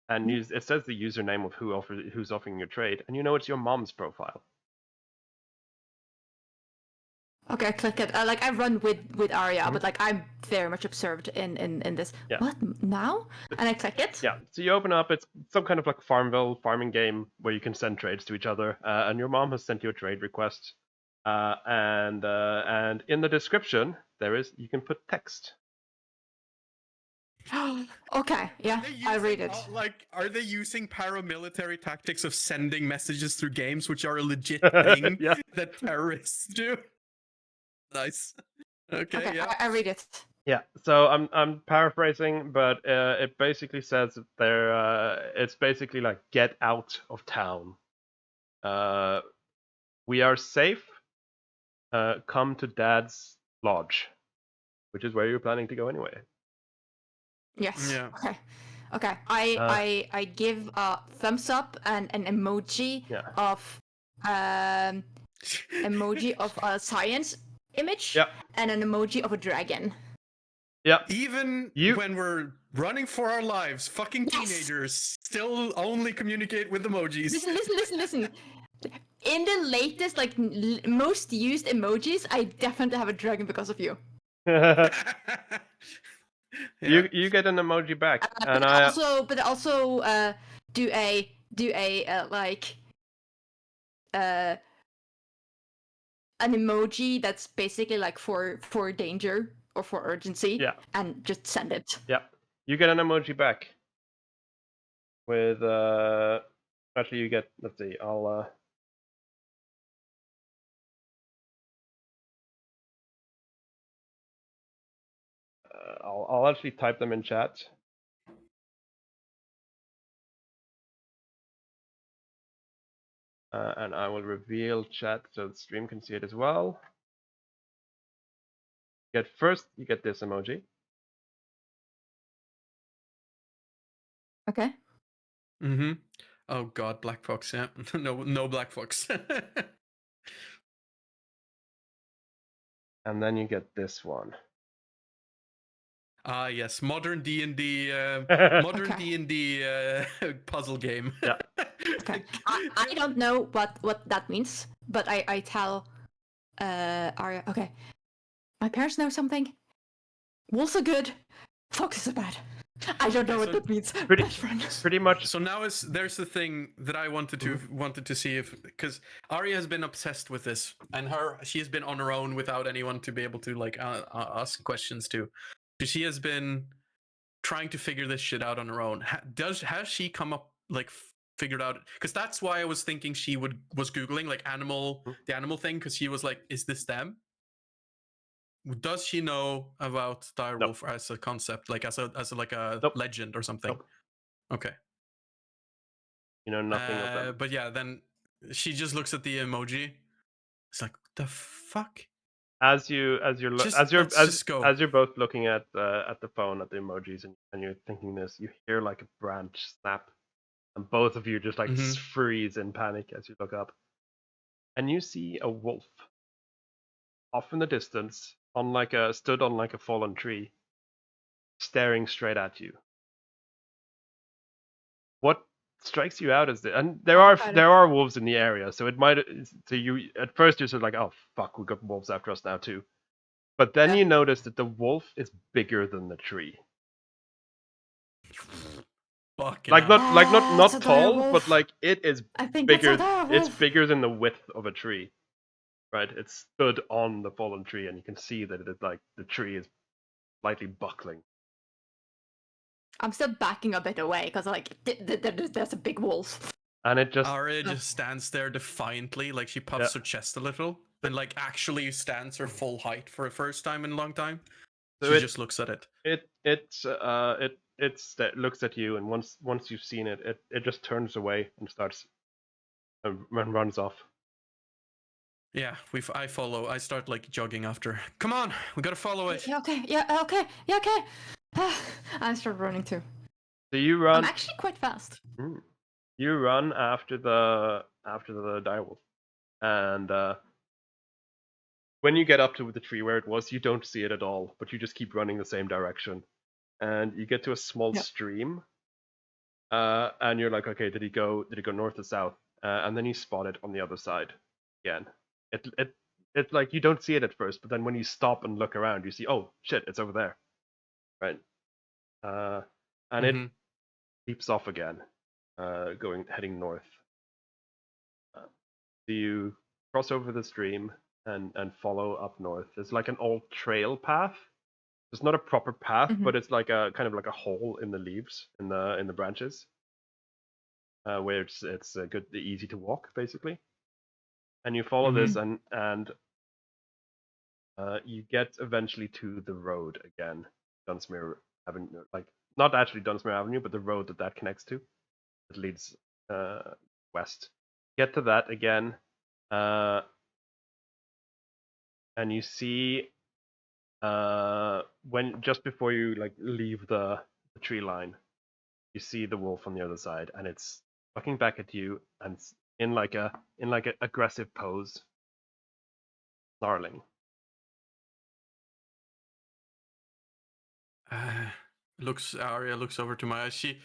And it says the username of who's offering your trade, and you know it's your mom's profile. Okay, I click it. Like I run with Arya, but like I'm very much observed in this. Yeah. What now? And I click it. Yeah. So you open up. It's some kind of like Farmville farming game where you can send trades to each other, and your mom has sent you a trade request. And in the description you can put text. Okay, yeah, I read it. Are they using paramilitary tactics of sending messages through games, which are a legit thing Yeah. that terrorists do? Nice. Okay. Yeah. I read it. Yeah, so I'm paraphrasing, but it basically says that it's basically like get out of town. We are safe. Come to Dad's lodge, which is where you're planning to go anyway. Yes. Yeah. Okay. I give a thumbs up and an emoji Yeah. of a science image Yep. and an emoji of a dragon. Yeah. Even when we're running for our lives, fucking teenagers still only communicate with emojis. Listen. In the latest, like most used emojis, I definitely have a dragon because of you. Yeah. You get an emoji back, and but also do a an emoji that's basically like for danger or for urgency. Yeah. And just send it. Yeah, you get an emoji back. With actually you get, let's see, I'll actually type them in chat. And I will reveal chat so the stream can see it as well. First, you get this emoji. Okay. Mm-hmm. Oh God, Black Fox. Yeah. No Black Fox. And then you get this one. Ah, yes, modern D&D, Okay. D&D puzzle game. Yeah. Okay. I don't know what that means, but I tell Arya, okay. My parents know something. Wolves are good. Foxes are bad. I don't know what that means. Best friend. Pretty much. So now there's the thing that I wanted to see if, because Arya has been obsessed with this, and she has been on her own without anyone to be able to like ask questions to. She has been trying to figure this shit out on her own. Has she come up like figured out? Because that's why I was thinking she was googling like the animal thing, because she was like, is this them? does she know about direwolf as a concept, like as a Nope. legend or something? Nope. Okay. You know nothing of them. But yeah, then she just looks at the emoji. It's like, the fuck? As Let's just go. as you're both looking at the phone at the emojis and you're thinking this, you hear like a branch snap, and both of you just like Mhm. freeze in panic as you look up, and you see a wolf off in the distance stood on like a fallen tree, staring straight at you. What strikes you out is that, and there are wolves in the area, so it might, so you at first you're sort of like, oh fuck, we got wolves after us now too. But then you notice that the wolf is bigger than the tree. Fucking Like hell. not It's a tall, direwolf. but like it is I think bigger. it's a direwolf. It's bigger than the width of a tree. Right? It stood on the fallen tree, and you can see that it is like the tree is slightly buckling. I'm still backing a bit away because like there's a big wolf. And it just Arya just stands there defiantly, like she puffs her chest a little, and like actually stands her full height for the first time in a long time. So she it- just looks at it. it looks at you, and once you've seen it, it just turns away and starts and runs off. Yeah, I follow. I start like jogging after. Come on, we gotta follow it. Yeah, okay. I start running too. So you run. I'm actually quite fast. You run after the direwolf, and when you get up to the tree where it was, you don't see it at all, but you just keep running the same direction, and you get to a small stream, and you're like, okay, did he go north or south? And then you spot it on the other side again. It's like you don't see it at first, but then when you stop and look around, you see, oh shit, it's over there, right? And it leaps off again, heading north. So you cross over the stream and follow up north. It's like an old trail path. It's not a proper path, but it's like a kind of like a hole in the leaves in the branches, where it's good, easy to walk basically. And you follow this, and you get eventually to the road again, Dunsmuir Avenue, like not actually Dunsmuir Avenue, but the road that connects to, that leads west. Get to that again, and you see when just before you like leave the tree line, you see the wolf on the other side, and it's looking back at you, and in like a aggressive pose, snarling. Arya looks over to Maya. She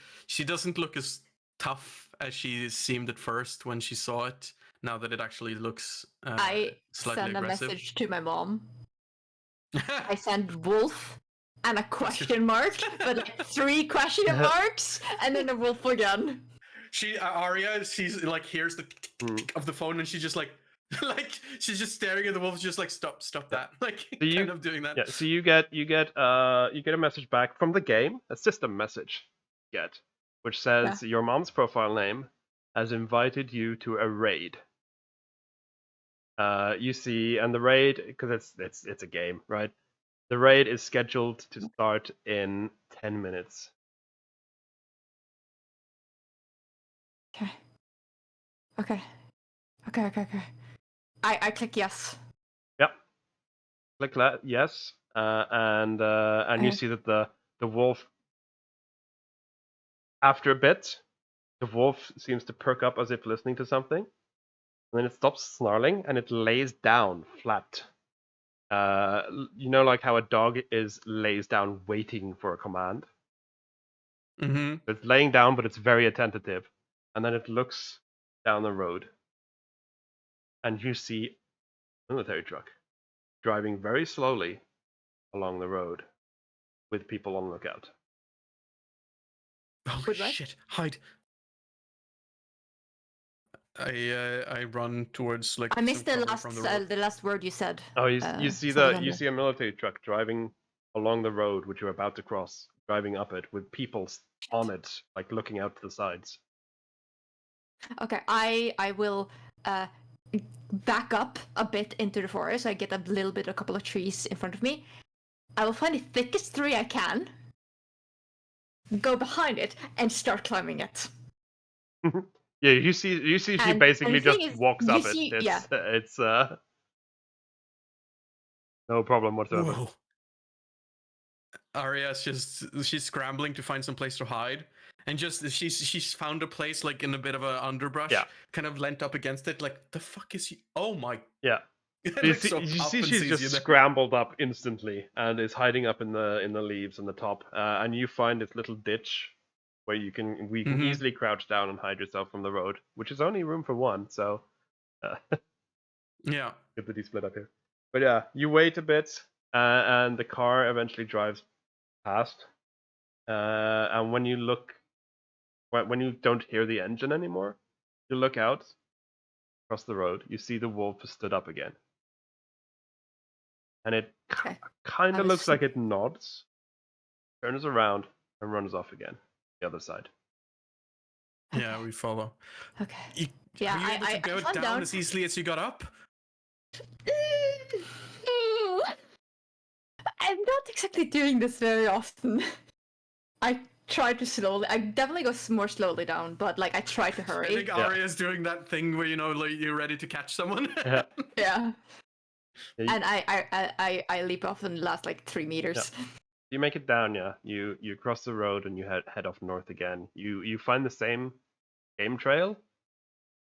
doesn't look as tough as she seemed at first when she saw it. Now that it actually looks I slightly send aggressive. a message to my mom. I send wolf and a question mark, but like 3 question marks, and then a wolf again. Arya, she's like hears the tick of the phone, and she's just like she's just staring at the wolf, just like stop that, like so kind of doing that. Yeah. So you get a message back from the game, a system message, which says your mom's profile name has invited you to a raid. You see, and the raid, because it's a game, right? The raid is scheduled to start in 10 minutes. Okay. I click yes. Yep. Click that, yes. And you see that the wolf, after a bit, the wolf seems to perk up as if listening to something. And then it stops snarling and it lays down flat. You know, like how a dog lays down waiting for a command? It's laying down, but it's very attentive. And then it looks down the road. And you see a military truck driving very slowly along the road with people on lookout. Oh shit! Hide! I run towards like. I missed the last word you said. Oh, you see a military truck driving along the road which you're about to cross, driving up it with people on it, like looking out to the sides. Okay, I will back up a bit into the forest. I get a couple of trees in front of me. I will find the thickest tree I can, go behind it, and start climbing it. Yeah, you see she And basically the thing just is, walks you up it. see- It's yeah. it's no problem whatsoever. Whoa. Arya's she's scrambling to find some place to hide, and just she's found a place like in a bit of an underbrush, Yeah. kind of leant up against it. Like, the fuck is he? Oh my! Yeah. It You looks see, so you up see and she's sees just you there. scrambled up instantly and is hiding up in the leaves on the top. And you find this little ditch where you can Mhm. easily crouch down and hide yourself from the road, which is only room for one. So Yeah. good that you split up here. But yeah, you wait a bit, and the car eventually drives past. And when you look, when you don't hear the engine anymore, you look out across the road. You see the wolf has stood up again, and it Okay. kind I of was looks like it nods, turns around, and runs off again the other side. Yeah, Okay. we follow. Okay. You, Yeah, were you able to I go found down out- as easily as you got up? I'm not exactly doing this very often. I try to slowly. I definitely go more slowly down, but like I try to I hurry. think Arya's doing that thing where like you're ready to catch someone. Yeah. Yeah. Yeah, And I leap off in the last like 3 meters. you make it down, yeah. You cross the road and you head off north again. You find the same game trail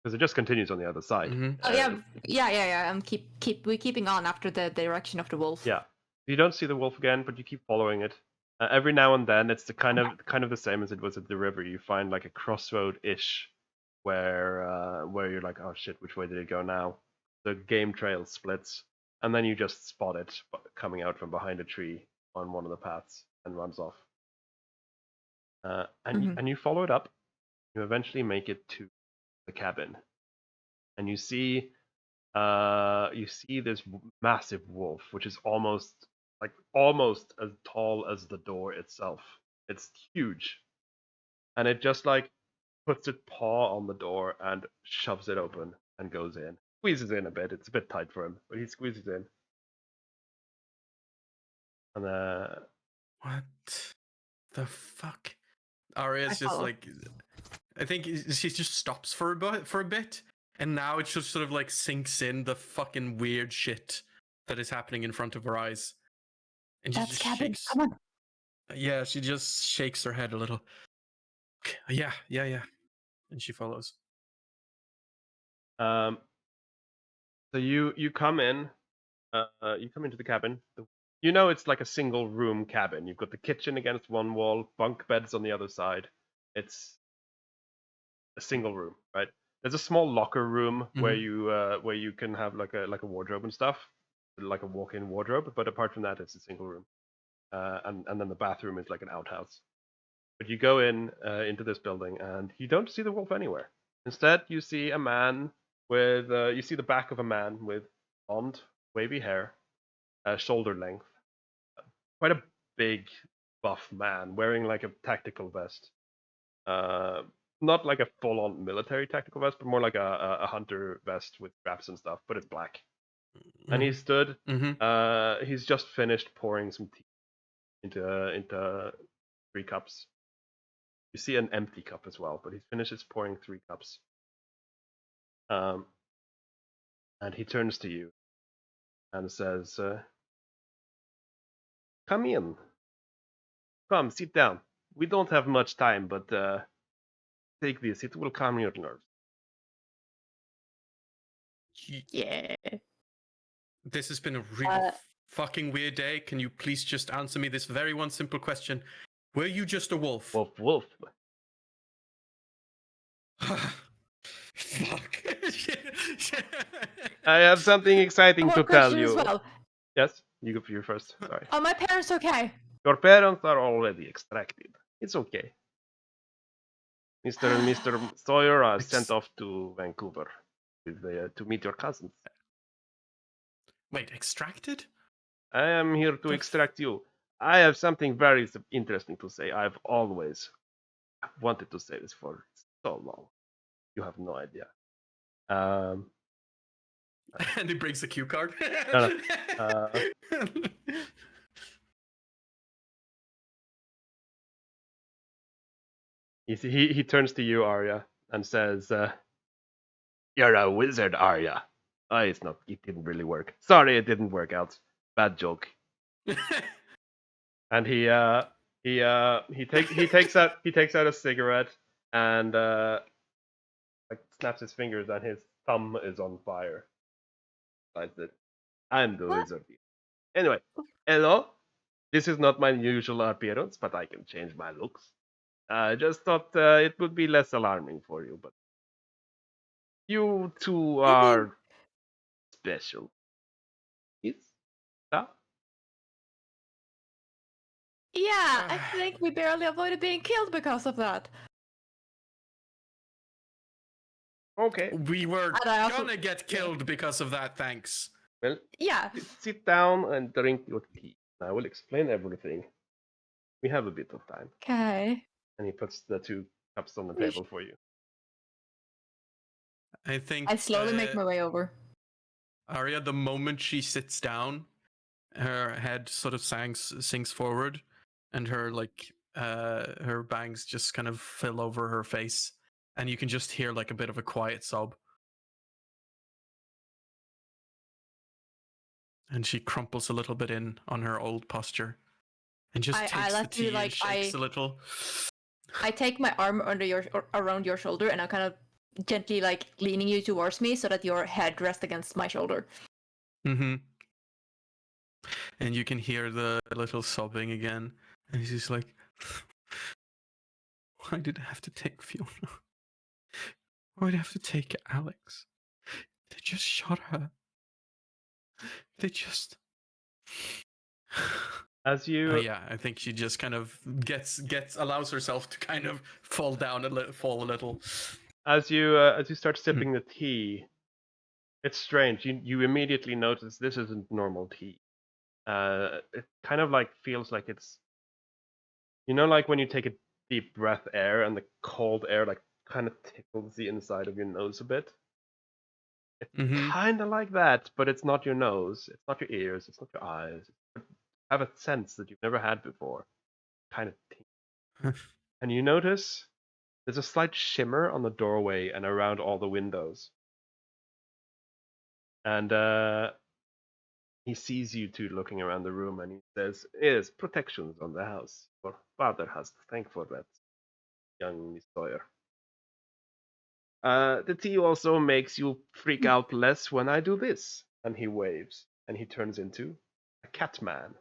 because it just continues on the other side. Mhm. Oh yeah. I'm keeping on after the direction of the wolf. Yeah. You don't see the wolf again, but you keep following it. Every now and then, it's the kind of the same as it was at the river. You find like a crossroad-ish where you're like, oh shit, which way did it go now? The game trail splits, and then you just spot it coming out from behind a tree on one of the paths and runs off. And you follow it up. You eventually make it to the cabin, and you see this massive wolf, which is almost as tall as the door itself. It's huge, and it just like puts its paw on the door and shoves it open and goes in. Squeezes in a bit. It's a bit tight for him, but he squeezes in. And What the fuck? Arya's I just follow. like, I think she just stops for a bit, and now it just sort of like sinks in the fucking weird shit that is happening in front of her eyes, and she That's just cabin. shakes. Come on. Yeah, she just shakes her head a little. Yeah, and she follows. so you come in. You come into the cabin. You know it's like a single room cabin. You've got the kitchen against one wall, bunk beds on the other side. It's a single room, right? There's a small locker room where you can have like a wardrobe and stuff, like a walk-in wardrobe. But apart from that, it's a single room, and then the bathroom is like an outhouse. But you go into this building and you don't see the wolf anywhere. Instead, you see a man with you see the back of a man with blonde, wavy hair, shoulder length, quite a big, buff man wearing like a tactical vest. Not like a full-on military tactical vest, but more like a hunter vest with straps and stuff. But it's black, and he stood. He's just finished pouring some tea into 3 cups. You see an empty cup as well, but he finishes pouring 3 cups. And he turns to you and says, "Come in. Come, sit down. We don't have much time, but take this. It will calm your nerves." Yeah. This has been a really fucking weird day. Can you please just answer me this very one simple question? Were you just a wolf? Wolf, wolf. Fuck. I have something exciting One to tell question you. as well. Yes, you go for your first. Sorry. Are my parents okay? Your parents are already extracted. It's okay. Mr. and Mr. Sawyer are sent off to Vancouver to meet your cousins. Wait, extracted? I am here to The extract you. I have something very interesting to say. I've always wanted to say this for so long. You have no idea. And he brings a cue card. No, he turns to you, Arya, and says, "You're a wizard, Arya." Oh, it's not. It didn't really work. Sorry, it didn't work out. Bad joke. And he takes out a cigarette and like snaps his fingers, and his thumb is on fire. Lights it. I'm the What? wizard. Anyway, hello. This is not my usual appearance, but I can change my looks. I just thought it would be less alarming for you, but you two are special. It's that. Yeah, I think we barely avoided being killed because of that. Okay. We were And I also- gonna get killed because of that, thanks. Well, Yeah. sit down and drink your tea. I will explain everything. We have a bit of time. Okay. And he puts the 2 cups on the Yes. table for you. I think I slowly make my way over. Arya, the moment she sits down, her head sort of sinks forward, and her her bangs just kind of fill over her face, and you can just hear like a bit of a quiet sob. And she crumples a little bit in on her old posture, and just I takes the let you, tea and shakes a little. I take my arm around your shoulder, and I'm kind of gently like leaning you towards me so that your head rests against my shoulder. Mm-hmm. And you can hear the little sobbing again, and he's just like, "Why did I have to take Fiona? Why did I have to take Alex? They just shot her. They just." As you Yeah, I think she just kind of allows herself to kind of fall down fall a little. as you start sipping the tea, it's strange. You immediately notice this isn't normal tea. It kind of like feels like it's, like when you take a deep breath air and the cold air like kind of tickles the inside of your nose a bit. It's Mhm. kind of like that, but it's not your nose, it's not your ears, it's not your eyes. You have a sense that you've never had before, kind of tea. And you notice there's a slight shimmer on the doorway and around all the windows. And he sees you two looking around the room, and he says, "Yes, protections on the house. Your father has to thank for that, young Miss Sawyer. The tea also makes you freak out less when I do this." And he waves, and he turns into a cat man.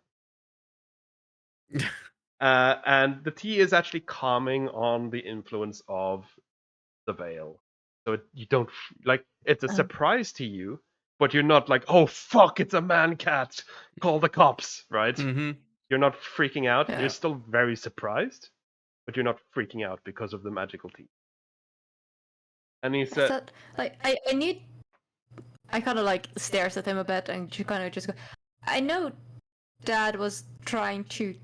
And the tea is actually calming on the influence of the veil. So you don't it's a surprise to you, but you're not like, "Oh fuck, it's a man cat, call the cops," right? Mhm. You're not freaking out. Yeah. You're still very surprised, but you're not freaking out because of the magical tea. And he said, So, like, I need. I kind of like stares at him a bit and she kind of just go. I know Dad was trying to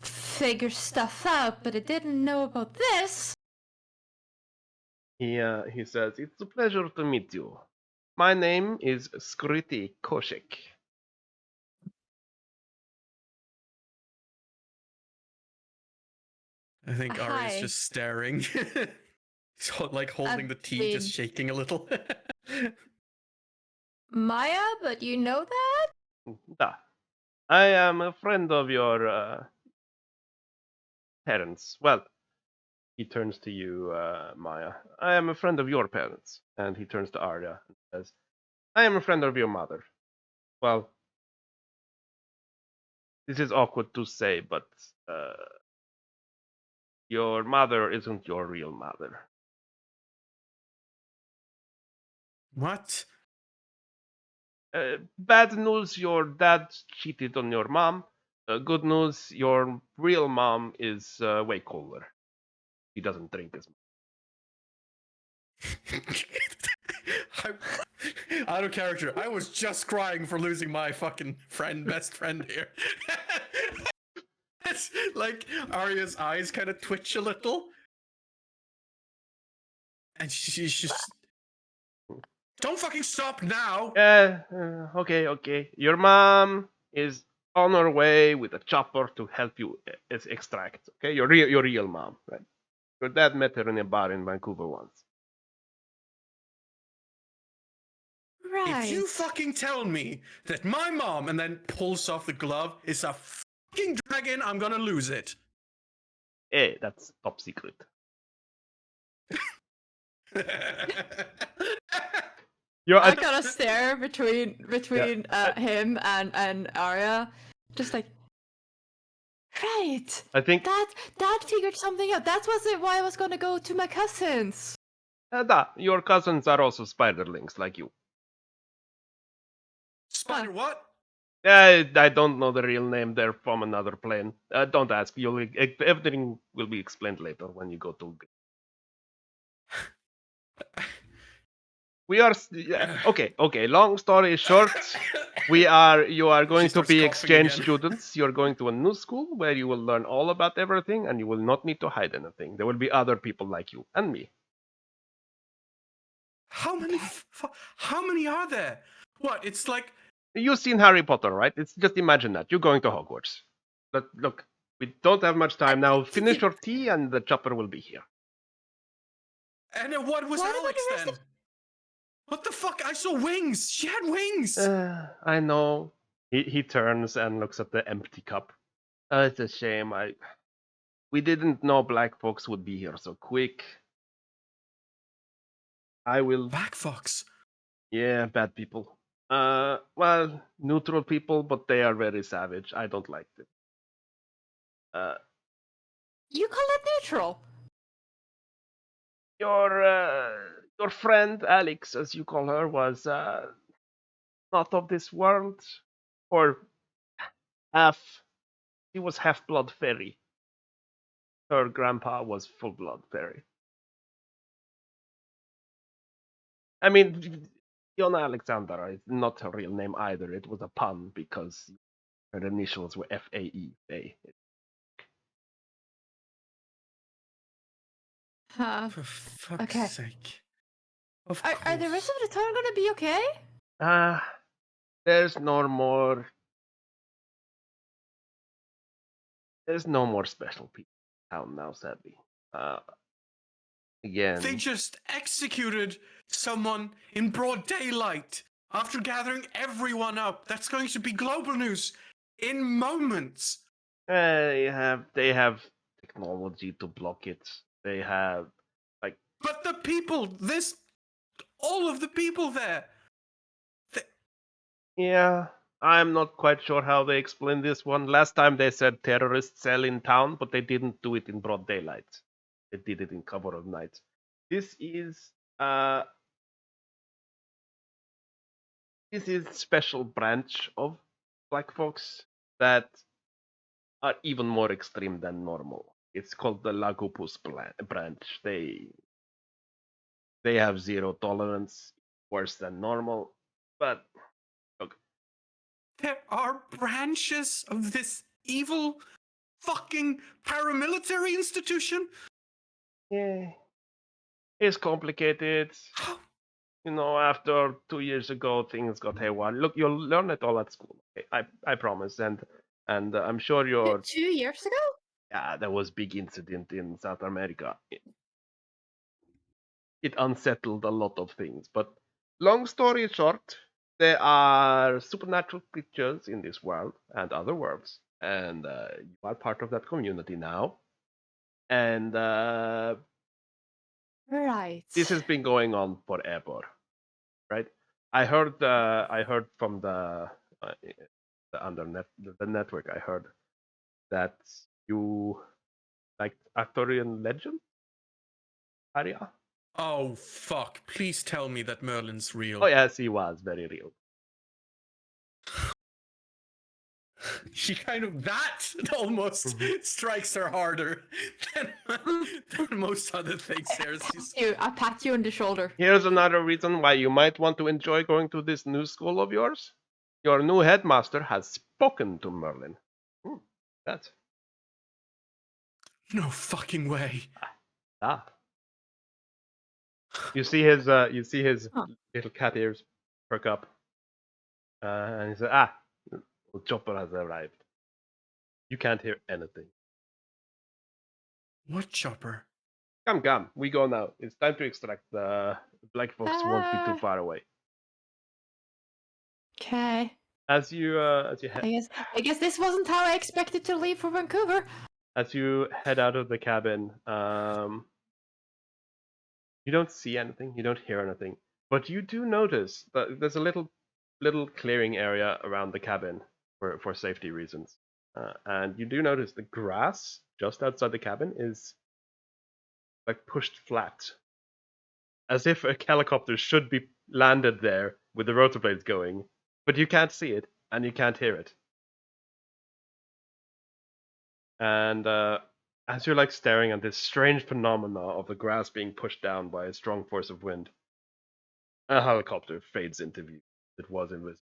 figure stuff out, but I didn't know about this. he says, "It's a pleasure to meet you. My name is Skriti Koshik." I think Arya's Hi. just staring. He's holding the tea, just shaking a little. Maya, but you know that? Da. I am a friend of your parents. Well, he turns to you, Maya. "I am a friend of your parents." And he turns to Arya and says, "I am a friend of your mother. Well, this is awkward to say, but your mother isn't your real mother." What? Bad news, your dad cheated on your mom. Good news, your real mom is way cooler. He doesn't drink as much. Out of character. I was just crying for losing my fucking best friend here. It's like Arya's eyes kind of twitch a little. And she's just Don't fucking stop now! Okay. Your mom is on her way with a chopper to help you extract. Okay, your real mom, right? Your dad met her in a bar in Vancouver once. Right. If you fucking tell me that my mom, and then pulls off the glove, is a fucking dragon, I'm gonna lose it. Hey, that's top secret. I gotta stare between him and Arya, just like. Right. I think Dad figured something out. That was it. Why I was gonna go to my cousins. your cousins are also spiderlings like you. Spider what? I don't know the real name. They're from another plane. Don't ask. Everything will be explained later when you go to. We are okay. Long story short, you are going to be exchange students. You're going to a new school where you will learn all about everything, and you will not need to hide anything. There will be other people like you and me. How many? How many are there? What? It's like. You've seen Harry Potter, right? It's just imagine that you're going to Hogwarts. But look, we don't have much time now. Finish your tea, and the chopper will be here. And what was Alex then? What the fuck? I saw wings. She had wings. I know. He turns and looks at the empty cup. It's a shame. We didn't know black folks would be here so quick. I will. Black fox. Yeah, bad people. Well, neutral people, but they are very savage. I don't like them. You call it neutral? Your friend Alex, as you call her, was not of this world, or he was half-blood fairy. Her grandpa was full-blood fairy. I mean, Fiona Alexandra is not her real name either. It was a pun because her initials were FAE. For fuck's sake. Are the rest of the town gonna be okay? There's no more special people in town now, sadly. Again. They just executed someone in broad daylight after gathering everyone up. That's going to be global news in moments. They have technology to block it. They have But the people, all of the people there. Yeah, I'm not quite sure how they explain this one. Last time they said terrorist cell in town, but they didn't do it in broad daylight. They did it in cover of night. This is special branch of black folks that are even more extreme than normal. It's called the Lagopus branch. They have zero tolerance, worse than normal. But look, there are branches of this evil fucking paramilitary institution? Yeah. It's complicated. You know, after 2 years ago, things got haywire. Look, you'll learn it all at school. Okay? I promise. And I'm sure you're. 2 years ago? Yeah, there was big incident in South America. It unsettled a lot of things. But long story short, there are supernatural creatures in this world and other worlds, and you are part of that community now. And Right. this has been going on forever, right? I heard from the network. I heard that you like Arthurian legend, Arya. Oh fuck! Please tell me that Merlin's real. Oh yes, he was very real. She kind of almost strikes her harder than most other things. I pat you on the shoulder. Here's another reason why you might want to enjoy going to this new school of yours. Your new headmaster has spoken to Merlin. That. No fucking way. Ah. You see his Huh. little cat ears perk up, and he says, "Ah, the chopper has arrived. You can't hear anything. What chopper? Come, we go now. It's time to extract. The black fox won't be too Ah. far away." Okay. As you head I guess this wasn't how I expected to leave for Vancouver. as you head out of the cabin, you don't see anything, you don't hear anything, but you do notice that there's a little clearing area around the cabin for safety reasons, and you do notice the grass just outside the cabin is like pushed flat, as if a helicopter should be landed there with the rotor blades going, but you can't see it and you can't hear it. And as you're like staring at this strange phenomena of the grass being pushed down by a strong force of wind, a helicopter fades into view. It was invisible.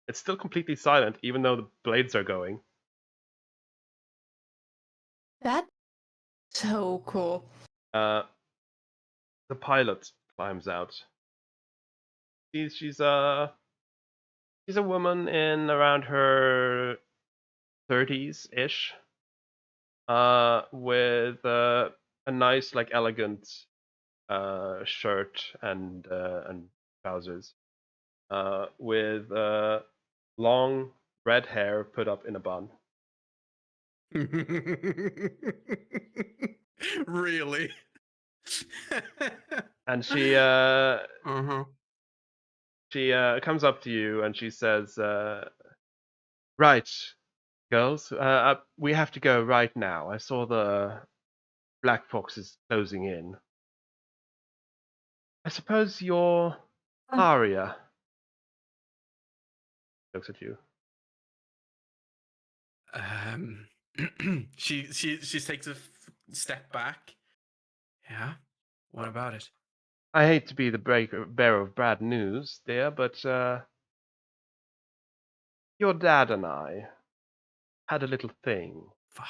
It's still completely silent, even though the blades are going. That's so cool. The pilot climbs out. She's a woman in around her 30s ish, with a nice, like, elegant shirt and trousers, with long red hair put up in a bun. Really? And she Uh-huh. she comes up to you and she says, "Right, girls, we have to go right now. I saw the black foxes closing in. I suppose you're Aria." Looks at you. She takes a step back. Yeah. What about it? I hate to be the bearer of bad news, dear, but your dad and I had a little thing. Fuck.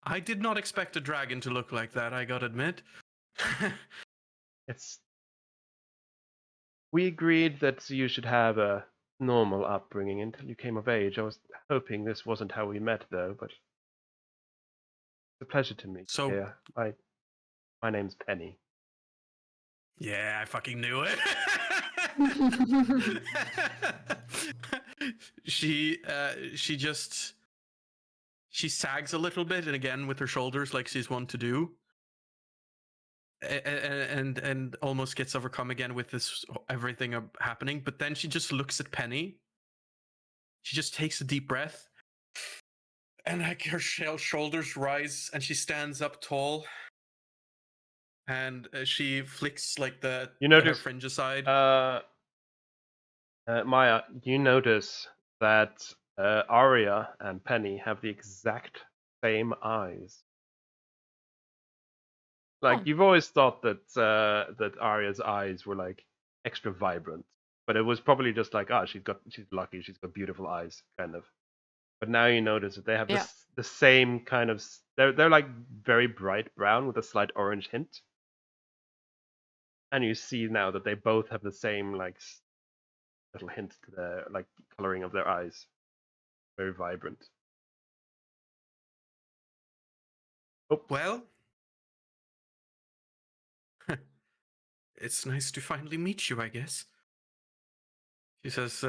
I did not expect a dragon to look like that, I gotta admit. It's. We agreed that you should have a normal upbringing until you came of age. I was hoping this wasn't how we met, though, but it's a pleasure to meet So- you. Yeah, my name's Penny. Yeah, I fucking knew it. She sags a little bit, and again with her shoulders like she's wont to do, and almost gets overcome again with this everything happening. But then she just looks at Penny. She just takes a deep breath, and like her shoulders rise, and she stands up tall. And she flicks like her fringe aside. Maya, you notice that Aria and Penny have the exact same eyes. Like, Oh. you've always thought that that Arya's eyes were like extra vibrant, but it was probably just like, she's lucky, she's got beautiful eyes, kind of. But now you notice that they have the same kind of. They're like very bright brown with a slight orange hint, and you see now that they both have the same like little hint to the like coloring of their eyes, very vibrant. Oh, Well, it's nice to finally meet you, I guess. She says,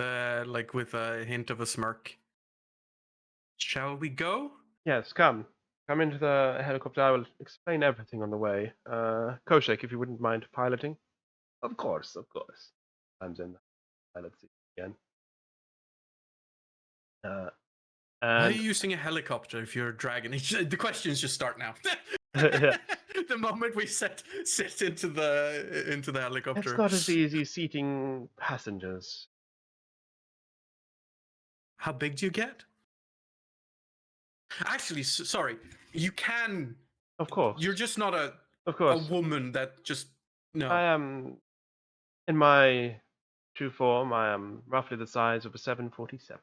like with a hint of a smirk. Shall we go? yes, come into the helicopter. I will explain everything on the way. Koshek, if you wouldn't mind piloting. Of course. Times in the pilot seat again. Why are And you using a helicopter if you're a dragon? The questions just start now. Yeah. The moment we sit into the helicopter. It's not as easy seating passengers. How big do you get? Actually, sorry. You can. Of course. You're just not Of a course. woman that just no. I am, in my true form, I am roughly the size of a 747.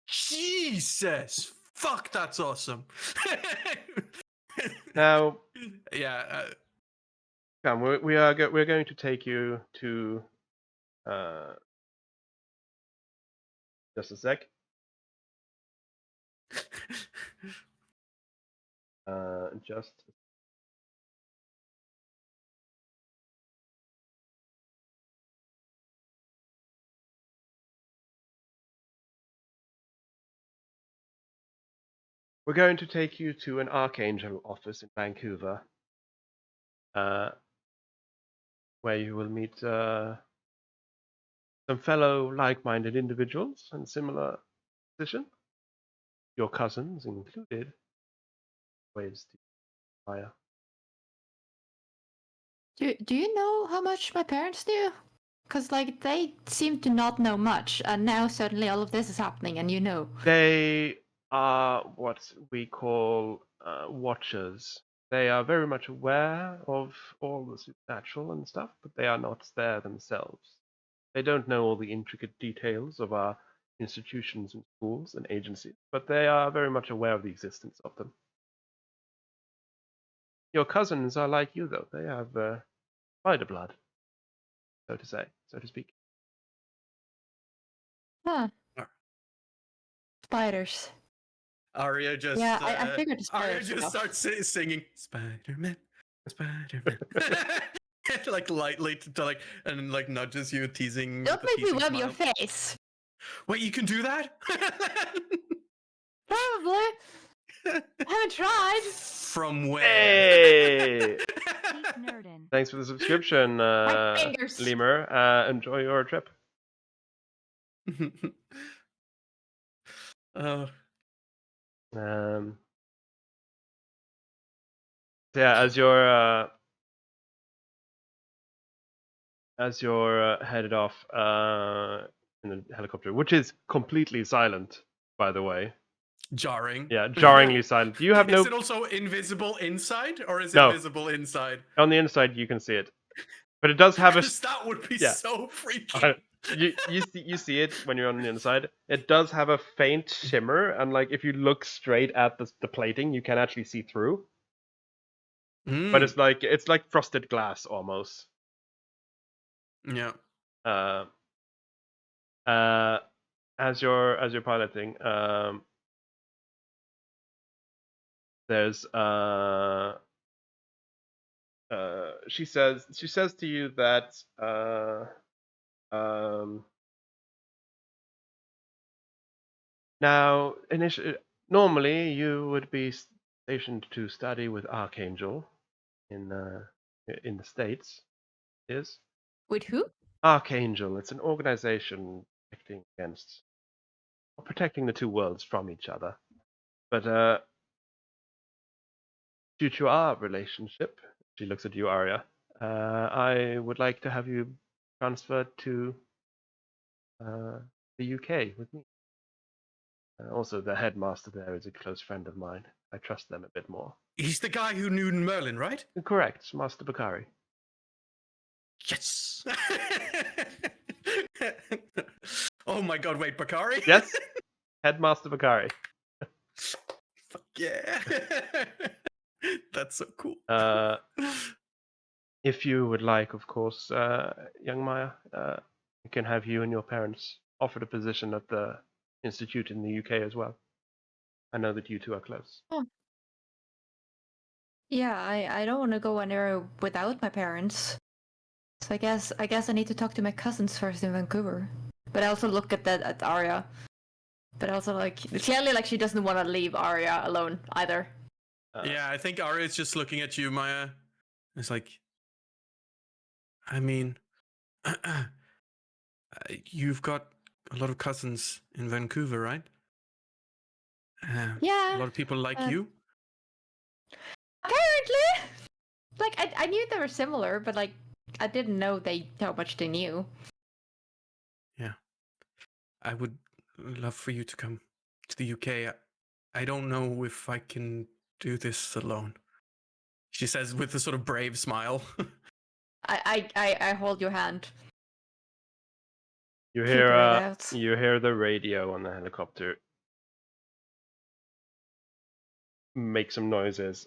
Jesus, fuck, that's awesome. Now, Yeah. come. We're going to take you to. Just a sec. Just. We're going to take you to an Archangel office in Vancouver, where you will meet some fellow like-minded individuals in similar position. Your cousins included. Waves to fire. Do you know how much my parents do? Because like they seem to not know much, and now suddenly all of this is happening, and you know. They are what we call watchers. They are very much aware of all the supernatural and stuff, but they are not there themselves. They don't know all the intricate details of our institutions and schools and agencies, but they are very much aware of the existence of them. Your cousins are like you, though. They have spider blood, so to speak. Huh. Spiders. Arya just Yeah, I figured the Arya spiders just stuff. starts singing Spider-Man, Spider-Man. Like lightly to like and like nudges you, teasing. Don't with a make me teasing rub your smile. face. Wait, you can do that? Probably. I haven't tried. From where? Hey! Keep nerdin'. Thanks for the subscription, My fingers. Lemur. Enjoy your trip. Oh, Yeah, as you're headed off in the helicopter, which is completely silent, by the way. jarring. Yeah, jarringly silent. Do you have no? Is it also invisible inside, or is it No. visible inside? On the inside, you can see it, but it does have a. Because that would be Yeah. so freaky. You see it when you're on the inside. It does have a faint shimmer, and like if you look straight at the plating, you can actually see through. But it's like frosted glass almost. Yeah. As you're piloting, there's she says to you that now normally you would be stationed to study with Archangel in the States. Is With who? Archangel? It's an organization protecting the two worlds from each other. But due to our relationship, she looks at you, Arya. I would like to have you transferred to the UK with me. Also, the headmaster there is a close friend of mine. I trust them a bit more. He's the guy who knew Merlin, right? Correct, Master Bakari. Yes. Oh my god! Wait, Bakari? Yes, Headmaster Bakari. Fuck yeah. That's so cool. If you would like, of course, young Maya, we can have you and your parents offered a position at the institute in the UK as well. I know that you two are close. Oh. Yeah, I don't want to go anywhere without my parents. So I guess I need to talk to my cousins first in Vancouver. But I also look at Arya. But also like clearly like she doesn't want to leave Arya alone either. Yeah, I think Arya is just looking at you, Maya. It's like, I mean, you've got a lot of cousins in Vancouver, right? Yeah. A lot of people like you. Apparently, like I knew they were similar, but like I didn't know how much they knew. Yeah, I would love for you to come to the UK. I don't know if I can do this alone. She says with a sort of brave smile. I hold your hand. You Figure it out. hear the radio on the helicopter. make some noises,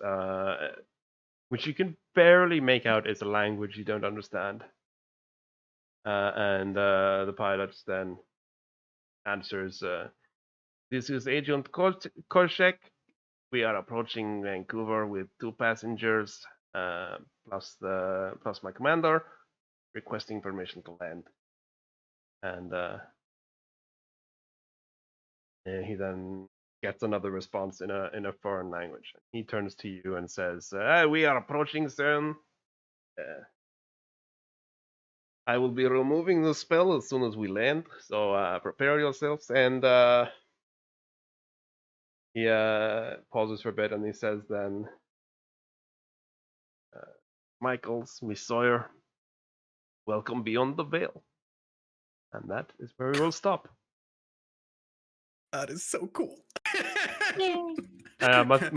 which you can barely make out is a language you don't understand. And the pilot then answers, "This is Agent Korshek. We are approaching Vancouver with 2 passengers, plus my commander, requesting permission to land." And he then gets another response in a foreign language. He turns to you and says, "We are approaching soon. I will be removing the spell as soon as we land, so prepare yourselves." And he pauses for a bit and he says then, "Michaels, Miss Sawyer, welcome beyond the veil." And that is where we will stop. That is so cool. Much